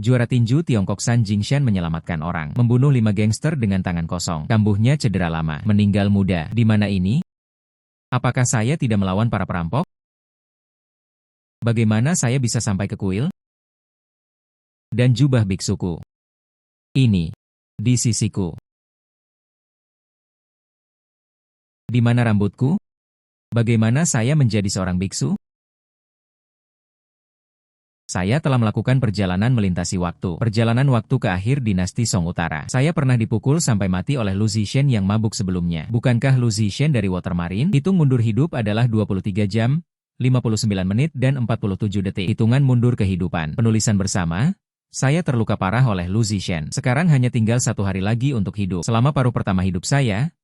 Juara tinju Tiongkok Sun Jingshan menyelamatkan orang, membunuh 5 gangster dengan tangan kosong. Kambuhnya cedera lama, meninggal muda. Di mana ini? Apakah saya tidak melawan para perampok? Bagaimana saya bisa sampai ke kuil? Dan jubah biksuku. Ini. Di sisiku. Di mana rambutku? Bagaimana saya menjadi seorang biksu? Saya telah melakukan perjalanan melintasi waktu. Perjalanan waktu ke akhir dinasti Song Utara. Saya pernah dipukul sampai mati oleh Lu Zishen yang mabuk sebelumnya. Bukankah Lu Zishen dari Water Marine? Hitung mundur hidup adalah 23 jam, 59 menit dan 47 detik. Hitungan mundur kehidupan. Penulisan bersama. Saya terluka parah oleh Lu Zishen. Sekarang hanya tinggal 1 hari lagi untuk hidup. Selama paruh pertama hidup saya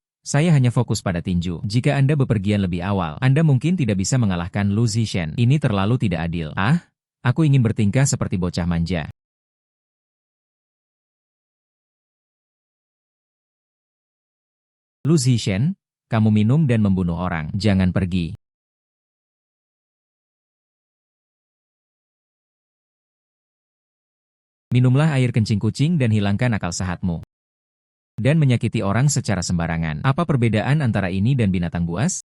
hanya fokus pada tinju. Jika Anda bepergian lebih awal, Anda mungkin tidak bisa mengalahkan Lu Zishen. Ini terlalu tidak adil. Aku ingin bertingkah seperti bocah manja. Lu Zishen, kamu minum dan membunuh orang. Jangan pergi. Minumlah air kencing kucing dan hilangkan akal sehatmu. Dan menyakiti orang secara sembarangan. Apa perbedaan antara ini dan binatang buas?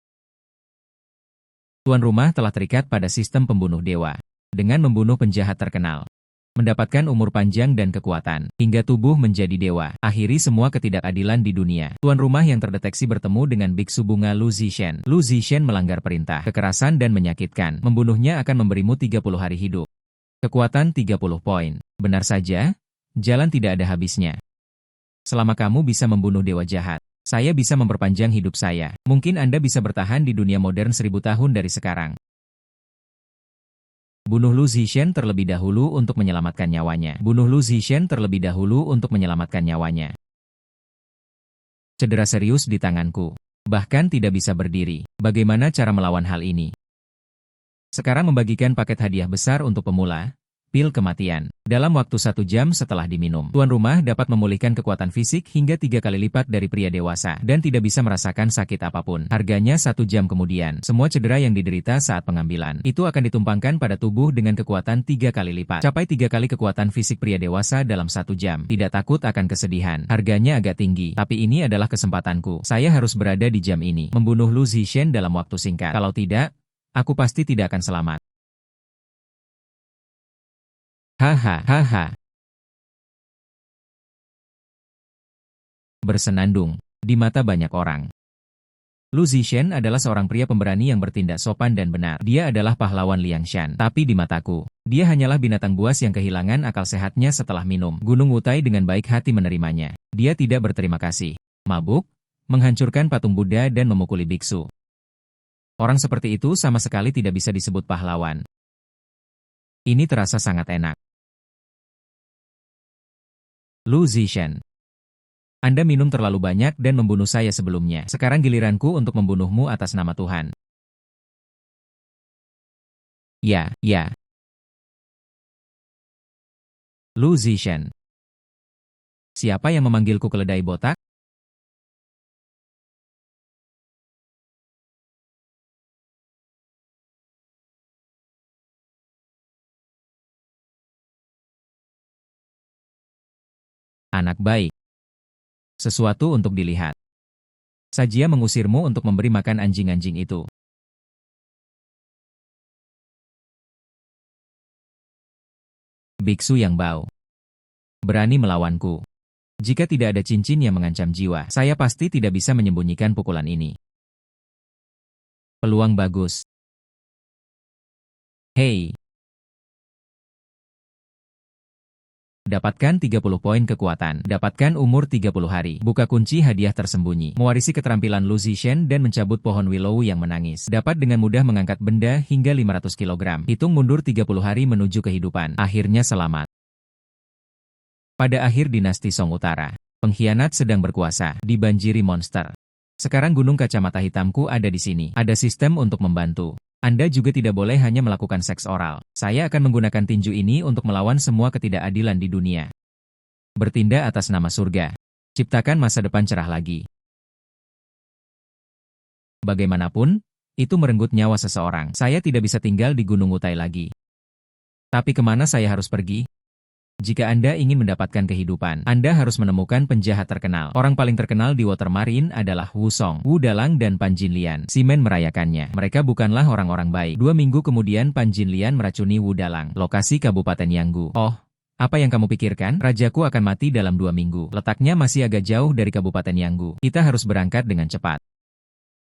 Tuan rumah telah terikat pada sistem pembunuh dewa. Dengan membunuh penjahat terkenal. Mendapatkan umur panjang dan kekuatan. Hingga tubuh menjadi dewa. Akhiri semua ketidakadilan di dunia. Tuan rumah yang terdeteksi bertemu dengan biksu bunga Lu Zishen. Lu Zishen melanggar perintah. Kekerasan dan menyakitkan. Membunuhnya akan memberimu 30 hari hidup. Kekuatan 30 poin. Benar saja, jalan tidak ada habisnya. Selama kamu bisa membunuh dewa jahat, saya bisa memperpanjang hidup saya. Mungkin Anda bisa bertahan di dunia modern 1000 tahun dari sekarang. Bunuh Lu Zishen terlebih dahulu untuk menyelamatkan nyawanya. Bunuh Lu Zishen terlebih dahulu untuk menyelamatkan nyawanya. Cedera serius di tanganku. Bahkan tidak bisa berdiri. Bagaimana cara melawan hal ini? Sekarang membagikan paket hadiah besar untuk pemula. Pil kematian. Dalam waktu 1 jam setelah diminum, tuan rumah dapat memulihkan kekuatan fisik hingga 3 kali lipat dari pria dewasa dan tidak bisa merasakan sakit apapun. Harganya 1 jam kemudian, semua cedera yang diderita saat pengambilan itu akan ditumpangkan pada tubuh dengan kekuatan 3 kali lipat. Capai 3 kali kekuatan fisik pria dewasa dalam 1 jam. Tidak takut akan kesedihan. Harganya agak tinggi, tapi ini adalah kesempatanku. Saya harus berada di jam ini, membunuh Lu Zishen dalam waktu singkat. Kalau tidak, aku pasti tidak akan selamat. Hahaha. Bersenandung di mata banyak orang. Lu Zishen adalah seorang pria pemberani yang bertindak sopan dan benar. Dia adalah pahlawan Liangshan. Tapi di mataku, dia hanyalah binatang buas yang kehilangan akal sehatnya setelah minum. Gunung Wutai dengan baik hati menerimanya. Dia tidak berterima kasih. Mabuk, menghancurkan patung Buddha dan memukuli biksu. Orang seperti itu sama sekali tidak bisa disebut pahlawan. Ini terasa sangat enak. Lu Zishen. Anda minum terlalu banyak dan membunuh saya sebelumnya. Sekarang giliranku untuk membunuhmu atas nama Tuhan. Ya. Lu Zishen. Siapa yang memanggilku keledai botak? Anak baik. Sesuatu untuk dilihat. Sajia mengusirmu untuk memberi makan anjing-anjing itu. Biksu yang bau. Berani melawanku. Jika tidak ada cincin yang mengancam jiwa, saya pasti tidak bisa menyembunyikan pukulan ini. Peluang bagus. Hei. Dapatkan 30 poin kekuatan. Dapatkan umur 30 hari. Buka kunci hadiah tersembunyi. Mewarisi keterampilan Lu Zishen dan mencabut pohon willow yang menangis. Dapat dengan mudah mengangkat benda hingga 500 kg. Hitung mundur 30 hari menuju kehidupan. Akhirnya selamat. Pada akhir dinasti Song Utara, pengkhianat sedang berkuasa, dibanjiri monster. Sekarang gunung kacamata hitamku ada di sini. Ada sistem untuk membantu. Anda juga tidak boleh hanya melakukan seks oral. Saya akan menggunakan tinju ini untuk melawan semua ketidakadilan di dunia. Bertindak atas nama surga. Ciptakan masa depan cerah lagi. Bagaimanapun, itu merenggut nyawa seseorang. Saya tidak bisa tinggal di Gunung Wutai lagi. Tapi kemana saya harus pergi? Jika Anda ingin mendapatkan kehidupan, Anda harus menemukan penjahat terkenal. Orang paling terkenal di Water Marine adalah Wu Song, Wu Dalang dan Pan Jinlian. Ximen merayakannya. Mereka bukanlah orang-orang baik. 2 minggu kemudian Pan Jinlian meracuni Wu Dalang. Lokasi Kabupaten Yanggu. Oh, apa yang kamu pikirkan? Rajaku akan mati dalam 2 minggu. Letaknya masih agak jauh dari Kabupaten Yanggu. Kita harus berangkat dengan cepat.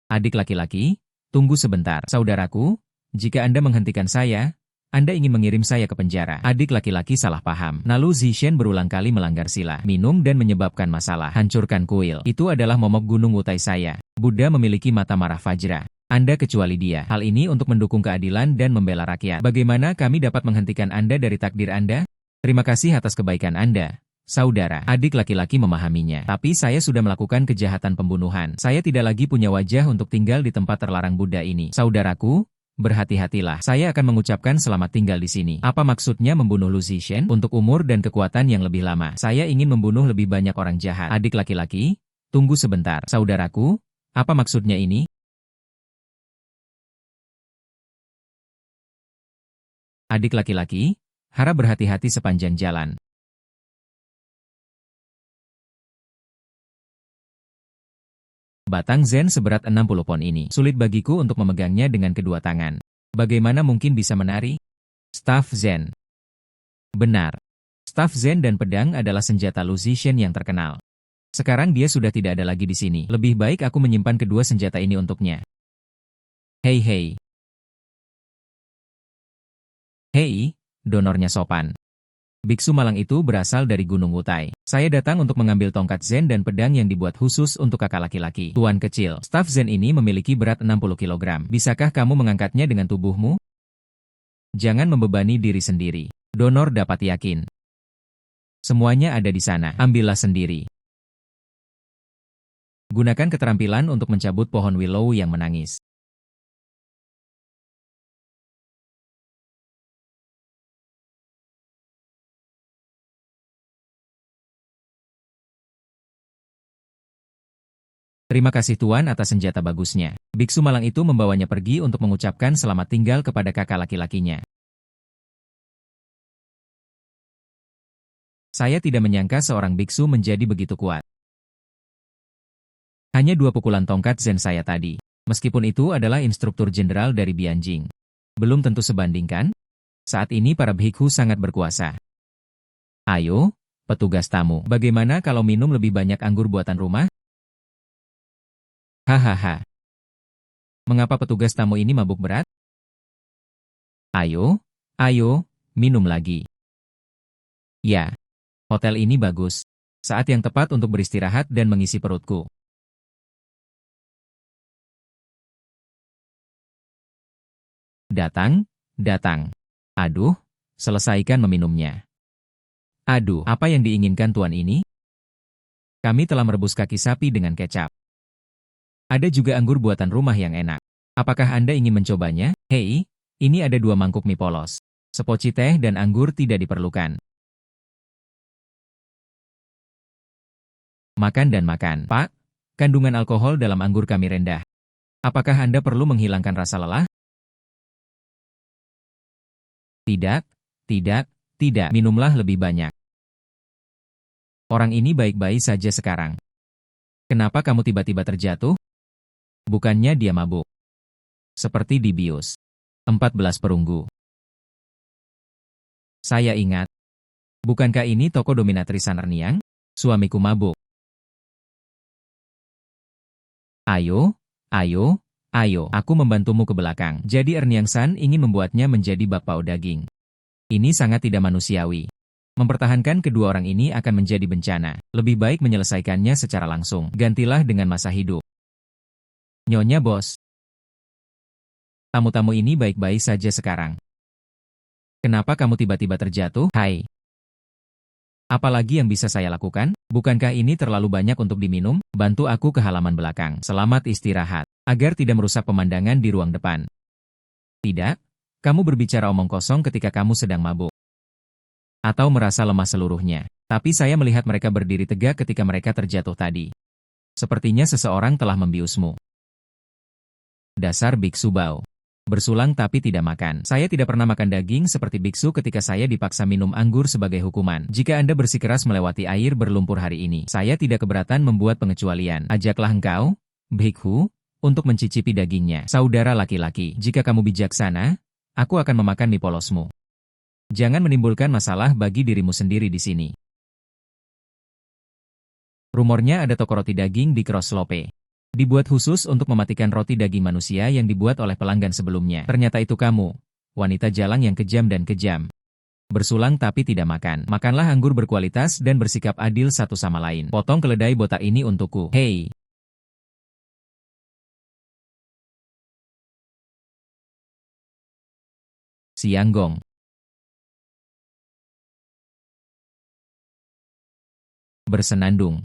Adik laki-laki, tunggu sebentar. Saudaraku, jika Anda menghentikan saya, Anda ingin mengirim saya ke penjara. Adik laki-laki salah paham. Lalu Zishen berulang kali melanggar sila, minum dan menyebabkan masalah. Hancurkan kuil. Itu adalah momok gunung Wutai saya. Buddha memiliki mata marah Fajra. Anda kecuali dia. Hal ini untuk mendukung keadilan dan membela rakyat. Bagaimana kami dapat menghentikan Anda dari takdir Anda? Terima kasih atas kebaikan Anda, saudara. Adik laki-laki memahaminya. Tapi saya sudah melakukan kejahatan pembunuhan. Saya tidak lagi punya wajah untuk tinggal di tempat terlarang Buddha ini. Saudaraku, berhati-hatilah. Saya akan mengucapkan selamat tinggal di sini. Apa maksudnya membunuh Lu Zishen? Untuk umur dan kekuatan yang lebih lama. Saya ingin membunuh lebih banyak orang jahat. Adik laki-laki, tunggu sebentar. Saudaraku, apa maksudnya ini? Adik laki-laki, harap berhati-hati sepanjang jalan. Batang Zen seberat 60 pon ini. Sulit bagiku untuk memegangnya dengan kedua tangan. Bagaimana mungkin bisa menari? Staff Zen. Benar. Staff Zen dan pedang adalah senjata Lu Zishen yang terkenal. Sekarang dia sudah tidak ada lagi di sini. Lebih baik aku menyimpan kedua senjata ini untuknya. Hei hei. Hei, donornya sopan. Biksu malang itu berasal dari Gunung Wutai. Saya datang untuk mengambil tongkat Zen dan pedang yang dibuat khusus untuk kakak laki-laki. Tuan kecil, staf Zen ini memiliki berat 60 kg. Bisakah kamu mengangkatnya dengan tubuhmu? Jangan membebani diri sendiri. Donor dapat yakin. Semuanya ada di sana. Ambillah sendiri. Gunakan keterampilan untuk mencabut pohon willow yang menangis. Terima kasih Tuan atas senjata bagusnya. Biksu malang itu membawanya pergi untuk mengucapkan selamat tinggal kepada kakak laki-lakinya. Saya tidak menyangka seorang biksu menjadi begitu kuat. Hanya 2 pukulan tongkat Zen saya tadi. Meskipun itu adalah instruktur jenderal dari Bianjing. Belum tentu sebandingkan. Saat ini para bhikkhu sangat berkuasa. Ayo, petugas tamu. Bagaimana kalau minum lebih banyak anggur buatan rumah? Hahaha. Mengapa petugas tamu ini mabuk berat? Ayo, ayo, minum lagi. Ya, hotel ini bagus. Saat yang tepat untuk beristirahat dan mengisi perutku. Datang, datang. Aduh, selesaikan meminumnya. Aduh, apa yang diinginkan tuan ini? Kami telah merebus kaki sapi dengan kecap. Ada juga anggur buatan rumah yang enak. Apakah Anda ingin mencobanya? Hei, ini ada 2 mangkuk mie polos. Sepoci teh dan anggur tidak diperlukan. Makan dan makan. Pak, kandungan alkohol dalam anggur kami rendah. Apakah Anda perlu menghilangkan rasa lelah? Tidak, tidak, tidak. Minumlah lebih banyak. Orang ini baik-baik saja sekarang. Kenapa kamu tiba-tiba terjatuh? Bukannya dia mabuk. Seperti dibius. 14 perunggu. Saya ingat. Bukankah ini toko dominatrice Sanerniang? Suamiku mabuk. Ayo, ayo, ayo. Aku membantumu ke belakang. Jadi Erniang San ingin membuatnya menjadi bakpao daging. Ini sangat tidak manusiawi. Mempertahankan kedua orang ini akan menjadi bencana. Lebih baik menyelesaikannya secara langsung. Gantilah dengan masa hidup. Nyonya bos. Tamu-tamu ini baik-baik saja sekarang. Kenapa kamu tiba-tiba terjatuh? Hai. Apalagi yang bisa saya lakukan? Bukankah ini terlalu banyak untuk diminum? Bantu aku ke halaman belakang. Selamat istirahat. Agar tidak merusak pemandangan di ruang depan. Tidak, kamu berbicara omong kosong ketika kamu sedang mabuk. Atau merasa lemah seluruhnya. Tapi saya melihat mereka berdiri tegak ketika mereka terjatuh tadi. Sepertinya seseorang telah membiusmu. Dasar biksu bau. Bersulang tapi tidak makan. Saya tidak pernah makan daging seperti biksu ketika saya dipaksa minum anggur sebagai hukuman. Jika Anda bersikeras melewati air berlumpur hari ini, saya tidak keberatan membuat pengecualian. Ajaklah engkau, bhikhu, untuk mencicipi dagingnya. Saudara laki-laki, jika kamu bijaksana, aku akan memakan mie polosmu. Jangan menimbulkan masalah bagi dirimu sendiri di sini. Rumornya ada toko roti daging di Crosslope. Dibuat khusus untuk mematikan roti daging manusia yang dibuat oleh pelanggan sebelumnya. Ternyata itu kamu, wanita jalang yang kejam dan kejam. Bersulang tapi tidak makan. Makanlah anggur berkualitas dan bersikap adil satu sama lain. Potong keledai botak ini untukku. Hei! Siang Gong. Bersenandung.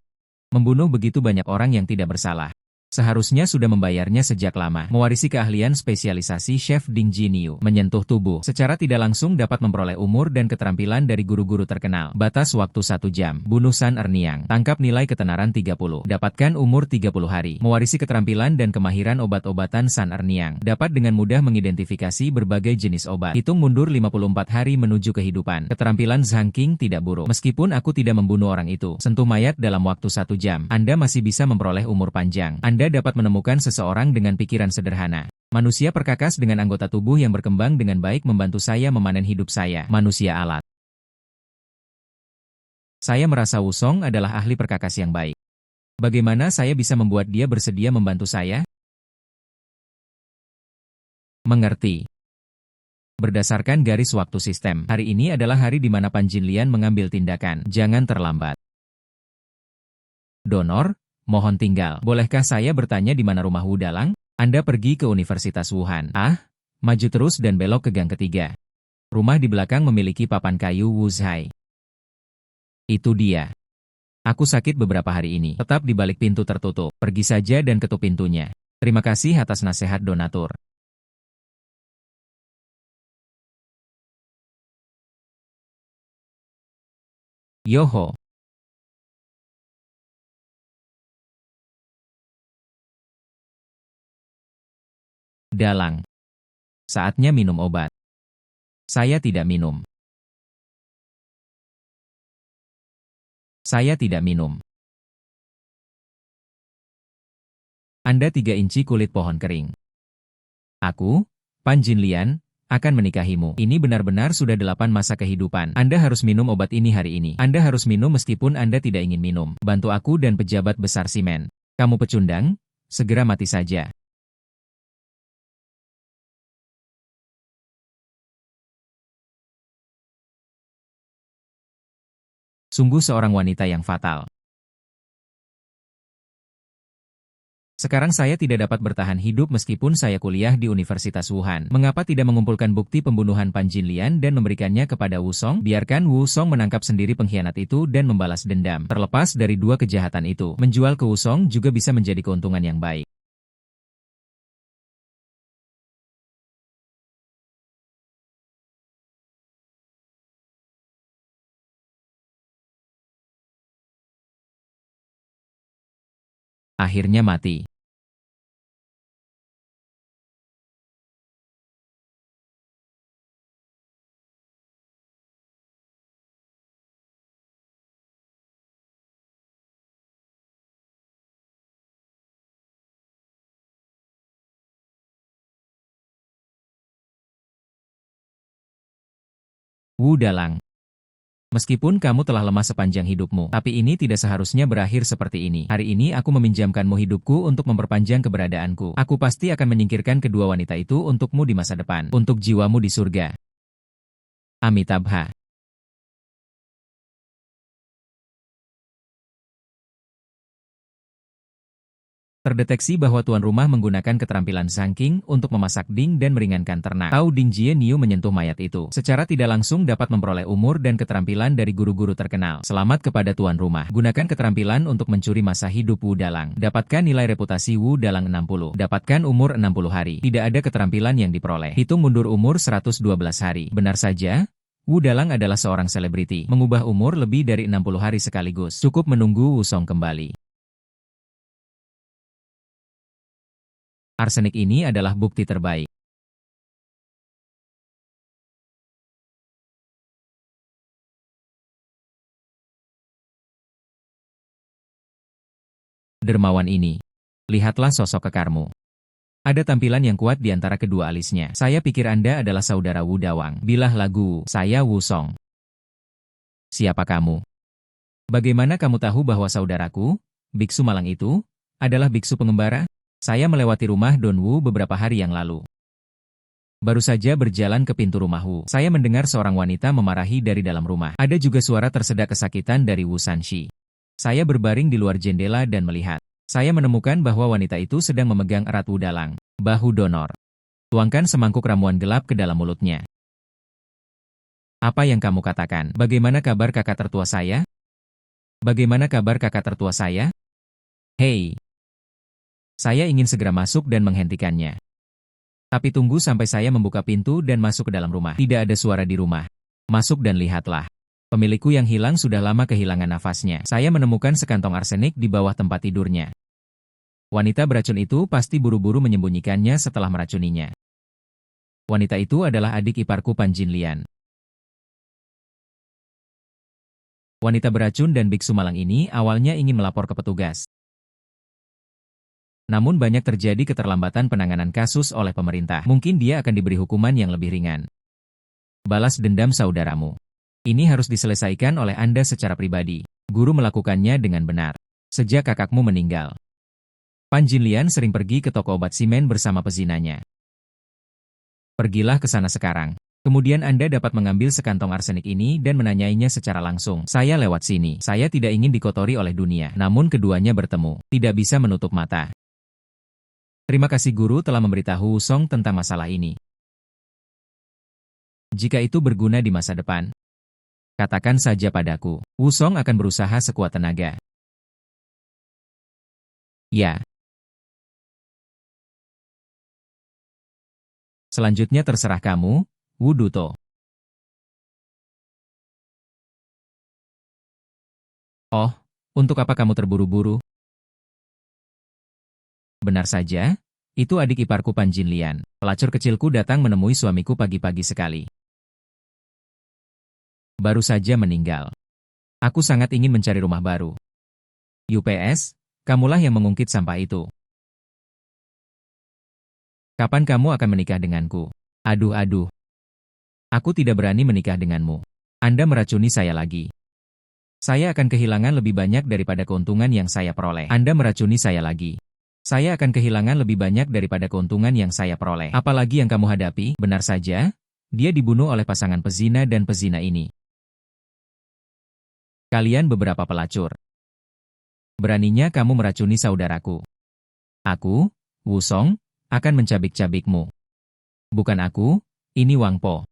Membunuh begitu banyak orang yang tidak bersalah. Seharusnya sudah membayarnya sejak lama. Mewarisi keahlian spesialisasi Chef Ding Jinyu. Menyentuh tubuh. Secara tidak langsung dapat memperoleh umur dan keterampilan dari guru-guru terkenal. Batas waktu 1 jam. Bunuh San Erniang. Tangkap nilai ketenaran 30. Dapatkan umur 30 hari. Mewarisi keterampilan dan kemahiran obat-obatan San Erniang. Dapat dengan mudah mengidentifikasi berbagai jenis obat. Hitung mundur 54 hari menuju kehidupan. Keterampilan Zhang Qing tidak buruk. Meskipun aku tidak membunuh orang itu. Sentuh mayat dalam waktu 1 jam. Anda masih bisa memperoleh umur panjang. Anda dapat menemukan seseorang dengan pikiran sederhana. Manusia perkakas dengan anggota tubuh yang berkembang dengan baik membantu saya memanen hidup saya. Manusia alat. Saya merasa Wusong adalah ahli perkakas yang baik. Bagaimana saya bisa membuat dia bersedia membantu saya? Mengerti. Berdasarkan garis waktu sistem, hari ini adalah hari di mana Pan Jinlian mengambil tindakan. Jangan terlambat. Donor, mohon tinggal. Bolehkah saya bertanya di mana rumah Wu Dalang? Anda pergi ke Universitas Wuhan. Maju terus dan belok ke gang ketiga. Rumah di belakang memiliki papan kayu Wu Zhai. Itu dia. Aku sakit beberapa hari ini. Tetap di balik pintu tertutup. Pergi saja dan ketuk pintunya. Terima kasih atas nasihat donatur. Yoho. Dalang. Saatnya minum obat. Saya tidak minum. Saya tidak minum. Anda 3 inci kulit pohon kering. Aku, Pan Jinlian, akan menikahimu. Ini benar-benar sudah 8 masa kehidupan. Anda harus minum obat ini hari ini. Anda harus minum meskipun Anda tidak ingin minum. Bantu aku dan pejabat besar Simen. Kamu pecundang? Segera mati saja. Sungguh seorang wanita yang fatal. Sekarang saya tidak dapat bertahan hidup meskipun saya kuliah di Universitas Wuhan. Mengapa tidak mengumpulkan bukti pembunuhan Pan Jinlian dan memberikannya kepada Wu Song? Biarkan Wu Song menangkap sendiri pengkhianat itu dan membalas dendam. Terlepas dari 2 kejahatan itu, menjual ke Wu Song juga bisa menjadi keuntungan yang baik. Akhirnya mati. Wu Dalang. Meskipun kamu telah lemah sepanjang hidupmu, tapi ini tidak seharusnya berakhir seperti ini. Hari ini aku meminjamkanmu hidupku untuk memperpanjang keberadaanku. Aku pasti akan menyingkirkan kedua wanita itu untukmu di masa depan. Untuk jiwamu di surga. Amitabha. Terdeteksi bahwa tuan rumah menggunakan keterampilan Zhang Qing untuk memasak ding dan meringankan ternak. Tahu Ding Jieniu menyentuh mayat itu. Secara tidak langsung dapat memperoleh umur dan keterampilan dari guru-guru terkenal. Selamat kepada tuan rumah. Gunakan keterampilan untuk mencuri masa hidup Wu Dalang. Dapatkan nilai reputasi Wu Dalang 60. Dapatkan umur 60 hari. Tidak ada keterampilan yang diperoleh. Hitung mundur umur 112 hari. Benar saja, Wu Dalang adalah seorang selebriti. Mengubah umur lebih dari 60 hari sekaligus. Cukup menunggu Wu Song kembali. Arsenik ini adalah bukti terbaik. Dermawan ini. Lihatlah sosok kekarmu. Ada tampilan yang kuat di antara kedua alisnya. Saya pikir Anda adalah saudara Wu Dawang. Bilah lagu, saya Wu Song. Siapa kamu? Bagaimana kamu tahu bahwa saudaraku, biksu malang itu, adalah biksu pengembara? Saya melewati rumah Don Wu beberapa hari yang lalu. Baru saja berjalan ke pintu rumah Wu. Saya mendengar seorang wanita memarahi dari dalam rumah. Ada juga suara tersedak kesakitan dari Wu Sanxi. Saya berbaring di luar jendela dan melihat. Saya menemukan bahwa wanita itu sedang memegang erat Wu Dalang, bahu donor. Tuangkan semangkuk ramuan gelap ke dalam mulutnya. Apa yang kamu katakan? Bagaimana kabar kakak tertua saya? Bagaimana kabar kakak tertua saya? Hei! Saya ingin segera masuk dan menghentikannya. Tapi tunggu sampai saya membuka pintu dan masuk ke dalam rumah. Tidak ada suara di rumah. Masuk dan lihatlah. Pemilikku yang hilang sudah lama kehilangan nafasnya. Saya menemukan sekantong arsenik di bawah tempat tidurnya. Wanita beracun itu pasti buru-buru menyembunyikannya setelah meracuninya. Wanita itu adalah adik iparku Pan Jinlian. Wanita beracun dan biksu malang ini awalnya ingin melapor ke petugas. Namun banyak terjadi keterlambatan penanganan kasus oleh pemerintah. Mungkin dia akan diberi hukuman yang lebih ringan. Balas dendam saudaramu. Ini harus diselesaikan oleh Anda secara pribadi. Guru melakukannya dengan benar. Sejak kakakmu meninggal. Pan Jinlian sering pergi ke toko obat simen bersama pezinanya. Pergilah ke sana sekarang. Kemudian Anda dapat mengambil sekantong arsenik ini dan menanyainya secara langsung. Saya lewat sini. Saya tidak ingin dikotori oleh dunia. Namun keduanya bertemu. Tidak bisa menutup mata. Terima kasih guru telah memberitahu Wu Song tentang masalah ini. Jika itu berguna di masa depan, katakan saja padaku. Wu Song akan berusaha sekuat tenaga. Ya. Selanjutnya terserah kamu, Wu Duto. Oh, untuk apa kamu terburu-buru? Benar saja, itu adik iparku Pan Jinlian. Pelacur kecilku datang menemui suamiku pagi-pagi sekali. Baru saja meninggal. Aku sangat ingin mencari rumah baru. UPS, kamulah yang mengungkit sampah itu. Kapan kamu akan menikah denganku? Aduh. Aku tidak berani menikah denganmu. Anda meracuni saya lagi. Saya akan kehilangan lebih banyak daripada keuntungan yang saya peroleh. Anda meracuni saya lagi. Saya akan kehilangan lebih banyak daripada keuntungan yang saya peroleh. Apalagi yang kamu hadapi, benar saja, dia dibunuh oleh pasangan pezina dan pezina ini. Kalian beberapa pelacur. Beraninya kamu meracuni saudaraku. Aku, Wu Song, akan mencabik-cabikmu. Bukan aku, ini Wang Po.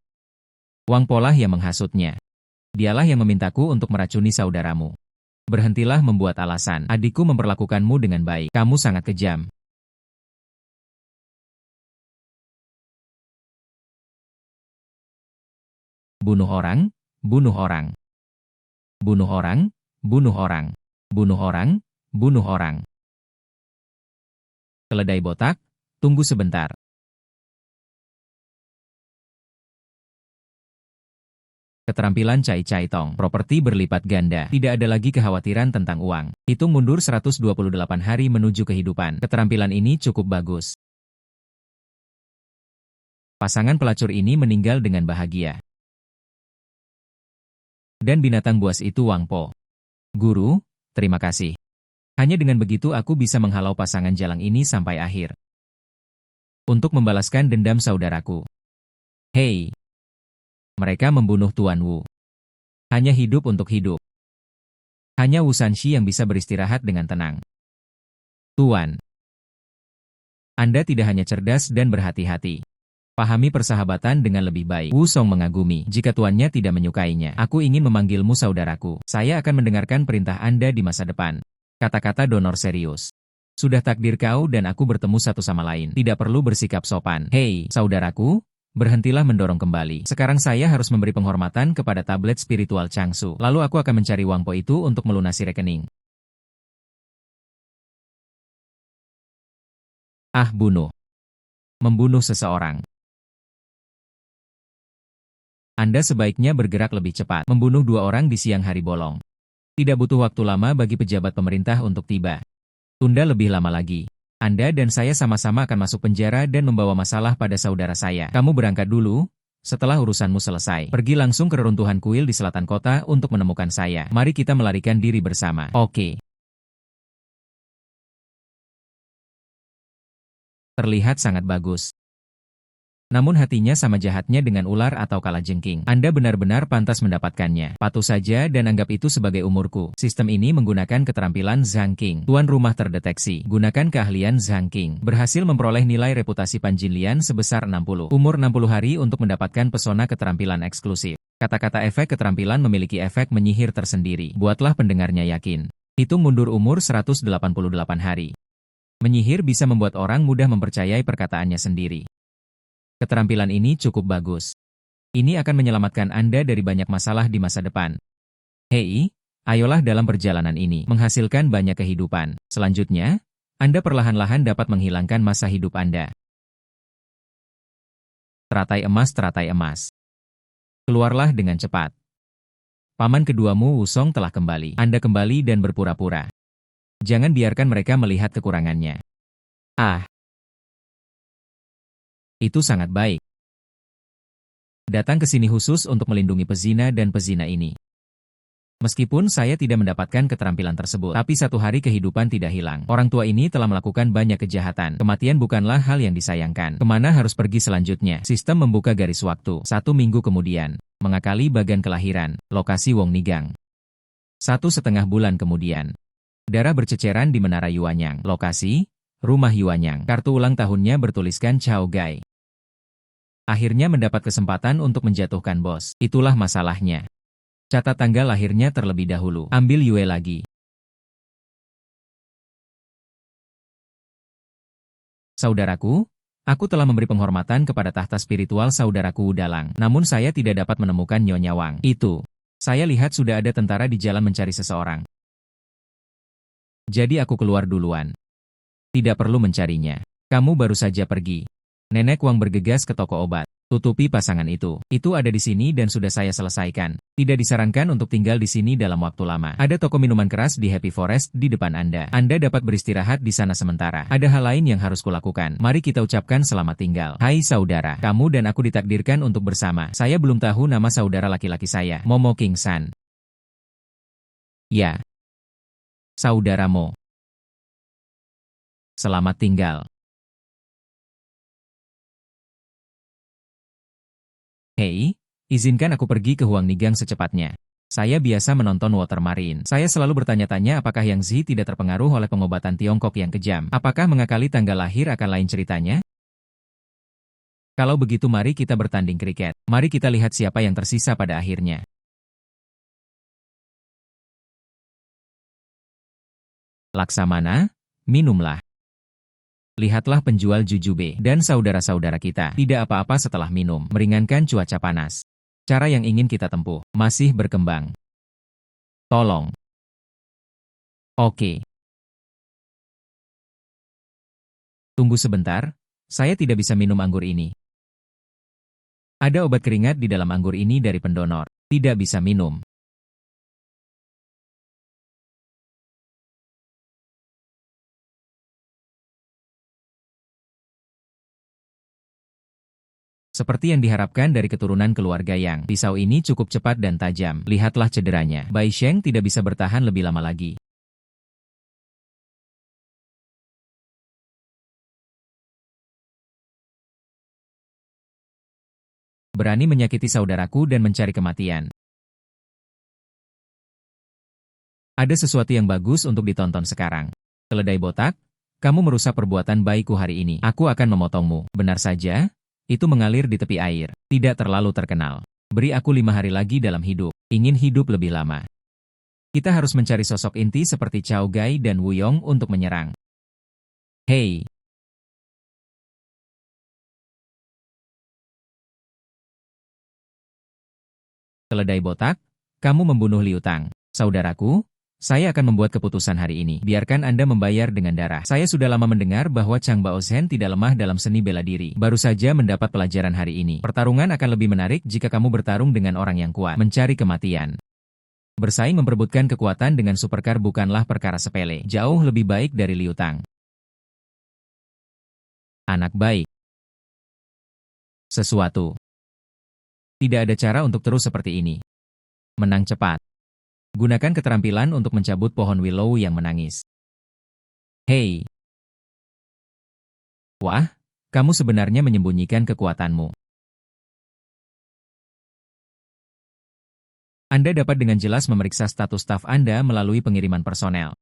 Wang Po lah yang menghasutnya. Dialah yang memintaku untuk meracuni saudaramu. Berhentilah membuat alasan. Adikku memperlakukanmu dengan baik. Kamu sangat kejam. Bunuh orang, bunuh orang. Bunuh orang, bunuh orang. Bunuh orang, bunuh orang. Keledai botak, tunggu sebentar. Keterampilan Cai Cai Tong, properti berlipat ganda. Tidak ada lagi kekhawatiran tentang uang. Hitung mundur 128 hari menuju kehidupan. Keterampilan ini cukup bagus. Pasangan pelacur ini meninggal dengan bahagia. Dan binatang buas itu Wang Po. Guru, terima kasih. Hanya dengan begitu aku bisa menghalau pasangan jalang ini sampai akhir. Untuk membalaskan dendam saudaraku. Hei! Mereka membunuh Tuan Wu. Hanya hidup untuk hidup. Hanya Wu Sanxi yang bisa beristirahat dengan tenang. Tuan. Anda tidak hanya cerdas dan berhati-hati. Pahami persahabatan dengan lebih baik. Wu Song mengagumi. Jika tuannya tidak menyukainya, aku ingin memanggilmu saudaraku. Saya akan mendengarkan perintah Anda di masa depan. Kata-kata donor serius. Sudah takdir kau dan aku bertemu satu sama lain. Tidak perlu bersikap sopan. Hei, saudaraku. Berhentilah mendorong kembali. Sekarang saya harus memberi penghormatan kepada tablet spiritual Changsu. Lalu aku akan mencari Wang Po itu untuk melunasi rekening. Ah, bunuh. Membunuh seseorang. Anda sebaiknya bergerak lebih cepat. Membunuh 2 orang di siang hari bolong. Tidak butuh waktu lama bagi pejabat pemerintah untuk tiba. Tunda lebih lama lagi. Anda dan saya sama-sama akan masuk penjara dan membawa masalah pada saudara saya. Kamu berangkat dulu, setelah urusanmu selesai. Pergi langsung ke reruntuhan kuil di selatan kota untuk menemukan saya. Mari kita melarikan diri bersama. Oke. Terlihat sangat bagus. Namun hatinya sama jahatnya dengan ular atau kalajengking. Anda benar-benar pantas mendapatkannya. Patuh saja dan anggap itu sebagai umurku. Sistem ini menggunakan keterampilan Zhang King. Tuan rumah terdeteksi. Gunakan keahlian Zhang King. Berhasil memperoleh nilai reputasi Panjinlian sebesar 60. Umur 60 hari untuk mendapatkan pesona keterampilan eksklusif. Kata-kata efek keterampilan memiliki efek menyihir tersendiri. Buatlah pendengarnya yakin. Hitung mundur umur 188 hari. Menyihir bisa membuat orang mudah mempercayai perkataannya sendiri. Keterampilan ini cukup bagus. Ini akan menyelamatkan Anda dari banyak masalah di masa depan. Hei, ayolah dalam perjalanan ini menghasilkan banyak kehidupan. Selanjutnya, Anda perlahan-lahan dapat menghilangkan masa hidup Anda. Teratai emas. Keluarlah dengan cepat. Paman keduamu Wusong telah kembali. Anda kembali dan berpura-pura. Jangan biarkan mereka melihat kekurangannya. Ah. Itu sangat baik. Datang ke sini khusus untuk melindungi pezina dan pezina ini. Meskipun saya tidak mendapatkan keterampilan tersebut, tapi satu hari kehidupan tidak hilang. Orang tua ini telah melakukan banyak kejahatan. Kematian bukanlah hal yang disayangkan. Kemana harus pergi selanjutnya? Sistem membuka garis waktu. 1 minggu kemudian. Mengakali bagan kelahiran. Lokasi Wong Nigang. 1,5 bulan kemudian. Darah berceceran di Menara Yuanyang. Lokasi Rumah Yuanyang. Kartu ulang tahunnya bertuliskan Chao Gai. Akhirnya mendapat kesempatan untuk menjatuhkan bos. Itulah masalahnya. Catat tanggal lahirnya terlebih dahulu. Ambil Yue lagi. Saudaraku, aku telah memberi penghormatan kepada tahta spiritual saudaraku Wudalang. Namun saya tidak dapat menemukan Nyonya Wang. Itu. Saya lihat sudah ada tentara di jalan mencari seseorang. Jadi aku keluar duluan. Tidak perlu mencarinya. Kamu baru saja pergi. Nenek Wang bergegas ke toko obat. Tutupi pasangan itu. Itu ada di sini dan sudah saya selesaikan. Tidak disarankan untuk tinggal di sini dalam waktu lama. Ada toko minuman keras di Happy Forest di depan Anda. Anda dapat beristirahat di sana sementara. Ada hal lain yang harus kulakukan. Mari kita ucapkan selamat tinggal. Hai saudara, kamu dan aku ditakdirkan untuk bersama. Saya belum tahu nama saudara laki-laki saya. Momo King San. Ya. Saudara Mo. Selamat tinggal. Hei, izinkan aku pergi ke Huang Nigang secepatnya. Saya biasa menonton Water Marine. Saya selalu bertanya-tanya apakah Yang Zi tidak terpengaruh oleh pengobatan Tiongkok yang kejam. Apakah mengakali tanggal lahir akan lain ceritanya? Kalau begitu mari kita bertanding kriket. Mari kita lihat siapa yang tersisa pada akhirnya. Laksamana, minumlah. Lihatlah penjual jujube dan saudara-saudara kita. Tidak apa-apa setelah minum, meringankan cuaca panas. Cara yang ingin kita tempuh, masih berkembang. Tolong. Oke. Tunggu sebentar, saya tidak bisa minum anggur ini. Ada obat keringat di dalam anggur ini dari pendonor. Tidak bisa minum. Seperti yang diharapkan dari keturunan keluarga Yang, pisau ini cukup cepat dan tajam. Lihatlah cederanya. Bai Sheng tidak bisa bertahan lebih lama lagi. Berani menyakiti saudaraku dan mencari kematian. Ada sesuatu yang bagus untuk ditonton sekarang. Keledai botak, kamu merusak perbuatan baikku hari ini. Aku akan memotongmu. Benar saja. Itu mengalir di tepi air, tidak terlalu terkenal. Beri aku 5 hari lagi dalam hidup, ingin hidup lebih lama. Kita harus mencari sosok inti seperti Chao Gai dan Wu Yong untuk menyerang. Hei! Keledai botak, kamu membunuh Liu Tang. Saudaraku, saya akan membuat keputusan hari ini. Biarkan Anda membayar dengan darah. Saya sudah lama mendengar bahwa Chang Baozhen tidak lemah dalam seni bela diri. Baru saja mendapat pelajaran hari ini. Pertarungan akan lebih menarik jika kamu bertarung dengan orang yang kuat. Mencari kematian. Bersaing memperebutkan kekuatan dengan supercar bukanlah perkara sepele. Jauh lebih baik dari Liu Tang. Anak baik. Sesuatu. Tidak ada cara untuk terus seperti ini. Menang cepat. Gunakan keterampilan untuk mencabut pohon willow yang menangis. Hei. Wah, kamu sebenarnya menyembunyikan kekuatanmu. Anda dapat dengan jelas memeriksa status staf Anda melalui pengiriman personel.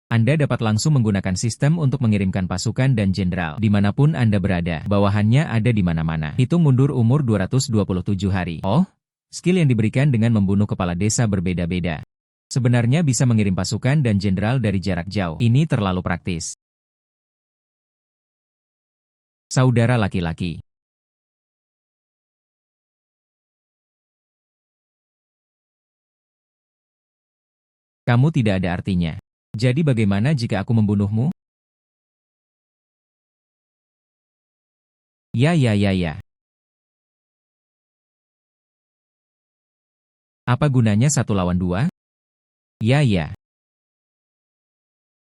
Anda dapat langsung menggunakan sistem untuk mengirimkan pasukan dan jenderal dimanapun Anda berada. Bawahannya ada di mana-mana. Hitung mundur umur 227 hari. Oh, skill yang diberikan dengan membunuh kepala desa berbeda-beda. Sebenarnya bisa mengirim pasukan dan jenderal dari jarak jauh. Ini terlalu praktis. Saudara laki-laki. Kamu tidak ada artinya. Jadi bagaimana jika aku membunuhmu? Ya. Apa gunanya 1 lawan 2? Ya.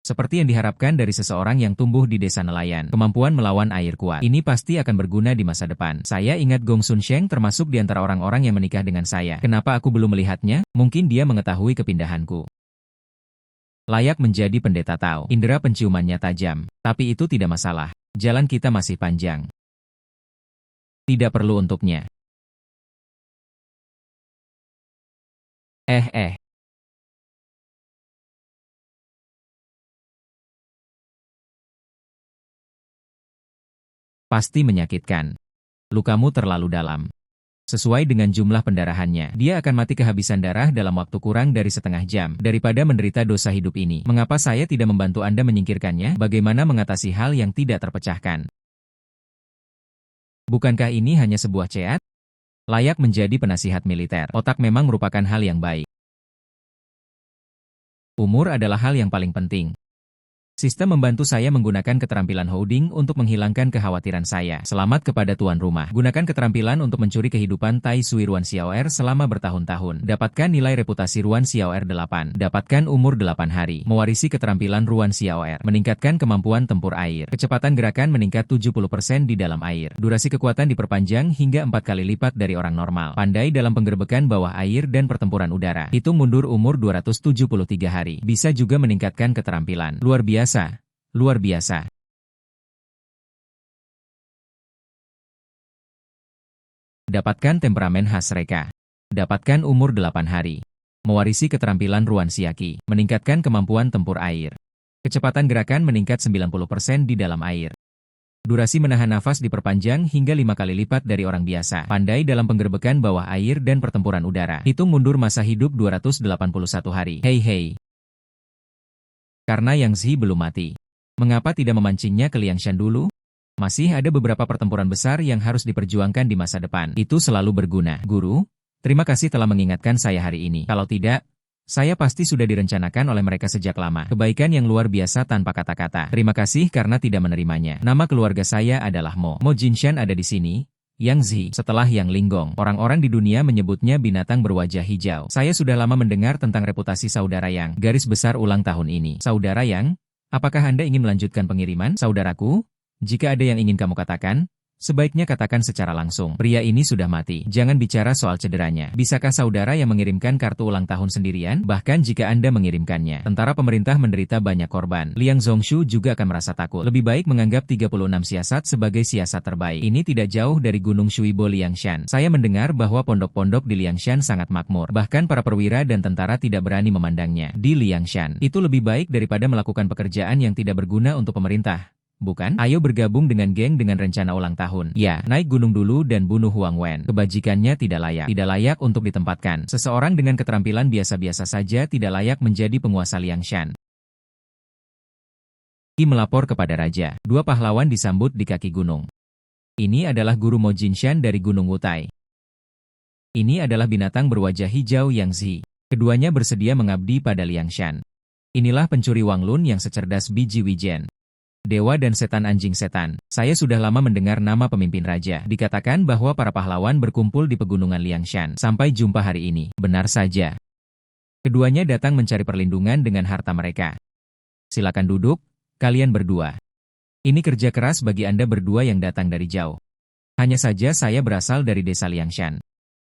Seperti yang diharapkan dari seseorang yang tumbuh di desa nelayan, kemampuan melawan air kuat. Ini pasti akan berguna di masa depan. Saya ingat Gong Sun Sheng termasuk di antara orang-orang yang menikah dengan saya. Kenapa aku belum melihatnya? Mungkin dia mengetahui kepindahanku. Layak menjadi pendeta Tao. Indera penciumannya tajam. Tapi itu tidak masalah. Jalan kita masih panjang. Tidak perlu untuknya. Pasti menyakitkan. Lukamu terlalu dalam. Sesuai dengan jumlah pendarahannya, dia akan mati kehabisan darah dalam waktu kurang dari setengah jam. Daripada menderita dosa hidup ini, mengapa saya tidak membantu Anda menyingkirkannya? Bagaimana mengatasi hal yang tidak terpecahkan? Bukankah ini hanya sebuah ceat? Layak menjadi penasihat militer. Otak memang merupakan hal yang baik. Umur adalah hal yang paling penting. Sistem membantu saya menggunakan keterampilan holding untuk menghilangkan kekhawatiran saya. Selamat kepada tuan rumah. Gunakan keterampilan untuk mencuri kehidupan Tai Sui Ruan Xiaoer selama bertahun-tahun. Dapatkan nilai reputasi Ruan Xiaoer 8. Dapatkan umur 8 hari. Mewarisi keterampilan Ruan Xiaoer. Meningkatkan kemampuan tempur air. Kecepatan gerakan meningkat 70% di dalam air. Durasi kekuatan diperpanjang hingga 4 kali lipat dari orang normal. Pandai dalam penggerbekan bawah air dan pertempuran udara. Hitung mundur umur 273 hari. Bisa juga meningkatkan keterampilan. Luar biasa. Luar biasa. Dapatkan temperamen khas Reka. Dapatkan umur 8 hari. Mewarisi keterampilan Ruan Siaki. Meningkatkan kemampuan tempur air. Kecepatan gerakan meningkat 90% di dalam air. Durasi menahan nafas diperpanjang hingga 5 kali lipat dari orang biasa. Pandai dalam penggerbekan bawah air dan pertempuran udara. Hitung mundur masa hidup 281 hari. Hei. Karena Yang Zi belum mati. Mengapa tidak memancingnya ke Liangshan dulu? Masih ada beberapa pertempuran besar yang harus diperjuangkan di masa depan. Itu selalu berguna. Guru, terima kasih telah mengingatkan saya hari ini. Kalau tidak, saya pasti sudah direncanakan oleh mereka sejak lama. Kebaikan yang luar biasa tanpa kata-kata. Terima kasih karena tidak menerimanya. Nama keluarga saya adalah Mo. Mo Jinshan ada di sini. Yang Zi, setelah Yang Linggong, orang-orang di dunia menyebutnya binatang berwajah hijau. Saya sudah lama mendengar tentang reputasi saudara Yang. Garis besar ulang tahun ini. Saudara Yang, apakah Anda ingin melanjutkan pengiriman? Saudaraku, jika ada yang ingin kamu katakan, sebaiknya katakan secara langsung. Pria ini sudah mati. Jangan bicara soal cederanya. Bisakah saudara yang mengirimkan kartu ulang tahun sendirian? Bahkan jika Anda mengirimkannya, tentara pemerintah menderita banyak korban. Liang Zongshu juga akan merasa takut. Lebih baik menganggap 36 siasat sebagai siasat terbaik. Ini tidak jauh dari Gunung Shuibo Liangshan. Saya mendengar bahwa pondok-pondok di Liangshan sangat makmur. Bahkan para perwira dan tentara tidak berani memandangnya. Di Liangshan, itu lebih baik daripada melakukan pekerjaan yang tidak berguna untuk pemerintah. Bukan? Ayo bergabung dengan geng dengan rencana ulang tahun. Ya, naik gunung dulu dan bunuh Huang Wen. Kebajikannya tidak layak. Tidak layak untuk ditempatkan. Seseorang dengan keterampilan biasa-biasa saja tidak layak menjadi penguasa Liangshan. Qi melapor kepada raja. 2 pahlawan disambut di kaki gunung. Ini adalah guru Mo Jinshan dari Gunung Wutai. Ini adalah binatang berwajah hijau Yang Zi. Keduanya bersedia mengabdi pada Liangshan. Inilah pencuri Wang Lun yang secerdas biji wijen. Dewa dan setan anjing setan. Saya sudah lama mendengar nama pemimpin raja. Dikatakan bahwa para pahlawan berkumpul di pegunungan Liangshan. Sampai jumpa hari ini. Benar saja. Keduanya datang mencari perlindungan dengan harta mereka. Silakan duduk, kalian berdua. Ini kerja keras bagi Anda berdua yang datang dari jauh. Hanya saja saya berasal dari desa Liangshan.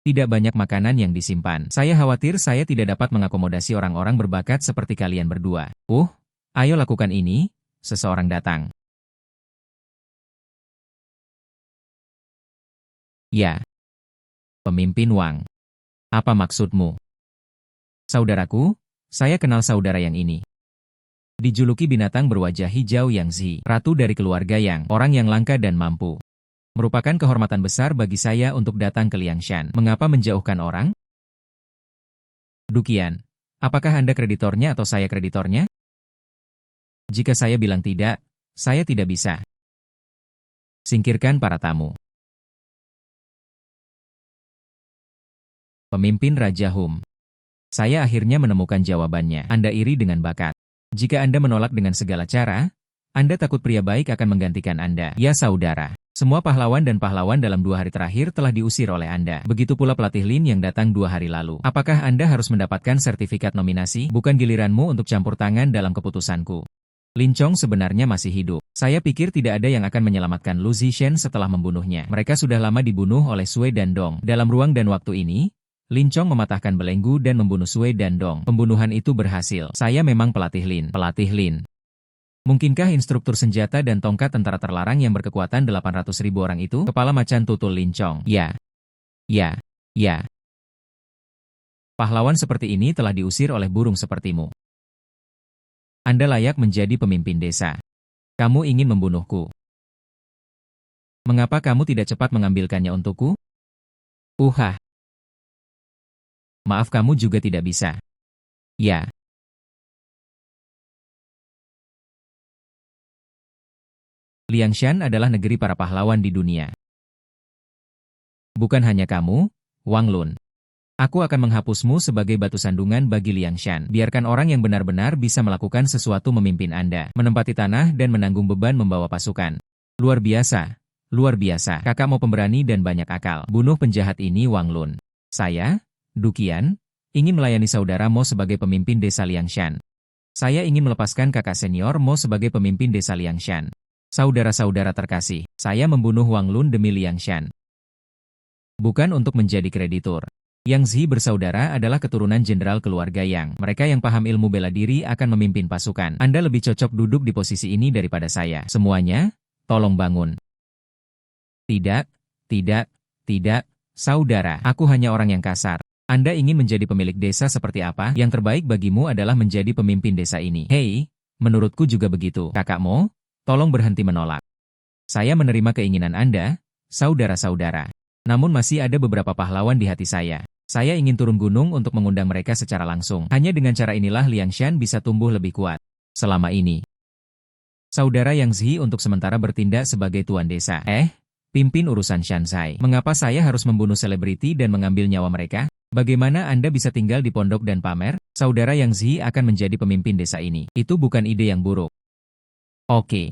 Tidak banyak makanan yang disimpan. Saya khawatir saya tidak dapat mengakomodasi orang-orang berbakat seperti kalian berdua. Ayo lakukan ini, seseorang datang. Ya. Pemimpin Wang. Apa maksudmu? Saudaraku, saya kenal saudara yang ini. Dijuluki binatang berwajah hijau Yang Zi, ratu dari keluarga Yang, orang yang langka dan mampu. Merupakan kehormatan besar bagi saya untuk datang ke Liangshan. Mengapa menjauhkan orang? Dukian, apakah Anda kreditornya atau saya kreditornya? Jika saya bilang tidak, saya tidak bisa. Singkirkan para tamu. Pemimpin Raja Hum. Saya akhirnya menemukan jawabannya. Anda iri dengan bakat. Jika Anda menolak dengan segala cara, Anda takut pria baik akan menggantikan Anda. Ya saudara, semua pahlawan dan pahlawan dalam 2 hari terakhir telah diusir oleh Anda. Begitu pula pelatih Lin yang datang 2 hari lalu. Apakah Anda harus mendapatkan sertifikat nominasi? Bukan giliranmu untuk campur tangan dalam keputusanku. Lin Chong sebenarnya masih hidup. Saya pikir tidak ada yang akan menyelamatkan Lu Zishen setelah membunuhnya. Mereka sudah lama dibunuh oleh Sui dan Dong. Dalam ruang dan waktu ini, Lin Chong mematahkan belenggu dan membunuh Sui dan Dong. Pembunuhan itu berhasil. Saya memang pelatih Lin. Pelatih Lin. Mungkinkah instruktur senjata dan tongkat tentara terlarang yang berkekuatan 800.000 orang itu? Kepala macan tutul Lin Chong. Ya. Pahlawan seperti ini telah diusir oleh burung sepertimu. Anda layak menjadi pemimpin desa. Kamu ingin membunuhku. Mengapa kamu tidak cepat mengambilkannya untukku? Maaf, kamu juga tidak bisa. Ya. Liangshan adalah negeri para pahlawan di dunia. Bukan hanya kamu, Wang Lun. Aku akan menghapusmu sebagai batu sandungan bagi Liangshan. Biarkan orang yang benar-benar bisa melakukan sesuatu memimpin Anda, menempati tanah dan menanggung beban membawa pasukan. Luar biasa. Luar biasa. Kakak mau pemberani dan banyak akal. Bunuh penjahat ini, Wang Lun. Saya, Dukian, ingin melayani saudara Mo sebagai pemimpin desa Liangshan. Saya ingin melepaskan kakak senior Mo sebagai pemimpin desa Liangshan. Saudara-saudara terkasih, saya membunuh Wang Lun demi Liangshan. Bukan untuk menjadi kreditur. Yang Zi bersaudara adalah keturunan jenderal keluarga Yang. Mereka yang paham ilmu bela diri akan memimpin pasukan. Anda lebih cocok duduk di posisi ini daripada saya. Semuanya, tolong bangun. Tidak, saudara. Aku hanya orang yang kasar. Anda ingin menjadi pemilik desa seperti apa? Yang terbaik bagimu adalah menjadi pemimpin desa ini. Hei, menurutku juga begitu. Kakak Mo, tolong berhenti menolak. Saya menerima keinginan Anda, saudara-saudara. Namun masih ada beberapa pahlawan di hati saya. Saya ingin turun gunung untuk mengundang mereka secara langsung. Hanya dengan cara inilah Liangshan bisa tumbuh lebih kuat. Selama ini, saudara Yang Zi untuk sementara bertindak sebagai tuan desa. Pimpin urusan Shansai. Mengapa saya harus membunuh selebriti dan mengambil nyawa mereka? Bagaimana Anda bisa tinggal di pondok dan pamer? Saudara Yang Zi akan menjadi pemimpin desa ini. Itu bukan ide yang buruk. Oke.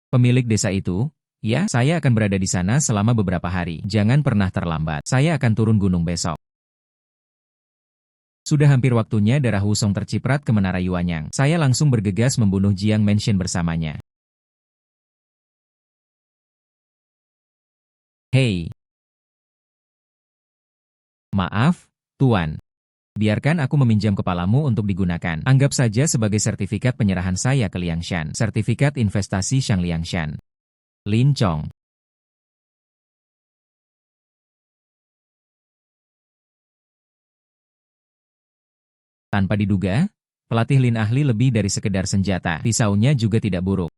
Pemilik desa itu, ya, saya akan berada di sana selama beberapa hari. Jangan pernah terlambat. Saya akan turun gunung besok. Sudah hampir waktunya darah Wusong terciprat ke Menara Yuanyang. Saya langsung bergegas membunuh Jiang Menshin bersamanya. Hei. Maaf, Tuan. Biarkan aku meminjam kepalamu untuk digunakan. Anggap saja sebagai sertifikat penyerahan saya ke Liangshan. Sertifikat investasi Shang Liangshan. Lin Chong. Tanpa diduga, pelatih Lin ahli lebih dari sekedar senjata. Pisaunya juga tidak buruk.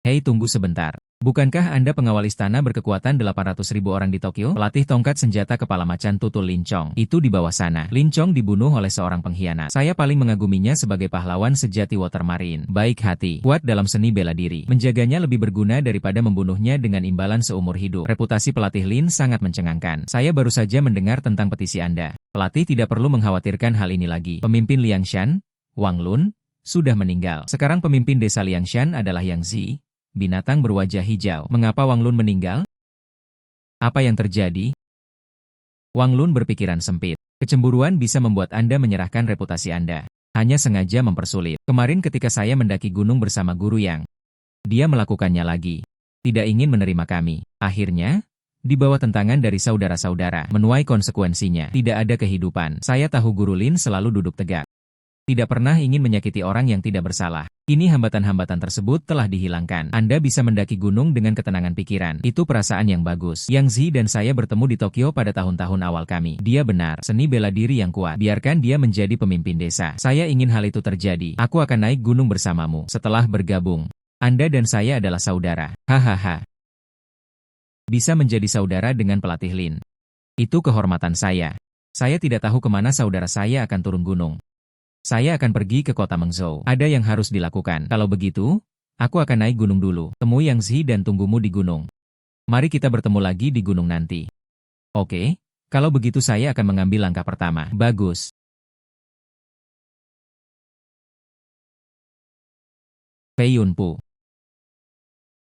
Hei, tunggu sebentar. Bukankah Anda pengawal istana berkekuatan 800.000 orang di Tokyo? Pelatih tongkat senjata kepala macan tutul Lin Chong. Itu di bawah sana. Lin Chong dibunuh oleh seorang pengkhianat. Saya paling mengaguminya sebagai pahlawan sejati water marine. Baik hati, kuat dalam seni bela diri. Menjaganya lebih berguna daripada membunuhnya dengan imbalan seumur hidup. Reputasi pelatih Lin sangat mencengangkan. Saya baru saja mendengar tentang petisi Anda. Pelatih tidak perlu mengkhawatirkan hal ini lagi. Pemimpin Liangshan, Wang Lun, sudah meninggal. Sekarang pemimpin desa Liangshan adalah Yang Zi, binatang berwajah hijau. Mengapa Wang Lun meninggal? Apa yang terjadi? Wang Lun berpikiran sempit. Kecemburuan bisa membuat Anda menyerahkan reputasi Anda. Hanya sengaja mempersulit. Kemarin ketika saya mendaki gunung bersama guru yang dia melakukannya lagi. Tidak ingin menerima kami. Akhirnya, di bawah tentangan dari saudara-saudara, menuai konsekuensinya. Tidak ada kehidupan. Saya tahu Guru Lin selalu duduk tegak. Tidak pernah ingin menyakiti orang yang tidak bersalah. Kini hambatan-hambatan tersebut telah dihilangkan. Anda bisa mendaki gunung dengan ketenangan pikiran. Itu perasaan yang bagus. Yang Zi dan saya bertemu di Tokyo pada tahun-tahun awal kami. Dia benar. Seni bela diri yang kuat. Biarkan dia menjadi pemimpin desa. Saya ingin hal itu terjadi. Aku akan naik gunung bersamamu. Setelah bergabung, Anda dan saya adalah saudara. Hahaha. Bisa menjadi saudara dengan pelatih Lin. Itu kehormatan saya. Saya tidak tahu kemana saudara saya akan turun gunung. Saya akan pergi ke kota Mengzhou. Ada yang harus dilakukan. Kalau begitu, aku akan naik gunung dulu. Temui Yang Zi dan tunggumu di gunung. Mari kita bertemu lagi di gunung nanti. Oke, kalau begitu saya akan mengambil langkah pertama. Bagus. Fei Yunpu.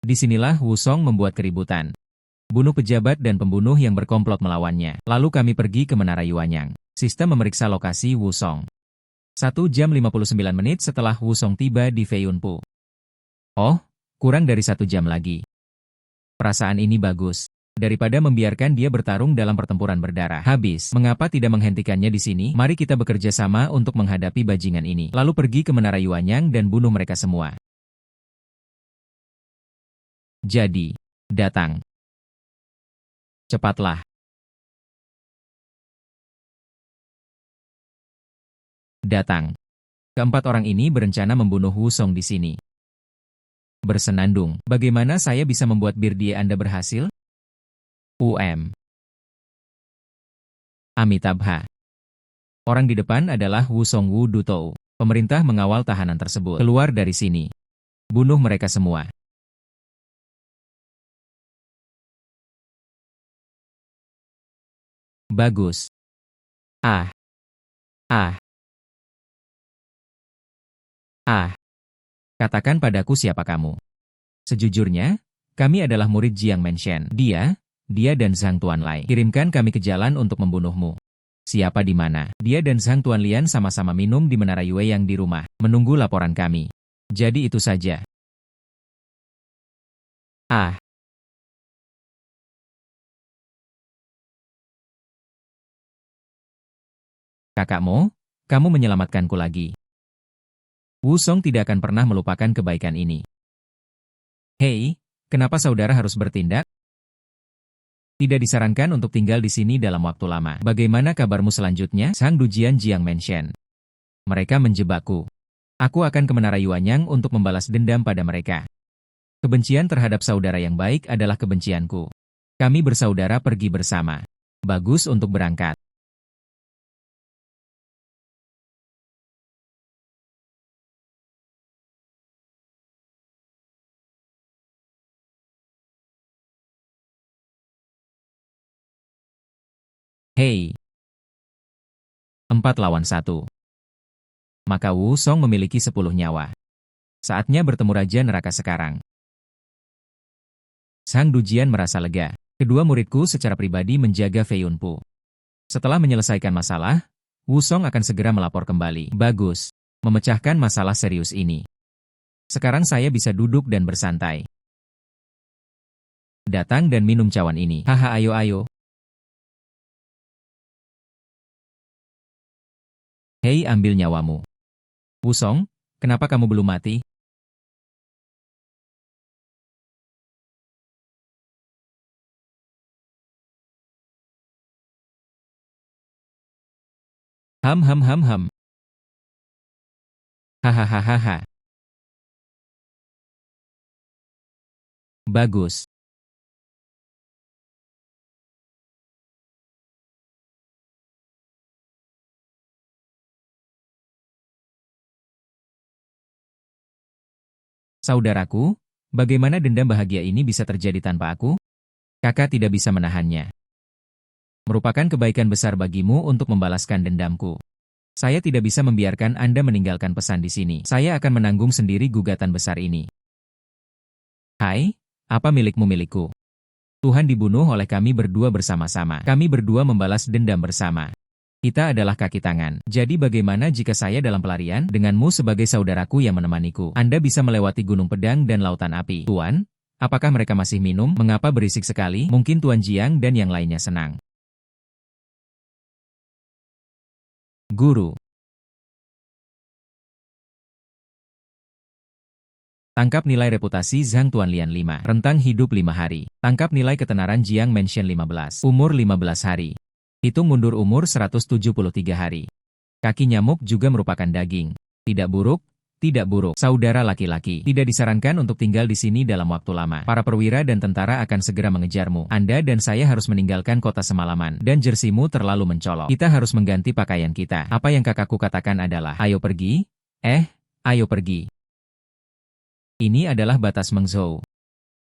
Disinilah Wu Song membuat keributan. Bunuh pejabat dan pembunuh yang berkomplot melawannya. Lalu kami pergi ke Menara Yuanyang. Sistem memeriksa lokasi Wu Song. 1 jam 59 menit setelah Wu Song tiba di Fei Yunpu. Oh, kurang dari 1 jam lagi. Perasaan ini bagus. Daripada membiarkan dia bertarung dalam pertempuran berdarah. Habis, mengapa tidak menghentikannya di sini? Mari kita bekerja sama untuk menghadapi bajingan ini. Lalu pergi ke Menara Yuanyang dan bunuh mereka semua. Jadi, datang. Cepatlah. Datang. Keempat orang ini berencana membunuh Wu Song di sini. Bersenandung. Bagaimana saya bisa membuat birdie Anda berhasil? Amitabha. Orang di depan adalah Wu Song Wu Dutou. Pemerintah mengawal tahanan tersebut. Keluar dari sini. Bunuh mereka semua. Bagus. Ah. Katakan padaku siapa kamu. Sejujurnya, kami adalah murid Jiang Menshen. Dia dan Zhang Tuanlai. Kirimkan kami ke jalan untuk membunuhmu. Siapa di mana? Dia dan Zhang Tuanlian sama-sama minum di Menara Yueyang di rumah, menunggu laporan kami. Jadi itu saja. Kakakmu, kamu menyelamatkanku lagi. Wu Song tidak akan pernah melupakan kebaikan ini. Hei, kenapa saudara harus bertindak? Tidak disarankan untuk tinggal di sini dalam waktu lama. Bagaimana kabarmu selanjutnya? Sang Dujian Jiang Menshen. Mereka menjebakku. Aku akan ke Menara Yuanyang untuk membalas dendam pada mereka. Kebencian terhadap saudara yang baik adalah kebencianku. Kami bersaudara pergi bersama. Bagus untuk berangkat. Hei. 4 lawan 1. Maka Wu Song memiliki 10 nyawa. Saatnya bertemu Raja Neraka sekarang. Sang Dujian merasa lega. Kedua muridku secara pribadi menjaga Fei Yunpu. Setelah menyelesaikan masalah, Wu Song akan segera melapor kembali. Bagus. Memecahkan masalah serius ini. Sekarang saya bisa duduk dan bersantai. Datang dan minum cawan ini. Haha, ayo. Hei, ambil nyawamu. Wu Song, kenapa kamu belum mati? Ham. Hahaha. Bagus. Saudaraku, bagaimana dendam bahagia ini bisa terjadi tanpa aku? Kakak tidak bisa menahannya. Merupakan kebaikan besar bagimu untuk membalaskan dendamku. Saya tidak bisa membiarkan Anda meninggalkan pesan di sini. Saya akan menanggung sendiri gugatan besar ini. Hai, apa milikmu? Tuhan dibunuh oleh kami berdua bersama-sama. Kami berdua membalas dendam bersama. Kita adalah kaki tangan. Jadi bagaimana jika saya dalam pelarian? Denganmu sebagai saudaraku yang menemaniku. Anda bisa melewati gunung pedang dan lautan api. Tuan, apakah mereka masih minum? Mengapa berisik sekali? Mungkin Tuan Jiang dan yang lainnya senang. Guru. Tangkap nilai reputasi Zhang Tuanlian 5. Rentang hidup 5 hari. Tangkap nilai ketenaran Jiang Mansion 15. Umur 15 hari. Hitung mundur umur 173 hari. Kaki nyamuk juga merupakan daging. Tidak buruk, tidak buruk. Saudara laki-laki, tidak disarankan untuk tinggal di sini dalam waktu lama. Para perwira dan tentara akan segera mengejarmu. Anda dan saya harus meninggalkan kota semalaman. Dan jersimu terlalu mencolok. Kita harus mengganti pakaian kita. Apa yang kakakku katakan adalah, ayo pergi. Ayo pergi. Ini adalah batas Mengzhou.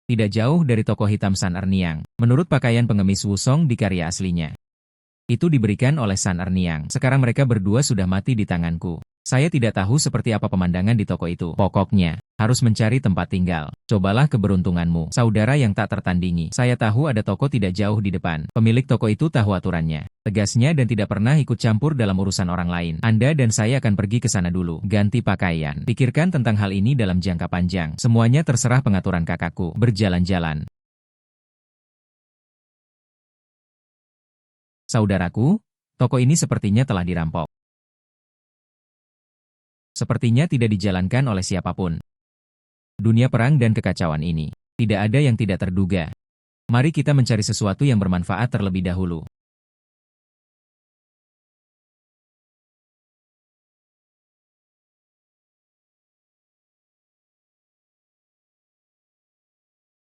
Tidak jauh dari toko hitam San Erniang. Menurut pakaian pengemis Wusong di karya aslinya. Itu diberikan oleh San Erniang. Sekarang mereka berdua sudah mati di tanganku. Saya tidak tahu seperti apa pemandangan di toko itu. Pokoknya, harus mencari tempat tinggal. Cobalah keberuntunganmu, saudara yang tak tertandingi. Saya tahu ada toko tidak jauh di depan. Pemilik toko itu tahu aturannya. Tegasnya dan tidak pernah ikut campur dalam urusan orang lain. Anda dan saya akan pergi ke sana dulu. Ganti pakaian. Pikirkan tentang hal ini dalam jangka panjang. Semuanya terserah pengaturan kakakku. Berjalan-jalan. Saudaraku, toko ini sepertinya telah dirampok. Sepertinya tidak dijalankan oleh siapapun. Dunia perang dan kekacauan ini, tidak ada yang tidak terduga. Mari kita mencari sesuatu yang bermanfaat terlebih dahulu.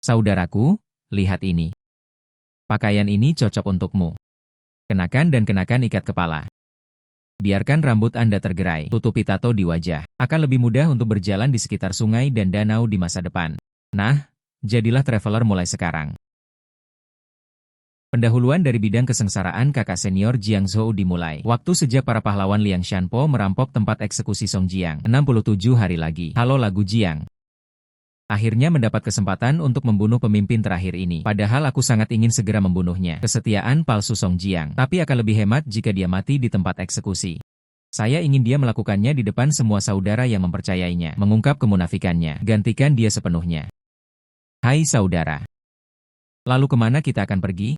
Saudaraku, lihat ini. Pakaian ini cocok untukmu. Kenakan dan kenakan ikat kepala. Biarkan rambut Anda tergerai, tutupi tato di wajah. Akan lebih mudah untuk berjalan di sekitar sungai dan danau di masa depan. Nah, jadilah traveler mulai sekarang. Pendahuluan dari bidang kesengsaraan kakak senior Jiang Zhou dimulai. Waktu sejak para pahlawan Liang Shanpo merampok tempat eksekusi Song Jiang. 67 hari lagi. Halo lagu Jiang. Akhirnya mendapat kesempatan untuk membunuh pemimpin terakhir ini. Padahal aku sangat ingin segera membunuhnya. Kesetiaan palsu Song Jiang. Tapi akan lebih hemat jika dia mati di tempat eksekusi. Saya ingin dia melakukannya di depan semua saudara yang mempercayainya. Mengungkap kemunafikannya. Gantikan dia sepenuhnya. Hai saudara. Lalu kemana kita akan pergi?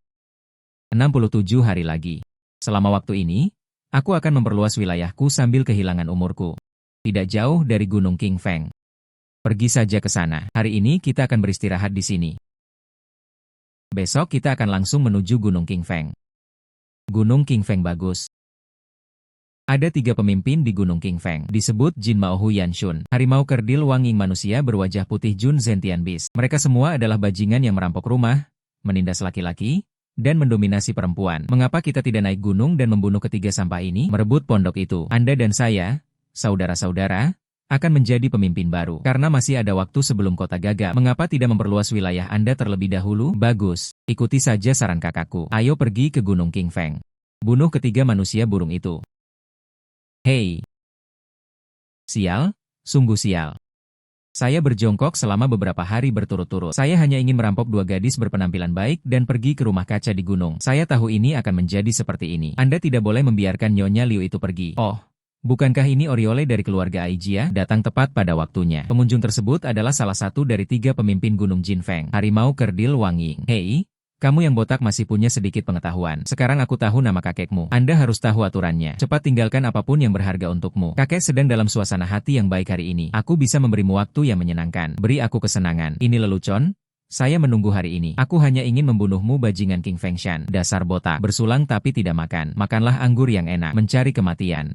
67 hari lagi. Selama waktu ini, aku akan memperluas wilayahku sambil kehilangan umurku. Tidak jauh dari Gunung King Feng. Pergi saja ke sana. Hari ini kita akan beristirahat di sini. Besok kita akan langsung menuju Gunung King Feng. Gunung King Feng bagus. Ada 3 pemimpin di Gunung King Feng. Disebut Jin Mao Hu Yanshun. Harimau kerdil Wanging manusia berwajah putih Jun Zentian Bis. Mereka semua adalah bajingan yang merampok rumah, menindas laki-laki, dan mendominasi perempuan. Mengapa kita tidak naik gunung dan membunuh ketiga sampah ini? Merebut pondok itu. Anda dan saya, saudara-saudara, akan menjadi pemimpin baru. Karena masih ada waktu sebelum kota gagal. Mengapa tidak memperluas wilayah Anda terlebih dahulu? Bagus. Ikuti saja saran kakakku. Ayo pergi ke Gunung King Feng. Bunuh ketiga manusia burung itu. Hei. Sial, sungguh sial. Saya berjongkok selama beberapa hari berturut-turut. Saya hanya ingin merampok 2 gadis berpenampilan baik dan pergi ke rumah kaca di gunung. Saya tahu ini akan menjadi seperti ini. Anda tidak boleh membiarkan Nyonya Liu itu pergi. Oh. Bukankah ini Oriole dari keluarga Aijia? Datang tepat pada waktunya. Pengunjung tersebut adalah salah satu dari 3 pemimpin Gunung Jinfeng. Harimau kerdil Wanging. Hei, kamu yang botak masih punya sedikit pengetahuan. Sekarang aku tahu nama kakekmu. Anda harus tahu aturannya. Cepat tinggalkan apapun yang berharga untukmu. Kakek sedang dalam suasana hati yang baik hari ini. Aku bisa memberimu waktu yang menyenangkan. Beri aku kesenangan. Ini lelucon. Saya menunggu hari ini. Aku hanya ingin membunuhmu bajingan King Fengshan. Dasar botak. Bersulang tapi tidak makan. Makanlah anggur yang enak. Mencari kematian.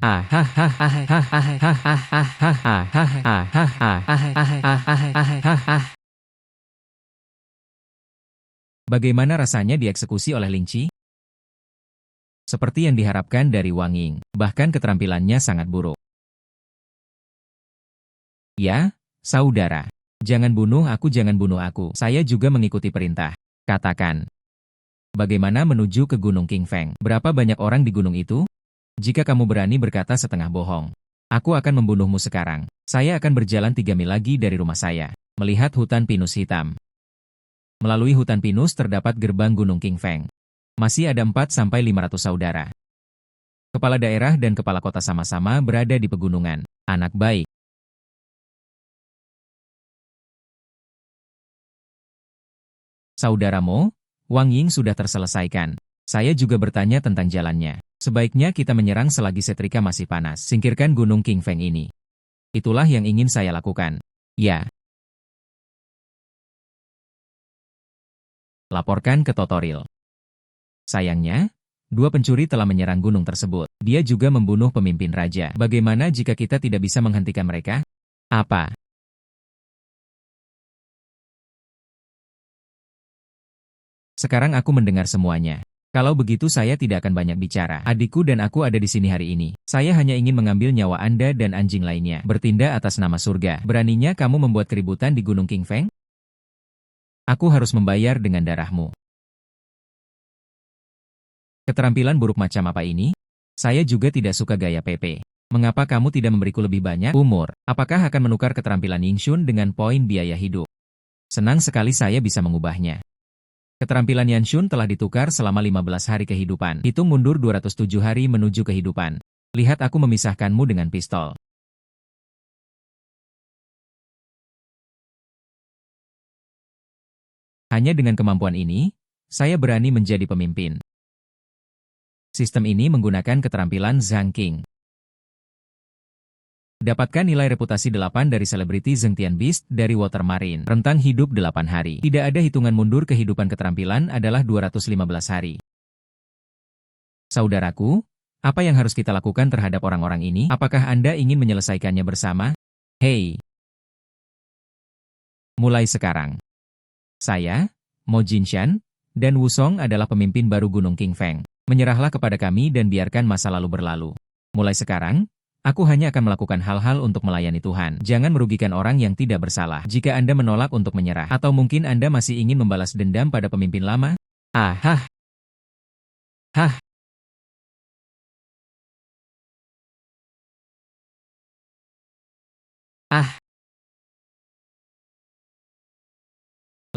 Bagaimana rasanya dieksekusi oleh Ling Qi? Seperti yang diharapkan dari Wang Ying. Bahkan keterampilannya sangat buruk. Ya, saudara. Jangan bunuh aku, jangan bunuh aku. Saya juga mengikuti perintah. Katakan. Bagaimana menuju ke Gunung King Feng? Berapa banyak orang di gunung itu? Jika kamu berani berkata setengah bohong, aku akan membunuhmu sekarang. Saya akan berjalan 3 mil lagi dari rumah saya, melihat hutan pinus hitam. Melalui hutan pinus terdapat gerbang Gunung King Feng. Masih ada 4-500 saudara. Kepala daerah dan kepala kota sama-sama berada di pegunungan. Anak baik. Saudara Mo, Wang Ying sudah terselesaikan. Saya juga bertanya tentang jalannya. Sebaiknya kita menyerang selagi setrika masih panas. Singkirkan Gunung King Feng ini. Itulah yang ingin saya lakukan. Ya. Laporkan ke Totoril. Sayangnya, dua pencuri telah menyerang gunung tersebut. Dia juga membunuh pemimpin raja. Bagaimana jika kita tidak bisa menghentikan mereka? Apa? Sekarang aku mendengar semuanya. Kalau begitu saya tidak akan banyak bicara. Adikku dan aku ada di sini hari ini. Saya hanya ingin mengambil nyawa Anda dan anjing lainnya. Bertindak atas nama surga. Beraninya kamu membuat keributan di Gunung King Feng? Aku harus membayar dengan darahmu. Keterampilan buruk macam apa ini? Saya juga tidak suka gaya Pepe. Mengapa kamu tidak memberiku lebih banyak umur? Apakah akan menukar keterampilan Yingxun dengan poin biaya hidup? Senang sekali saya bisa mengubahnya. Keterampilan Yanshun telah ditukar selama 15 hari kehidupan. Hitung mundur 207 hari menuju kehidupan. Lihat aku memisahkanmu dengan pistol. Hanya dengan kemampuan ini, saya berani menjadi pemimpin. Sistem ini menggunakan keterampilan Zhang King. Dapatkan nilai reputasi 8 dari selebriti Zheng Tian Beast dari Water Marine. Rentang hidup 8 hari. Tidak ada hitungan mundur kehidupan keterampilan adalah 215 hari. Saudaraku, apa yang harus kita lakukan terhadap orang-orang ini? Apakah Anda ingin menyelesaikannya bersama? Hei! Mulai sekarang. Saya, Mo Jinshan, dan Wusong adalah pemimpin baru Gunung King Feng. Menyerahlah kepada kami dan biarkan masa lalu berlalu. Mulai sekarang, aku hanya akan melakukan hal-hal untuk melayani Tuhan. Jangan merugikan orang yang tidak bersalah. Jika Anda menolak untuk menyerah, atau mungkin Anda masih ingin membalas dendam pada pemimpin lama? Hah.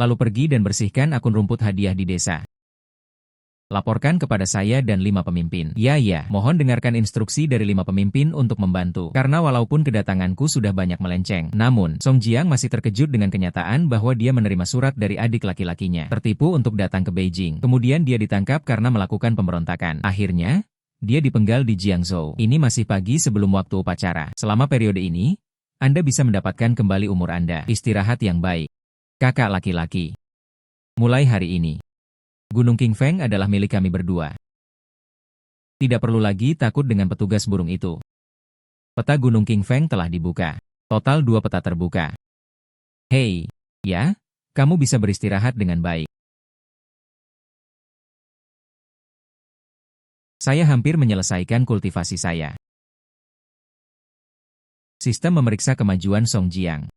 Lalu pergi dan bersihkan akun rumput hadiah di desa. Laporkan kepada saya dan 5 pemimpin. Ya, mohon dengarkan instruksi dari 5 pemimpin untuk membantu. Karena walaupun kedatanganku sudah banyak melenceng, namun, Song Jiang masih terkejut dengan kenyataan bahwa dia menerima surat dari adik laki-lakinya. Tertipu untuk datang ke Beijing. Kemudian dia ditangkap karena melakukan pemberontakan. Akhirnya, dia dipenggal di Jiangzhou. Ini masih pagi sebelum waktu upacara. Selama periode ini, Anda bisa mendapatkan kembali umur Anda. Istirahat yang baik. Kakak laki-laki. Mulai hari ini, Gunung King Feng adalah milik kami berdua. Tidak perlu lagi takut dengan petugas burung itu. Peta Gunung King Feng telah dibuka. Total 2 peta terbuka. Hei, ya, kamu bisa beristirahat dengan baik. Saya hampir menyelesaikan kultivasi saya. Sistem memeriksa kemajuan Song Jiang.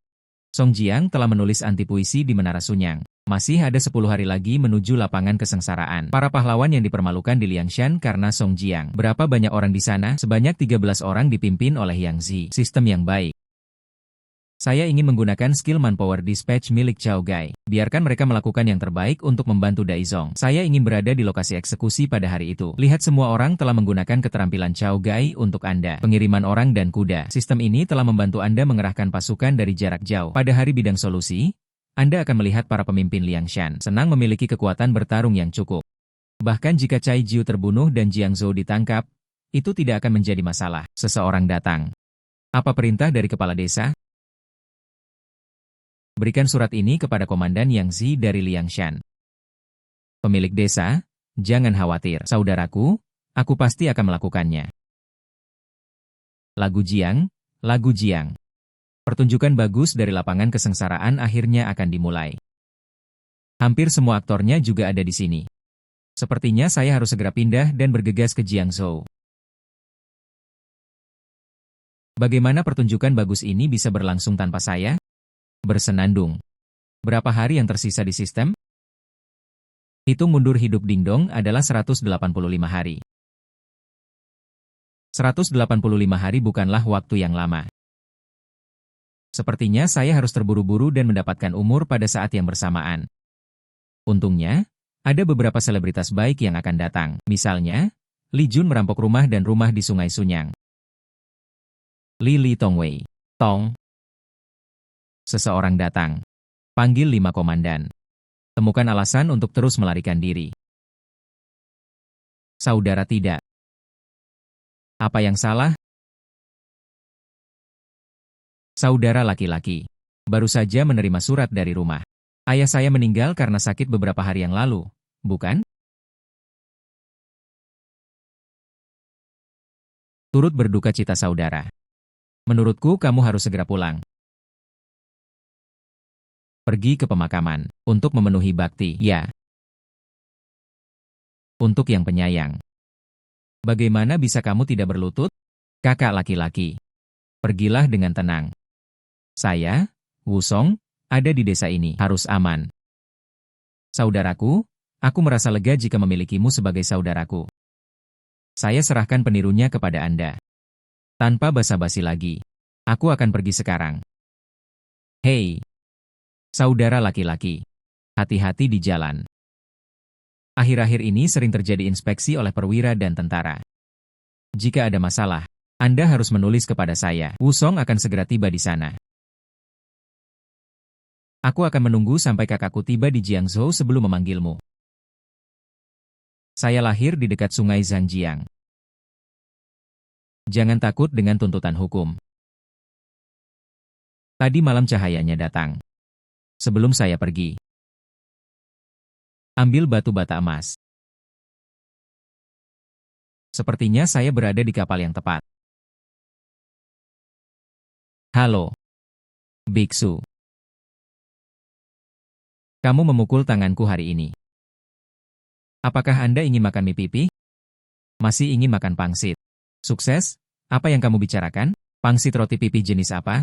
Song Jiang telah menulis anti-puisi di Menara Sunyang. Masih ada 10 hari lagi menuju lapangan kesengsaraan. Para pahlawan yang dipermalukan di Liangshan karena Song Jiang. Berapa banyak orang di sana? Sebanyak 13 orang dipimpin oleh Yang Zi. Sistem yang baik. Saya ingin menggunakan skill Manpower Dispatch milik Chao Gai. Biarkan mereka melakukan yang terbaik untuk membantu Daizong. Saya ingin berada di lokasi eksekusi pada hari itu. Lihat semua orang telah menggunakan keterampilan Chao Gai untuk Anda. Pengiriman orang dan kuda. Sistem ini telah membantu Anda mengerahkan pasukan dari jarak jauh. Pada hari bidang solusi, Anda akan melihat para pemimpin Liangshan senang memiliki kekuatan bertarung yang cukup. Bahkan jika Cai Jiu terbunuh dan Jiangzhou ditangkap, itu tidak akan menjadi masalah. Seseorang datang. Apa perintah dari kepala desa? Berikan surat ini kepada Komandan Yang Zi dari Liangshan. Pemilik desa, jangan khawatir. Saudaraku, aku pasti akan melakukannya. Lagu Jiang. Pertunjukan bagus dari lapangan kesengsaraan akhirnya akan dimulai. Hampir semua aktornya juga ada di sini. Sepertinya saya harus segera pindah dan bergegas ke Jiangzhou. Bagaimana pertunjukan bagus ini bisa berlangsung tanpa saya? Bersenandung. Berapa hari yang tersisa di sistem? Hitung mundur hidup Dingdong adalah 185 hari. 185 hari bukanlah waktu yang lama. Sepertinya saya harus terburu-buru dan mendapatkan umur pada saat yang bersamaan. Untungnya, ada beberapa selebritas baik yang akan datang. Misalnya, Li Jun merampok rumah dan rumah di Sungai Sunyang. Li Tongwei. Tong. Seseorang datang. Panggil 5 komandan. Temukan alasan untuk terus melarikan diri. Saudara tidak. Apa yang salah? Saudara laki-laki. Baru saja menerima surat dari rumah. Ayah saya meninggal karena sakit beberapa hari yang lalu, bukan? Turut berduka cita saudara. Menurutku kamu harus segera pulang. Pergi ke pemakaman, untuk memenuhi bakti, ya. Untuk yang penyayang. Bagaimana bisa kamu tidak berlutut? Kakak laki-laki. Pergilah dengan tenang. Saya, Wusong, ada di desa ini, harus aman. Saudaraku, aku merasa lega jika memilikimu sebagai saudaraku. Saya serahkan penirunya kepada Anda. Tanpa basa-basi lagi. Aku akan pergi sekarang. Hei, saudara laki-laki. Hati-hati di jalan. Akhir-akhir ini sering terjadi inspeksi oleh perwira dan tentara. Jika ada masalah, Anda harus menulis kepada saya. Wusong akan segera tiba di sana. Aku akan menunggu sampai kakakku tiba di Jiangzhou sebelum memanggilmu. Saya lahir di dekat sungai Zhangjiang. Jangan takut dengan tuntutan hukum. Tadi malam cahayanya datang. Sebelum saya pergi. Ambil batu bata emas. Sepertinya saya berada di kapal yang tepat. Halo, biksu. Kamu memukul tanganku hari ini. Apakah Anda ingin makan mie pipi? Masih ingin makan pangsit? Sukses? Apa yang kamu bicarakan? Pangsit roti pipi jenis apa?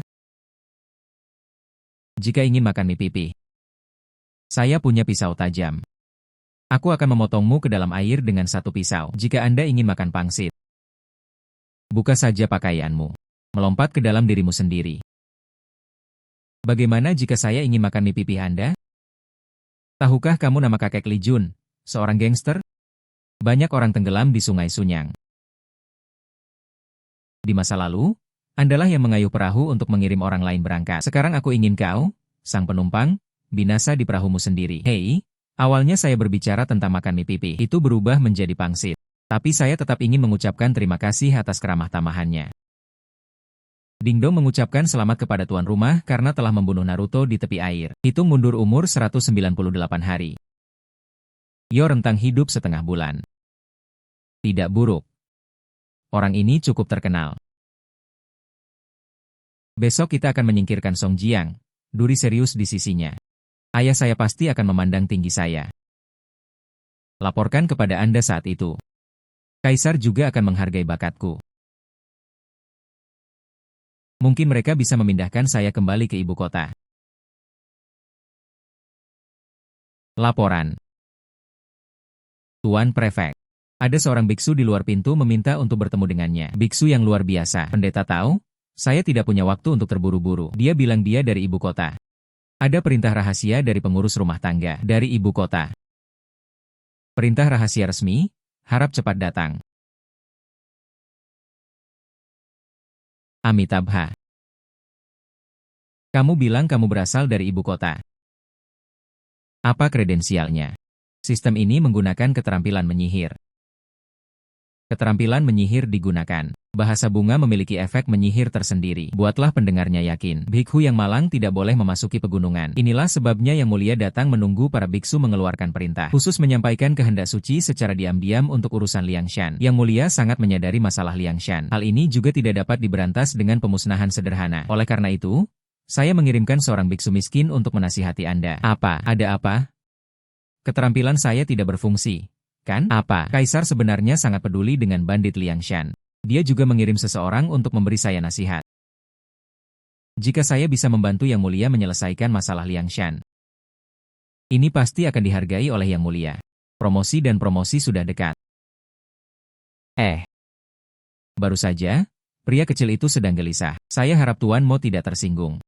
Jika ingin makan mie pipi, saya punya pisau tajam. Aku akan memotongmu ke dalam air dengan satu pisau jika Anda ingin makan pangsit. Buka saja pakaianmu. Melompat ke dalam dirimu sendiri. Bagaimana jika saya ingin makan mie pipi Anda? Tahukah kamu nama kakek Li Jun, seorang gangster? Banyak orang tenggelam di Sungai Sunyang. Di masa lalu, Andalah yang mengayuh perahu untuk mengirim orang lain berangkat. Sekarang aku ingin kau, sang penumpang, binasa di perahumu sendiri. Hei, awalnya saya berbicara tentang makan mie pipi. Itu berubah menjadi pangsit. Tapi saya tetap ingin mengucapkan terima kasih atas keramah tamahannya. Dingdong mengucapkan selamat kepada tuan rumah karena telah membunuh Naruto di tepi air. Hitung mundur umur 198 hari. Yo rentang hidup setengah bulan. Tidak buruk. Orang ini cukup terkenal. Besok kita akan menyingkirkan Song Jiang. Duri serius di sisinya. Ayah saya pasti akan memandang tinggi saya. Laporkan kepada Anda saat itu. Kaisar juga akan menghargai bakatku. Mungkin mereka bisa memindahkan saya kembali ke ibu kota. Laporan. Tuan Prefek. Ada seorang biksu di luar pintu meminta untuk bertemu dengannya. Biksu yang luar biasa. Pendeta tahu? Saya tidak punya waktu untuk terburu-buru. Dia bilang dia dari ibu kota. Ada perintah rahasia dari pengurus rumah tangga dari ibu kota. Perintah rahasia resmi, harap cepat datang. Amitabha. Kamu bilang kamu berasal dari ibu kota. Apa kredensialnya? Sistem ini menggunakan keterampilan menyihir. Keterampilan menyihir digunakan. Bahasa bunga memiliki efek menyihir tersendiri. Buatlah pendengarnya yakin. Biksu yang malang tidak boleh memasuki pegunungan. Inilah sebabnya Yang Mulia datang menunggu para biksu mengeluarkan perintah. Khusus menyampaikan kehendak suci secara diam-diam untuk urusan Liangshan. Yang Mulia sangat menyadari masalah Liangshan. Hal ini juga tidak dapat diberantas dengan pemusnahan sederhana. Oleh karena itu, saya mengirimkan seorang biksu miskin untuk menasihati Anda. Apa? Ada apa? Keterampilan saya tidak berfungsi. Kan? Apa? Kaisar sebenarnya sangat peduli dengan bandit Liangshan. Dia juga mengirim seseorang untuk memberi saya nasihat. Jika saya bisa membantu Yang Mulia menyelesaikan masalah Liangshan, ini pasti akan dihargai oleh Yang Mulia. Promosi dan promosi sudah dekat. Baru saja, pria kecil itu sedang gelisah. Saya harap Tuan Mo tidak tersinggung.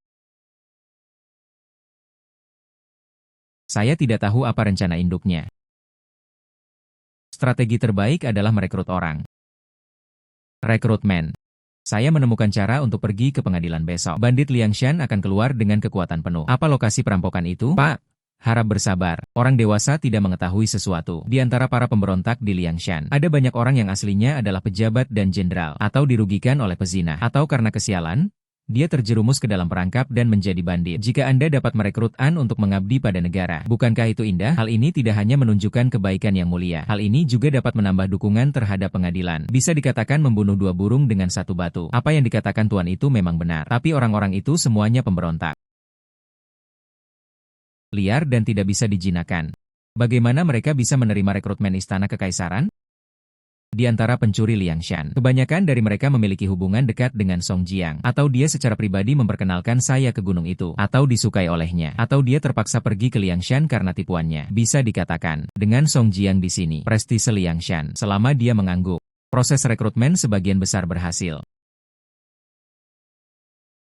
Saya tidak tahu apa rencana induknya. Strategi terbaik adalah merekrut orang. Rekrutmen. Saya menemukan cara untuk pergi ke pengadilan besok. Bandit Liangshan akan keluar dengan kekuatan penuh. Apa lokasi perampokan itu, Pak? Harap bersabar. Orang dewasa tidak mengetahui sesuatu. Di antara para pemberontak di Liangshan, ada banyak orang yang aslinya adalah pejabat dan jenderal, atau dirugikan oleh pezina, atau karena kesialan, dia terjerumus ke dalam perangkap dan menjadi bandit. Jika Anda dapat merekrut An untuk mengabdi pada negara, bukankah itu indah? Hal ini tidak hanya menunjukkan kebaikan yang mulia. Hal ini juga dapat menambah dukungan terhadap pengadilan. Bisa dikatakan membunuh dua burung dengan satu batu. Apa yang dikatakan Tuan itu memang benar. Tapi orang-orang itu semuanya pemberontak. Liar dan tidak bisa dijinakan. Bagaimana mereka bisa menerima rekrutmen istana kekaisaran? Di antara pencuri Liangshan, kebanyakan dari mereka memiliki hubungan dekat dengan Song Jiang, atau dia secara pribadi memperkenalkan saya ke gunung itu, atau disukai olehnya, atau dia terpaksa pergi ke Liangshan karena tipuannya. Bisa dikatakan, dengan Song Jiang di sini, prestise Liangshan, selama dia mengangguk, proses rekrutmen sebagian besar berhasil.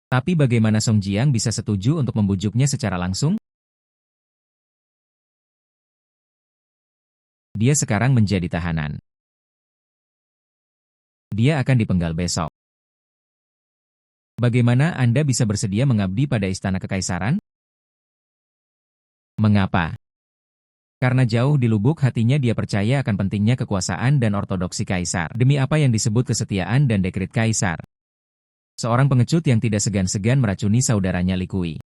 Tapi bagaimana Song Jiang bisa setuju untuk membujuknya secara langsung? Dia sekarang menjadi tahanan. Dia akan dipenggal besok. Bagaimana Anda bisa bersedia mengabdi pada istana kekaisaran? Mengapa? Karena jauh di lubuk hatinya dia percaya akan pentingnya kekuasaan dan ortodoksi kaisar, demi apa yang disebut kesetiaan dan dekret kaisar. Seorang pengecut yang tidak segan-segan meracuni saudaranya Li Kui.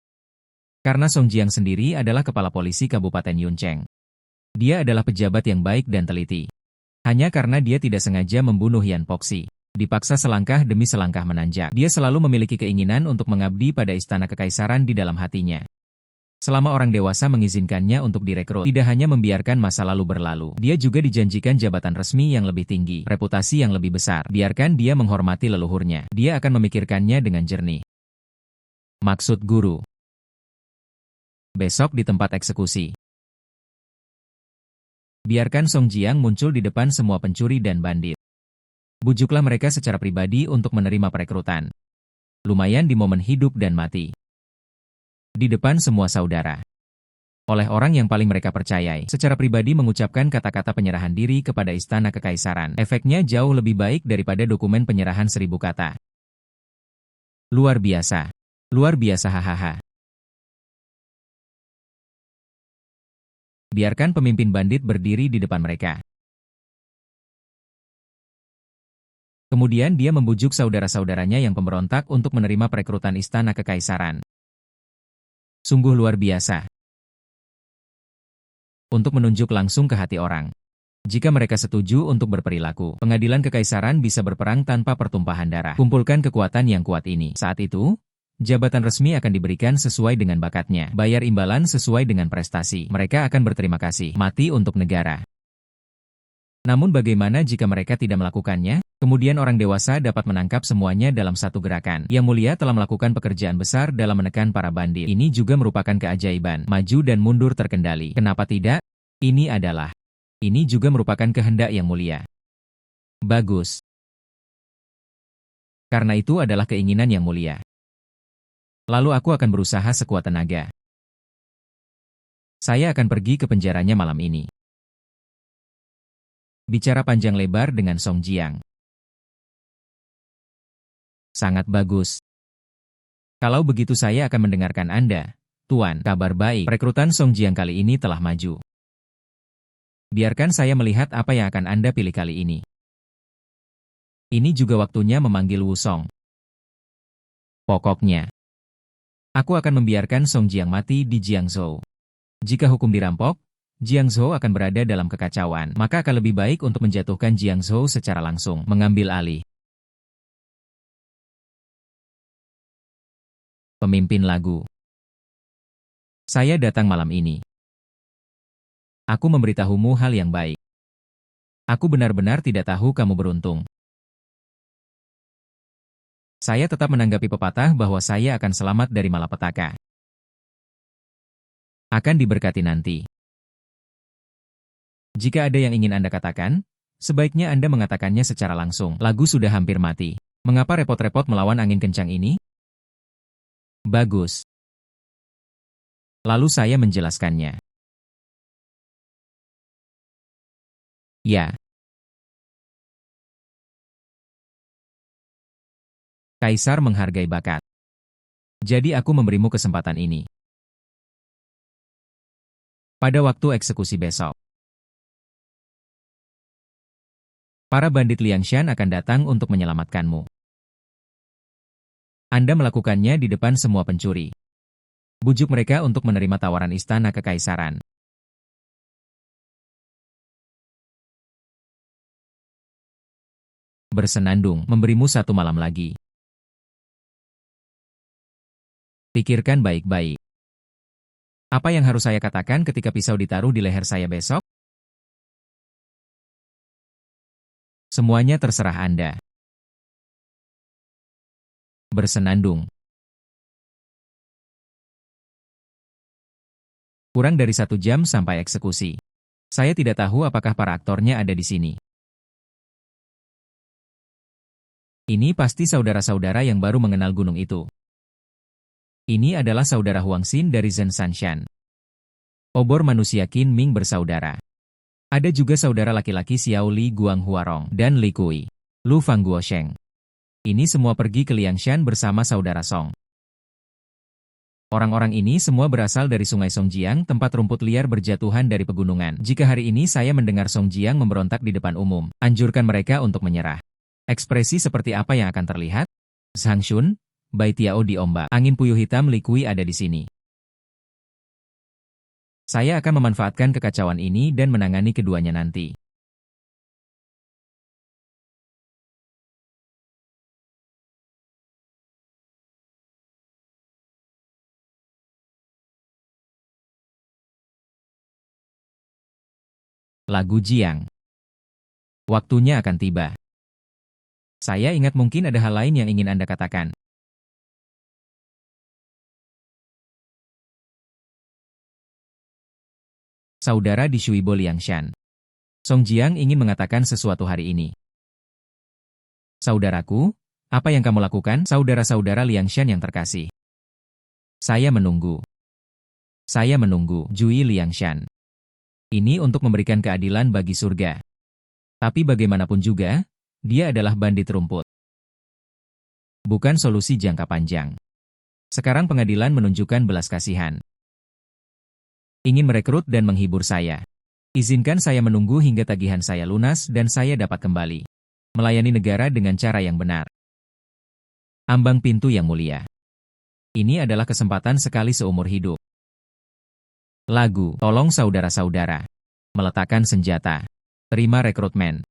Karena Song Jiang sendiri adalah kepala polisi Kabupaten Yuncheng. Dia adalah pejabat yang baik dan teliti. Hanya karena dia tidak sengaja membunuh Yan Poxi. Dipaksa selangkah demi selangkah menanjak. Dia selalu memiliki keinginan untuk mengabdi pada istana kekaisaran di dalam hatinya. Selama orang dewasa mengizinkannya untuk direkrut, tidak hanya membiarkan masa lalu berlalu, dia juga dijanjikan jabatan resmi yang lebih tinggi, reputasi yang lebih besar. Biarkan dia menghormati leluhurnya, dia akan memikirkannya dengan jernih. Maksud guru. Besok di tempat eksekusi. Biarkan Song Jiang muncul di depan semua pencuri dan bandit. Bujuklah mereka secara pribadi untuk menerima perekrutan. Lumayan di momen hidup dan mati. Di depan semua saudara. Oleh orang yang paling mereka percayai, secara pribadi mengucapkan kata-kata penyerahan diri kepada istana kekaisaran. Efeknya jauh lebih baik daripada dokumen penyerahan 1000 kata. Luar biasa. Luar biasa hahaha. Biarkan pemimpin bandit berdiri di depan mereka. Kemudian dia membujuk saudara-saudaranya yang pemberontak untuk menerima perekrutan istana kekaisaran. Sungguh luar biasa. Untuk menunjuk langsung ke hati orang. Jika mereka setuju untuk berperilaku, pengadilan kekaisaran bisa berperang tanpa pertumpahan darah. Kumpulkan kekuatan yang kuat ini. Saat itu, jabatan resmi akan diberikan sesuai dengan bakatnya. Bayar imbalan sesuai dengan prestasi. Mereka akan berterima kasih. Mati untuk negara. Namun bagaimana jika mereka tidak melakukannya? Kemudian orang dewasa dapat menangkap semuanya dalam satu gerakan. Yang Mulia telah melakukan pekerjaan besar dalam menekan para bandit. Ini juga merupakan keajaiban. Maju dan mundur terkendali. Kenapa tidak? Ini juga merupakan kehendak Yang Mulia. Bagus. Karena itu adalah keinginan Yang Mulia. Lalu aku akan berusaha sekuat tenaga. Saya akan pergi ke penjaranya malam ini. Bicara panjang lebar dengan Song Jiang. Sangat bagus. Kalau begitu saya akan mendengarkan Anda. Tuan, kabar baik. Perekrutan Song Jiang kali ini telah maju. Biarkan saya melihat apa yang akan Anda pilih kali ini. Ini juga waktunya memanggil Wu Song. Pokoknya, aku akan membiarkan Song Jiang mati di Jiangzhou. Jika hukum dirampok, Jiangzhou akan berada dalam kekacauan, maka akan lebih baik untuk menjatuhkan Jiangzhou secara langsung, mengambil alih. Pemimpin lagu. Saya datang malam ini. Aku memberitahumu hal yang baik. Aku benar-benar tidak tahu kamu beruntung. Saya tetap menanggapi pepatah bahwa saya akan selamat dari malapetaka. Akan diberkati nanti. Jika ada yang ingin Anda katakan, sebaiknya Anda mengatakannya secara langsung. Lagu sudah hampir mati. Mengapa repot-repot melawan angin kencang ini? Bagus. Lalu saya menjelaskannya. Ya, Kaisar menghargai bakat. Jadi aku memberimu kesempatan ini. Pada waktu eksekusi besok, para bandit Liangshan akan datang untuk menyelamatkanmu. Anda melakukannya di depan semua pencuri. Bujuk mereka untuk menerima tawaran istana kekaisaran. Bersenandung, memberimu 1 malam lagi. Pikirkan baik-baik. Apa yang harus saya katakan ketika pisau ditaruh di leher saya besok? Semuanya terserah Anda. Bersenandung. Kurang dari 1 jam sampai eksekusi. Saya tidak tahu apakah para aktornya ada di sini. Ini pasti saudara-saudara yang baru mengenal gunung itu. Ini adalah saudara Huang Xin dari Zenshanshan. Obor manusia Qin Ming bersaudara. Ada juga saudara laki-laki Xiao Li Guang Huarong dan Li Kui, Lu Fang Guosheng. Ini semua pergi ke Liangshan bersama saudara Song. Orang-orang ini semua berasal dari Sungai Songjiang, tempat rumput liar berjatuhan dari pegunungan. Jika hari ini saya mendengar Songjiang memberontak di depan umum, anjurkan mereka untuk menyerah. Ekspresi seperti apa yang akan terlihat? Zhang Shun, Bai Tiao diombak. Angin puyuh hitam Li Kui ada di sini. Saya akan memanfaatkan kekacauan ini dan menangani keduanya nanti. Lagu Jiang. Waktunya akan tiba. Saya ingat mungkin ada hal lain yang ingin Anda katakan. Saudara di Shuibo Liangshan. Song Jiang ingin mengatakan sesuatu hari ini. Saudaraku, apa yang kamu lakukan, saudara-saudara Liangshan yang terkasih? Saya menunggu. Saya menunggu, Jui Liangshan. Ini untuk memberikan keadilan bagi surga. Tapi bagaimanapun juga, dia adalah bandit rumput. Bukan solusi jangka panjang. Sekarang pengadilan menunjukkan belas kasihan. Ingin merekrut dan menghibur saya. Izinkan saya menunggu hingga tagihan saya lunas dan saya dapat kembali melayani negara dengan cara yang benar. Ambang pintu yang mulia. Ini adalah kesempatan sekali seumur hidup. Lagu, tolong saudara-saudara. Meletakkan senjata. Terima rekrutmen.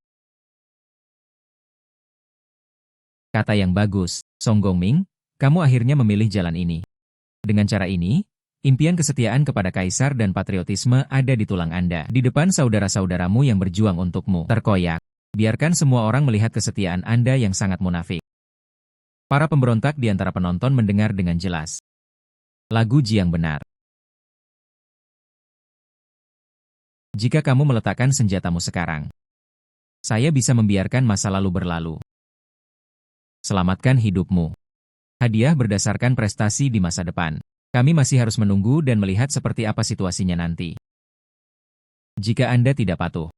Kata yang bagus, Song Gongming, kamu akhirnya memilih jalan ini. Dengan cara ini, impian kesetiaan kepada kaisar dan patriotisme ada di tulang Anda. Di depan saudara-saudaramu yang berjuang untukmu. Terkoyak. Biarkan semua orang melihat kesetiaan Anda yang sangat munafik. Para pemberontak di antara penonton mendengar dengan jelas. Lagu Jiang benar. Jika kamu meletakkan senjatamu sekarang, saya bisa membiarkan masa lalu berlalu. Selamatkan hidupmu. Hadiah berdasarkan prestasi di masa depan. Kami masih harus menunggu dan melihat seperti apa situasinya nanti. Jika Anda tidak patuh.